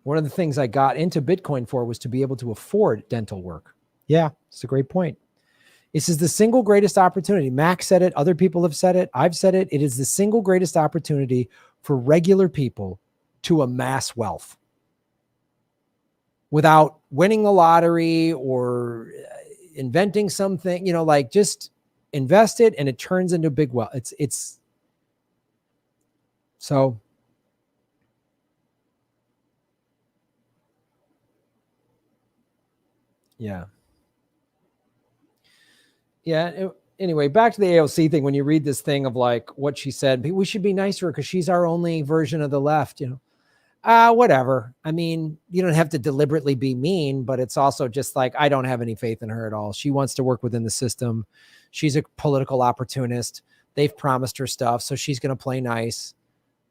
One of the things I got into Bitcoin for was to be able to afford dental work. Yeah, it's a great point. This is the single greatest opportunity. Max said it. Other people have said it. I've said it. It is the single greatest opportunity for regular people to amass wealth without winning the lottery or inventing something, just invest it and it turns into big wealth. It's so. Yeah. Yeah. anyway, back to the AOC thing. When you read this thing of like what she said, we should be nice to her because she's our only version of the left, whatever. I mean, you don't have to deliberately be mean, but it's also just like, I don't have any faith in her at all. She wants to work within the system. She's a political opportunist. They've promised her stuff. So she's going to play nice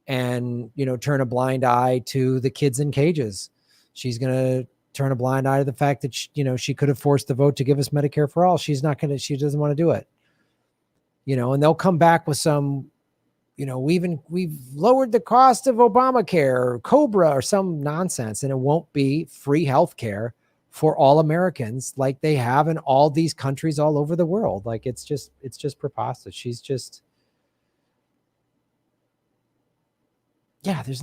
and, turn a blind eye to the kids in cages. She's going to turn a blind eye to the fact that, she could have forced the vote to give us Medicare for all. She doesn't want to do it, and they'll come back with some, we've lowered the cost of Obamacare or Cobra or some nonsense, and it won't be free health care for all Americans like they have in all these countries all over the world. Like it's just preposterous. She's just, she's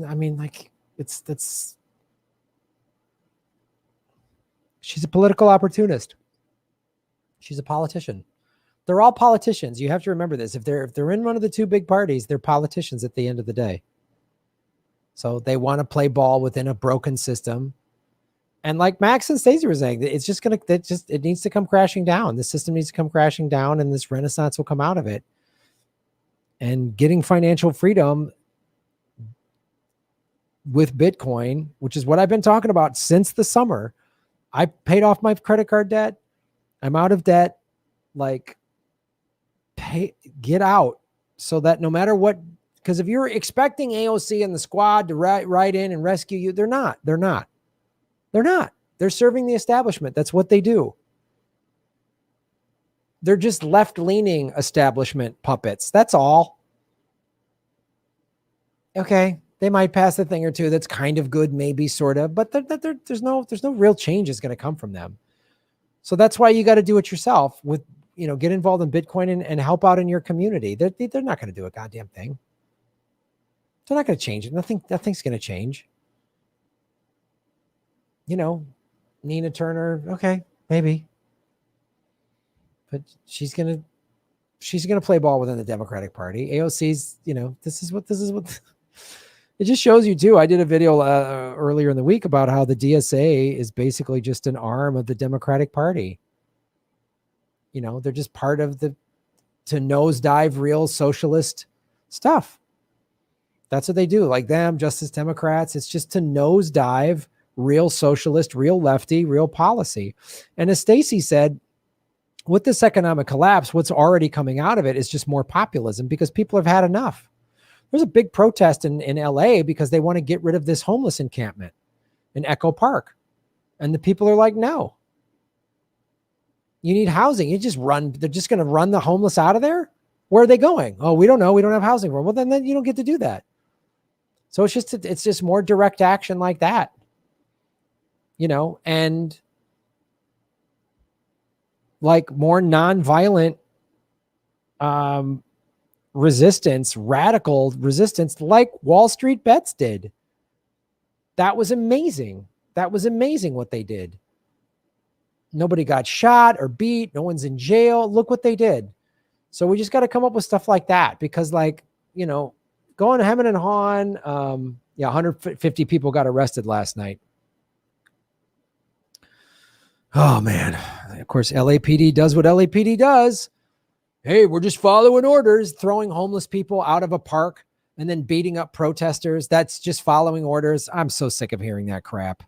a political opportunist. She's a politician. They're all politicians. You have to remember this. If they're in one of the two big parties, they're politicians at the end of the day. So they want to play ball within a broken system. And like Max and Stacy were saying, it needs to come crashing down. The system needs to come crashing down, and this renaissance will come out of it. And getting financial freedom with Bitcoin, which is what I've been talking about since the summer. I paid off my credit card debt. I'm out of debt. Like, get out so that no matter what, because if you're expecting AOC and the squad to ride in and rescue you, they're not. They're serving the establishment. That's what they do. They're just left-leaning establishment puppets. That's all. Okay, they might pass a thing or two that's kind of good, maybe, sort of, but there's no real change is going to come from them. So that's why you got to do it yourself with, get involved in Bitcoin and help out in your community. They're not going to do a goddamn thing. They're not going to change it. Nothing's going to change. Nina Turner, okay, maybe. But she's going to play ball within the Democratic Party. AOC's, this is what it just shows you too. I did a video earlier in the week about how the DSA is basically just an arm of the Democratic Party. They're just part of to nosedive real socialist stuff. That's what they do. Like them, Justice Democrats. It's just to nosedive real socialist, real lefty, real policy. And as Stacy said, with this economic collapse, what's already coming out of it is just more populism because people have had enough. There's a big protest in LA because they want to get rid of this homeless encampment in Echo Park. And the people are like, no. You need housing. They're just going to run the homeless out of there? Where are they going? Oh, we don't know. We don't have housing for them. Well, then you don't get to do that. So it's just more direct action like that. And like more nonviolent resistance, radical resistance, like Wall Street Bets did. That was amazing. That was amazing what they did. Nobody got shot or beat. No one's in jail. Look what they did. So we just got to come up with stuff like that because going to Hemet and Hawn, 150 people got arrested last night. Oh, man. Of course, LAPD does what LAPD does. Hey, we're just following orders, throwing homeless people out of a park and then beating up protesters. That's just following orders. I'm so sick of hearing that crap.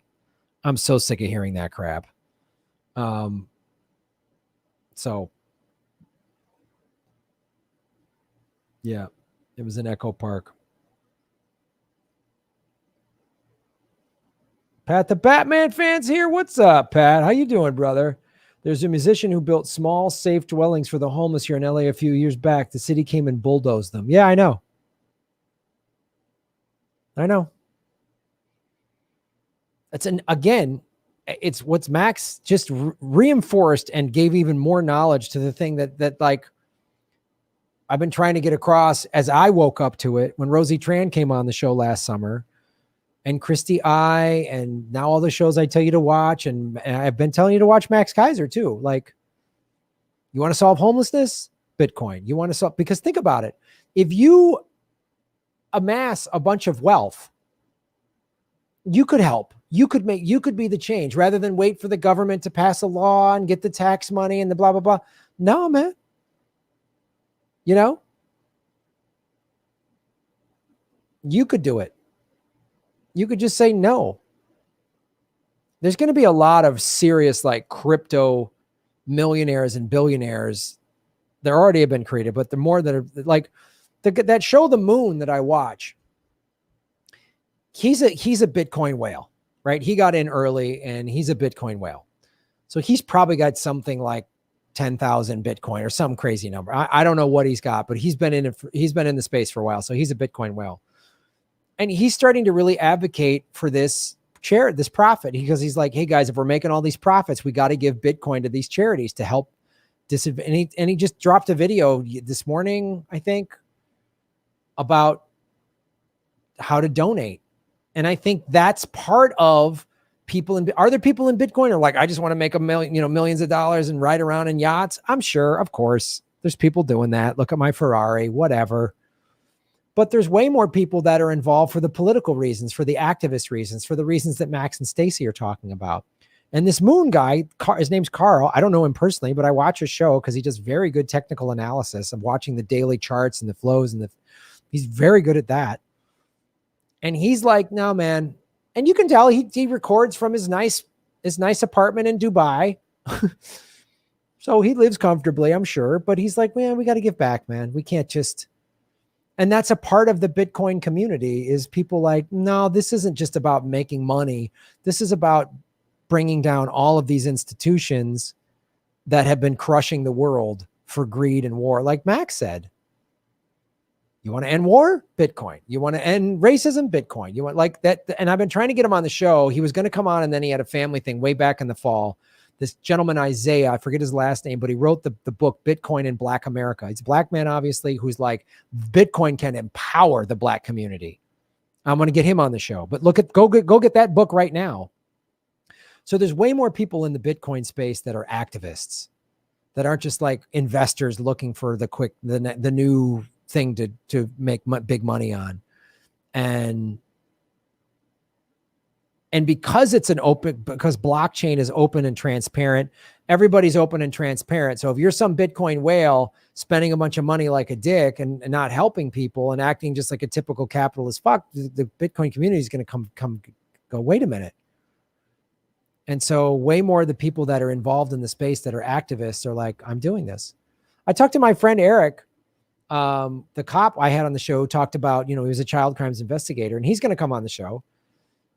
So, yeah, it was in Echo Park. Pat, the Batman fans here. What's up, Pat? How you doing, brother? There's a musician who built small, safe dwellings for the homeless here in LA a few years back. The city came and bulldozed them. Yeah, I know. It's what's Max just reinforced and gave even more knowledge to the thing that like I've been trying to get across as I woke up to it when Rosie Tran came on the show last summer. And Christy I, and now all the shows I tell you to watch. And I've been telling you to watch Max Keiser too. Like, you want to solve homelessness? Bitcoin. You want to solve, because think about it. If you amass a bunch of wealth, you could help. You could be the change rather than wait for the government to pass a law and get the tax money and the blah, blah, blah. No, man. You know, you could do it. You could just say no. There's going to be a lot of serious like crypto millionaires and billionaires. There already have been created, but the more that are like that show The Moon that I watch. He's a Bitcoin whale, right? He got in early and he's a Bitcoin whale. So he's probably got something like 10,000 Bitcoin or some crazy number. I don't know what he's got, but he's been in the space for a while. So he's a Bitcoin whale. And he's starting to really advocate for this profit, because he's like, hey guys, if we're making all these profits, we got to give Bitcoin to these charities to help and he just dropped a video this morning, I think, about how to donate. And I think that's part of people are there people in Bitcoin are like, I just want to make millions of dollars and ride around in yachts? I'm sure, of course, there's people doing that. Look at my Ferrari, whatever. But there's way more people that are involved for the political reasons, for the activist reasons, for the reasons that Max and Stacy are talking about. And this Moon guy, his name's Carl. I don't know him personally, but I watch his show because he does very good technical analysis of watching the daily charts and the flows, and he's very good at that. And he's like, no, man. And you can tell he records from his nice apartment in Dubai. So he lives comfortably, I'm sure. But he's like, man, we got to give back, man. We can't just. And that's a part of the Bitcoin community, is people like, no, this isn't just about making money. This is about bringing down all of these institutions that have been crushing the world for greed and war. Like Max said, you want to end war? Bitcoin. You want to end racism? Bitcoin. You want like that. And I've been trying to get him on the show. He was going to come on, and then he had a family thing way back in the fall. This gentleman, Isaiah, I forget his last name, but he wrote the book, Bitcoin in Black America. He's a black man, obviously, who's like, Bitcoin can empower the black community. I'm going to get him on the show, but go get that book right now. So there's way more people in the Bitcoin space that are activists, that aren't just like investors looking for the new thing to make big money on. And because because blockchain is open and transparent, everybody's open and transparent. So if you're some Bitcoin whale spending a bunch of money like a dick and not helping people and acting just like a typical capitalist fuck, the Bitcoin community is going to go, wait a minute. And so way more of the people that are involved in the space that are activists are like, I'm doing this. I talked to my friend Eric, the cop I had on the show, talked about, he was a child crimes investigator, and he's going to come on the show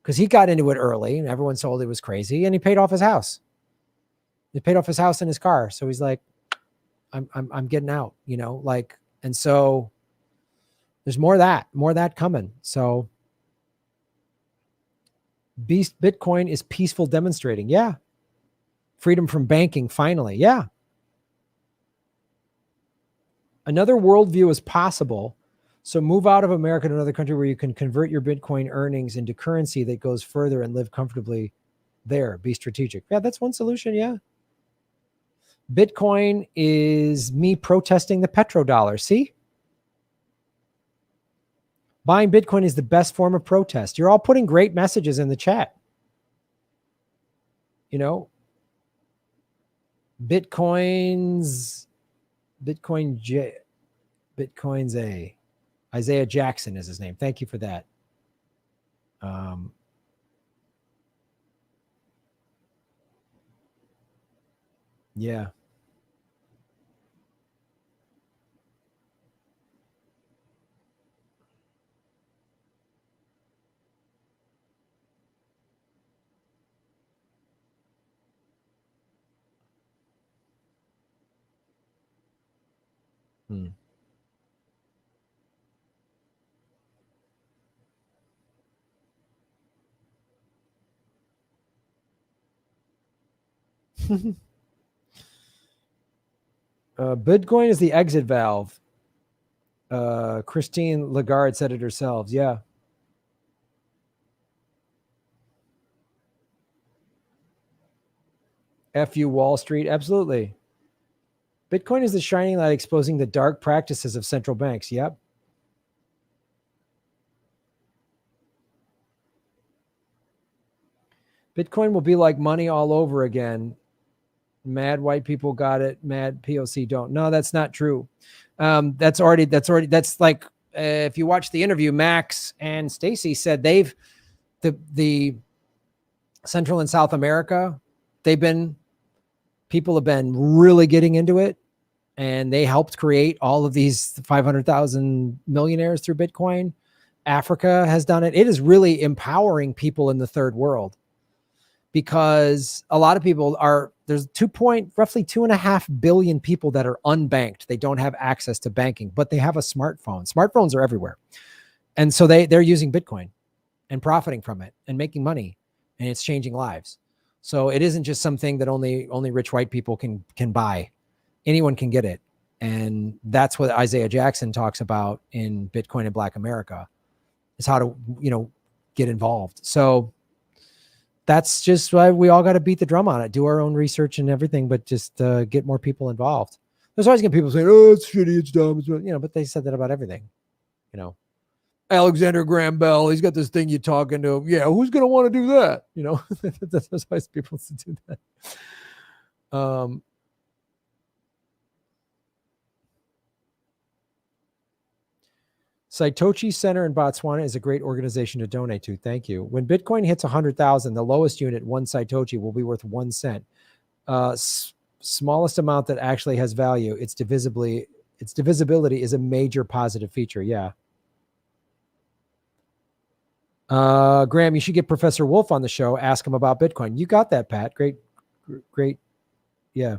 because he got into it early and everyone told it was crazy, and he paid off his house. He paid off his house and his car. So he's like, I'm getting out, and so there's more of that coming. So Bitcoin is peaceful demonstrating. Yeah. Freedom from banking. Finally. Yeah. Another worldview is possible. So move out of America to another country where you can convert your Bitcoin earnings into currency that goes further and live comfortably there. Be strategic. Yeah, that's one solution. Yeah. Bitcoin is me protesting the petrodollar. See? Buying Bitcoin is the best form of protest. You're all putting great messages in the chat. Bitcoin's A. Isaiah Jackson is his name. Thank you for that. Yeah. Bitcoin is the exit valve. Christine Lagarde said it herself. Yeah. FU Wall Street. Absolutely. Bitcoin is the shining light exposing the dark practices of central banks. Yep. Bitcoin will be like money all over again. Mad white people got it. Mad POC don't. No, that's not true. That's like if you watch the interview, Max and Stacy said the Central and South America, people have been really getting into it, and they helped create all of these 500,000 millionaires through Bitcoin. Africa has done it. It is really empowering people in the third world, because a lot of people there's roughly 2.5 billion people that are unbanked. They don't have access to banking, but they have a smartphone. Smartphones are everywhere. And so they're using Bitcoin and profiting from it and making money, and it's changing lives. So it isn't just something that only rich white people can buy. Anyone can get it. And that's what Isaiah Jackson talks about in Bitcoin in Black America, is how to, get involved. So that's just why we all got to beat the drum on it, do our own research and everything, but just get more people involved. There's always going to be people saying, oh, it's shitty, it's dumb, but they said that about everything. Alexander Graham Bell, he's got this thing you talk into. Yeah, who's going to want to do that? There's always people to do that. Saitochi Center in Botswana is a great organization to donate to. Thank you. When Bitcoin hits 100,000, the lowest unit, 1 Saitochi, will be worth 1 cent. Smallest amount that actually has value. Its divisibility is a major positive feature. Yeah. Graham, you should get Professor Wolf on the show. Ask him about Bitcoin. You got that, Pat. Great. Yeah.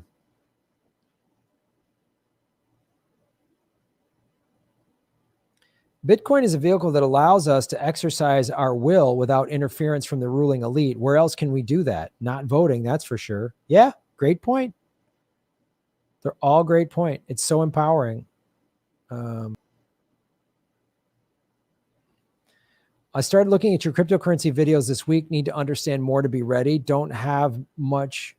Bitcoin is a vehicle that allows us to exercise our will without interference from the ruling elite. Where else can we do that? Not voting, that's for sure. Yeah, great point. They're all great point. It's so empowering. I started looking at your cryptocurrency videos this week. Need to understand more to be ready. Don't have much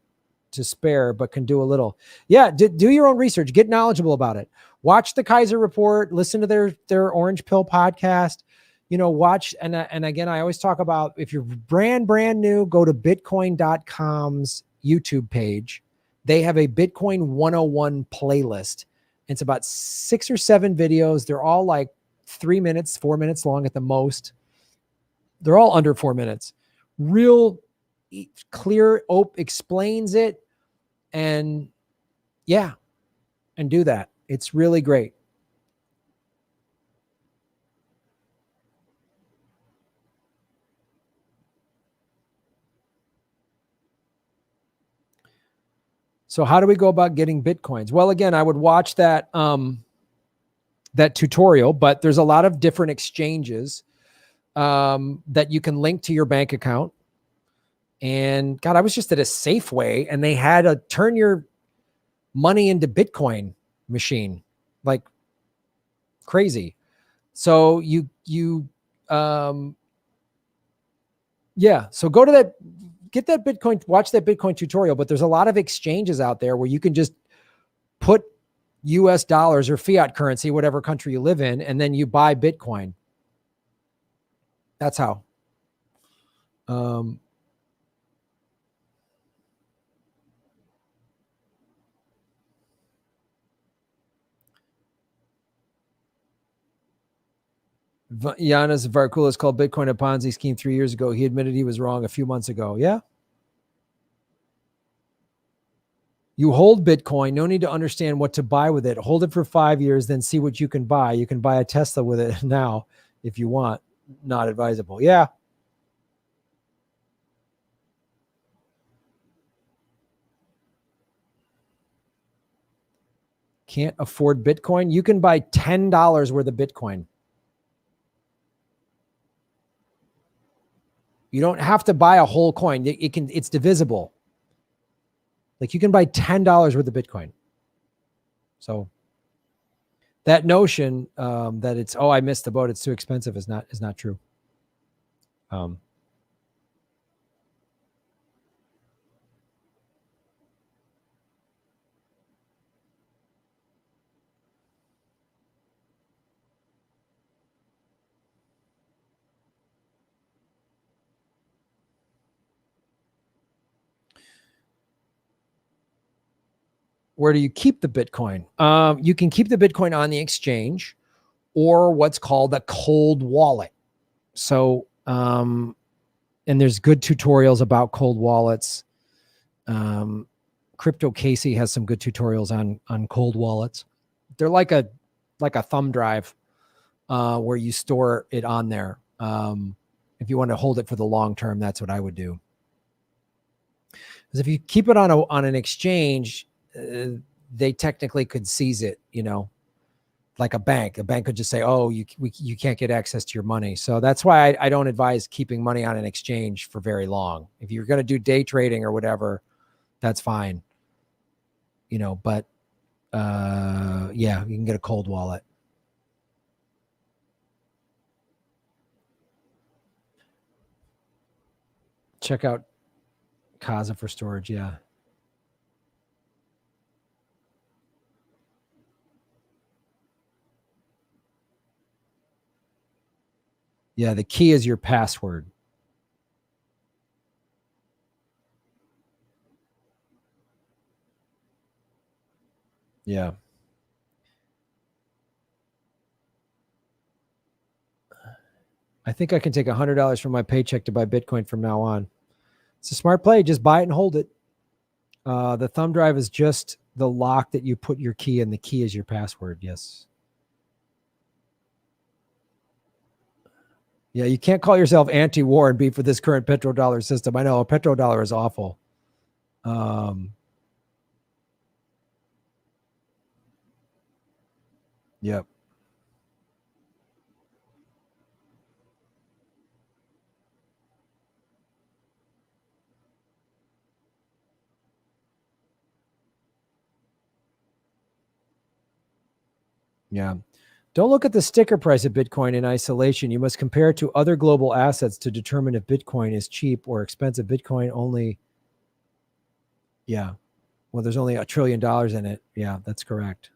to spare, but can do a little. Yeah, do your own research. Get knowledgeable about it. Watch the Keiser report. Listen to their Orange Pill podcast. Watch. And again, I always talk about, if you're brand new, go to Bitcoin.com's YouTube page. They have a Bitcoin 101 playlist. It's about 6 or 7 videos. They're all like 3 minutes, 4 minutes long at the most. They're all under 4 minutes. Real clear, explains it, and do that. It's really great. So how do we go about getting Bitcoins? Well, again, I would watch that tutorial, but there's a lot of different exchanges that you can link to your bank account. And God, I was just at a Safeway, and they had a turn your money into Bitcoin machine, like crazy. So so go to that, get that Bitcoin, watch that Bitcoin tutorial. But there's a lot of exchanges out there where you can just put US dollars or fiat currency, whatever country you live in, and then you buy Bitcoin. That's how. Giannis Varkulis called Bitcoin a Ponzi scheme 3 years ago. He admitted he was wrong a few months ago. Yeah. You hold Bitcoin. No need to understand what to buy with it. Hold it for 5 years, then see what you can buy. You can buy a Tesla with it now if you want. Not advisable. Yeah. Can't afford Bitcoin. You can buy $10 worth of Bitcoin. You don't have to buy a whole coin. It's divisible. Like, you can buy $10 worth of Bitcoin. So that notion that it's, I missed the boat, it's too expensive, is not true. where do you keep the Bitcoin? You can keep the Bitcoin on the exchange or what's called a cold wallet. So, and there's good tutorials about cold wallets. Crypto Casey has some good tutorials on cold wallets. They're like a thumb drive where you store it on there. If you want to hold it for the long term, that's what I would do. Because if you keep it on an exchange, they technically could seize it, like a bank. A bank could just say, oh, you can't get access to your money. So that's why I don't advise keeping money on an exchange for very long. If you're going to do day trading or whatever, that's fine. But yeah, you can get a cold wallet. Check out Keiser for storage. Yeah. Yeah. The key is your password. Yeah. I think I can take $100 from my paycheck to buy Bitcoin from now on. It's a smart play. Just buy it and hold it. The thumb drive is just the lock that you put your key in. The key is your password. Yes. Yeah, you can't call yourself anti-war and be for this current petrodollar system. I know a petrodollar is awful. Yep. Yeah. Don't look at the sticker price of Bitcoin in isolation. You must compare it to other global assets to determine if Bitcoin is cheap or expensive. Bitcoin only. Yeah. Well, there's only $1 trillion in it. Yeah, that's correct.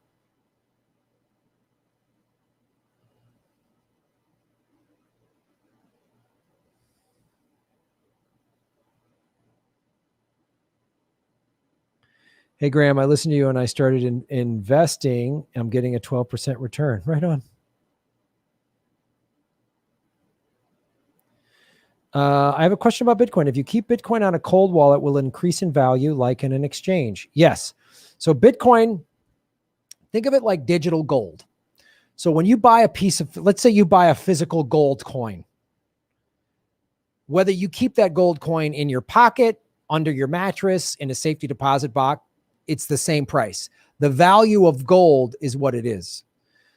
Hey, Graham, I listened to you and I started investing. I'm getting a 12% return. Right on. I have a question about Bitcoin. If you keep Bitcoin on a cold wallet, will it increase in value like in an exchange? Yes. So Bitcoin, think of it like digital gold. So when you buy a piece of, let's say you buy a physical gold coin, whether you keep that gold coin in your pocket, under your mattress, in a safety deposit box, it's the same price. The value of gold is what it is.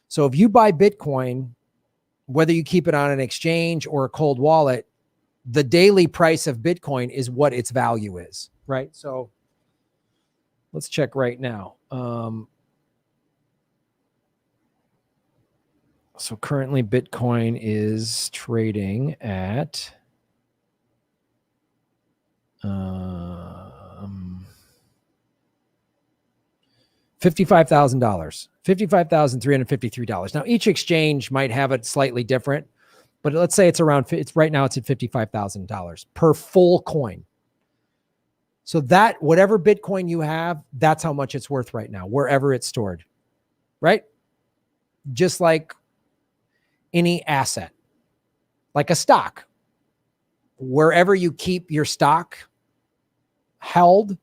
So if you buy Bitcoin, whether you keep it on an exchange or a cold wallet, the daily price of Bitcoin is what its value is, right? So let's check right now. So currently Bitcoin is trading at $55,000, $55,353. Now each exchange might have it slightly different, but let's say it's right now it's at $55,000 per full coin. So that whatever Bitcoin you have, that's how much it's worth right now, wherever it's stored, right? Just like any asset, like a stock, wherever you keep your stock held,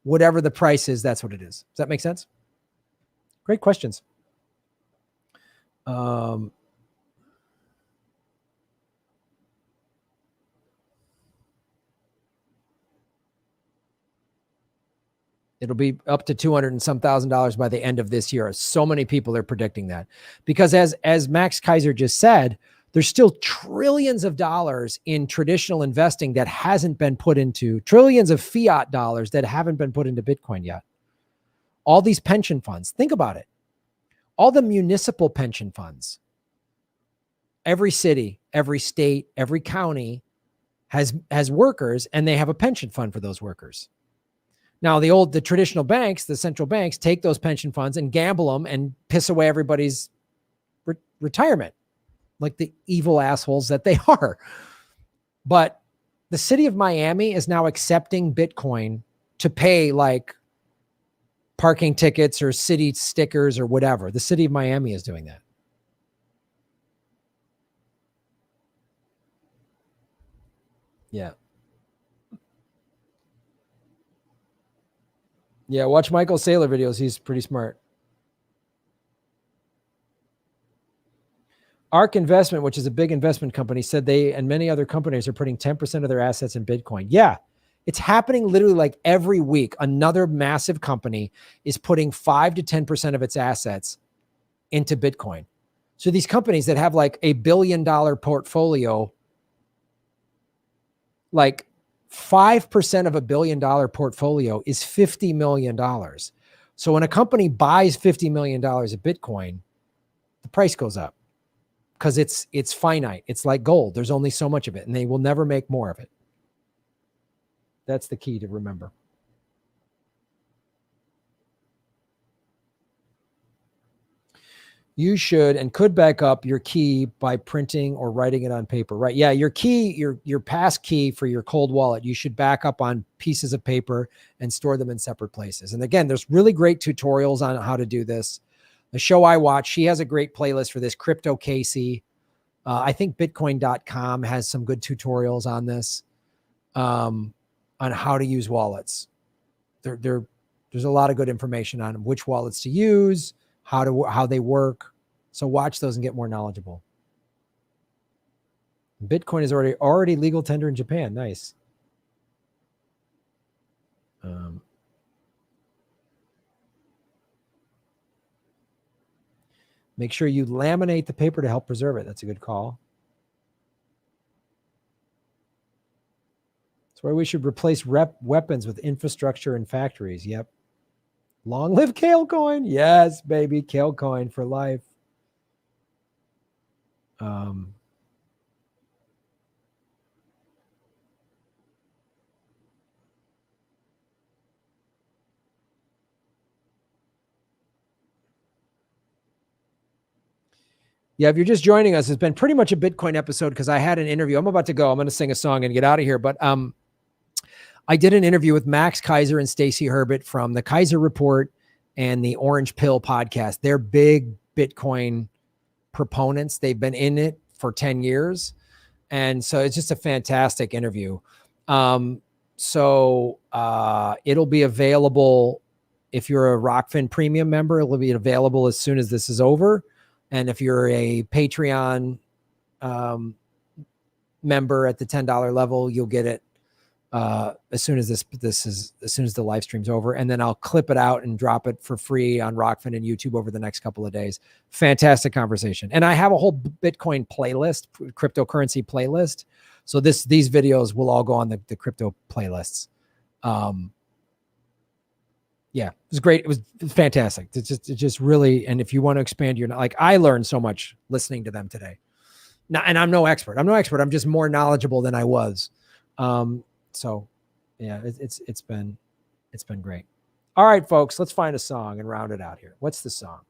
whatever the price is, that's what it is. Does that make sense? Great questions. It'll be up to $200 and some $1,000 by the end of this year. So many people are predicting that because as Max Keiser just said, there's still trillions of dollars in traditional investing that hasn't been put into, trillions of fiat dollars that haven't been put into Bitcoin yet. All these pension funds, think about it. All the municipal pension funds, every city, every state, every county has workers and they have a pension fund for those workers. Now, the traditional banks, the central banks, take those pension funds and gamble them and piss away everybody's retirement, like the evil assholes that they are. But the city of Miami is now accepting Bitcoin to pay like parking tickets or city stickers or whatever. The city of Miami is doing that. Yeah. Yeah, watch Michael Saylor videos. He's pretty smart. ARK Investment, which is a big investment company, said they and many other companies are putting 10% of their assets in Bitcoin. Yeah, it's happening literally like every week. Another massive company is putting 5 to 10% of its assets into Bitcoin. So these companies that have like $1 billion portfolio, like 5% of $1 billion portfolio is $50 million. So when a company buys $50 million of Bitcoin, the price goes up because it's finite. It's like gold. There's only so much of it, and they will never make more of it. That's the key to remember. You should and could back up your key by printing or writing it on paper, right? Yeah, your key, your pass key for your cold wallet, you should back up on pieces of paper and store them in separate places. And again, there's really great tutorials on how to do this. The show I watch, she has a great playlist for this, Crypto Casey. I think Bitcoin.com has some good tutorials on this, on how to use wallets. There's a lot of good information on which wallets to use, how they work. So watch those and get more knowledgeable. Bitcoin is already legal tender in Japan. Nice. Make sure you laminate the paper to help preserve it. That's a good call. That's why we should replace weapons with infrastructure and factories. Yep. Long live Kalecoin. Yes, baby. Kalecoin for life. Yeah, if you're just joining us, it's been pretty much a Bitcoin episode because I had an interview. I'm about to go. I'm going to sing a song and get out of here. But I did an interview with Max Keiser and Stacy Herbert from the Keiser Report and the Orange Pill podcast. They're big Bitcoin proponents. They've been in it for 10 years. And so it's just a fantastic interview. So it'll be available if you're a Rockfin Premium member. It'll be available as soon as this is over. And if you're a Patreon member at the $10 level, you'll get it as soon as as soon as the live stream's over. And then I'll clip it out and drop it for free on Rockfin and YouTube over the next couple of days. Fantastic conversation. And I have a whole Bitcoin playlist, cryptocurrency playlist. So these videos will all go on the crypto playlists. Yeah, it was great. It was fantastic. It's just really, and if you want to expand your, like, I learned so much listening to them today. Now, and I'm no expert. I'm just more knowledgeable than I was. So yeah, it's been great. All right, folks, let's find a song and round it out here. What's the song?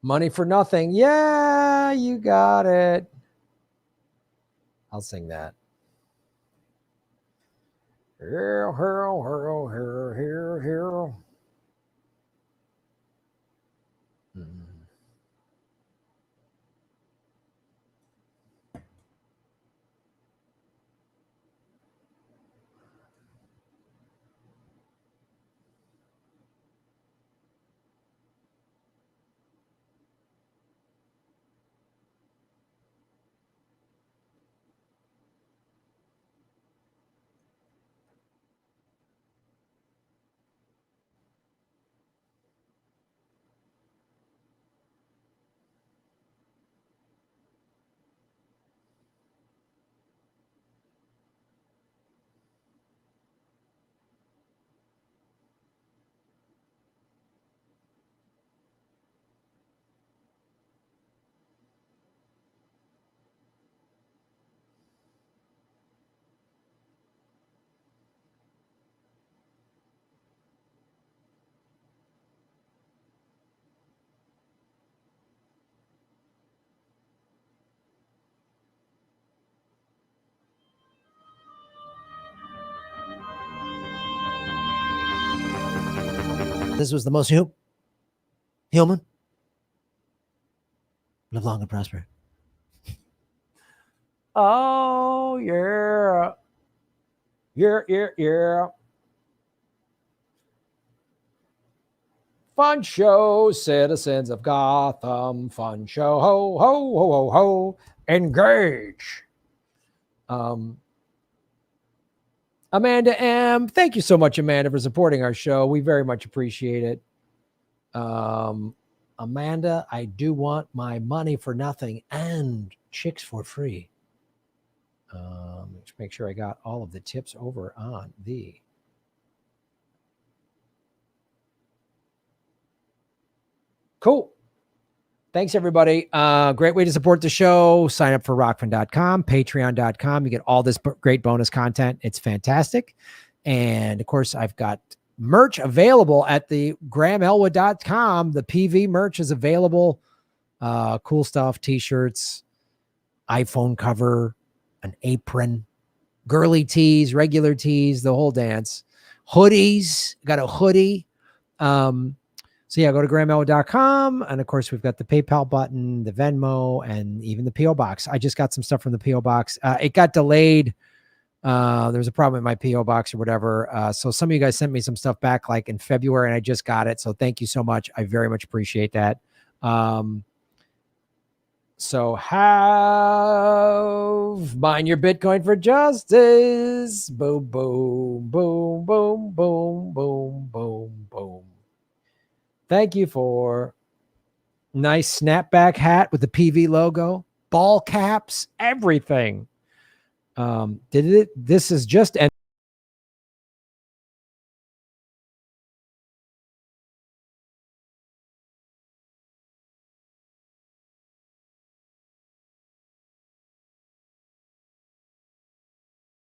Money for Nothing. Yeah, you got it. I'll sing that. Here. This was the most human. Live long and prosper. Oh, yeah. Yeah. Fun show, citizens of Gotham. Fun show. Ho, ho, ho, ho, ho. Engage. Amanda M. Thank you so much, Amanda, for supporting our show. We very much appreciate it. Amanda, I do want my money for nothing and chicks for free. Let's make sure I got all of the tips over on the cool. Thanks, everybody. Great way to support the show. Sign up for rockfin.com, patreon.com. You get all this great bonus content. It's fantastic. And of course, I've got merch available at the grahamelwood.com. The PV merch is available. Cool stuff, t-shirts, iPhone cover, an apron, girly tees, regular tees, the whole dance. Hoodies, got a hoodie. So yeah, go to grahamelwood.com. And of course, we've got the PayPal button, the Venmo, and even the P.O. box. I just got some stuff from the P.O. box. It got delayed. There was a problem with my P.O. box or whatever. So some of you guys sent me some stuff back like in February, and I just got it. So thank you so much. I very much appreciate that. So have mine your Bitcoin for justice. Boom, boom, boom, boom, boom, boom, boom, boom. Thank you for nice snapback hat with the PV logo, ball caps, everything. This is just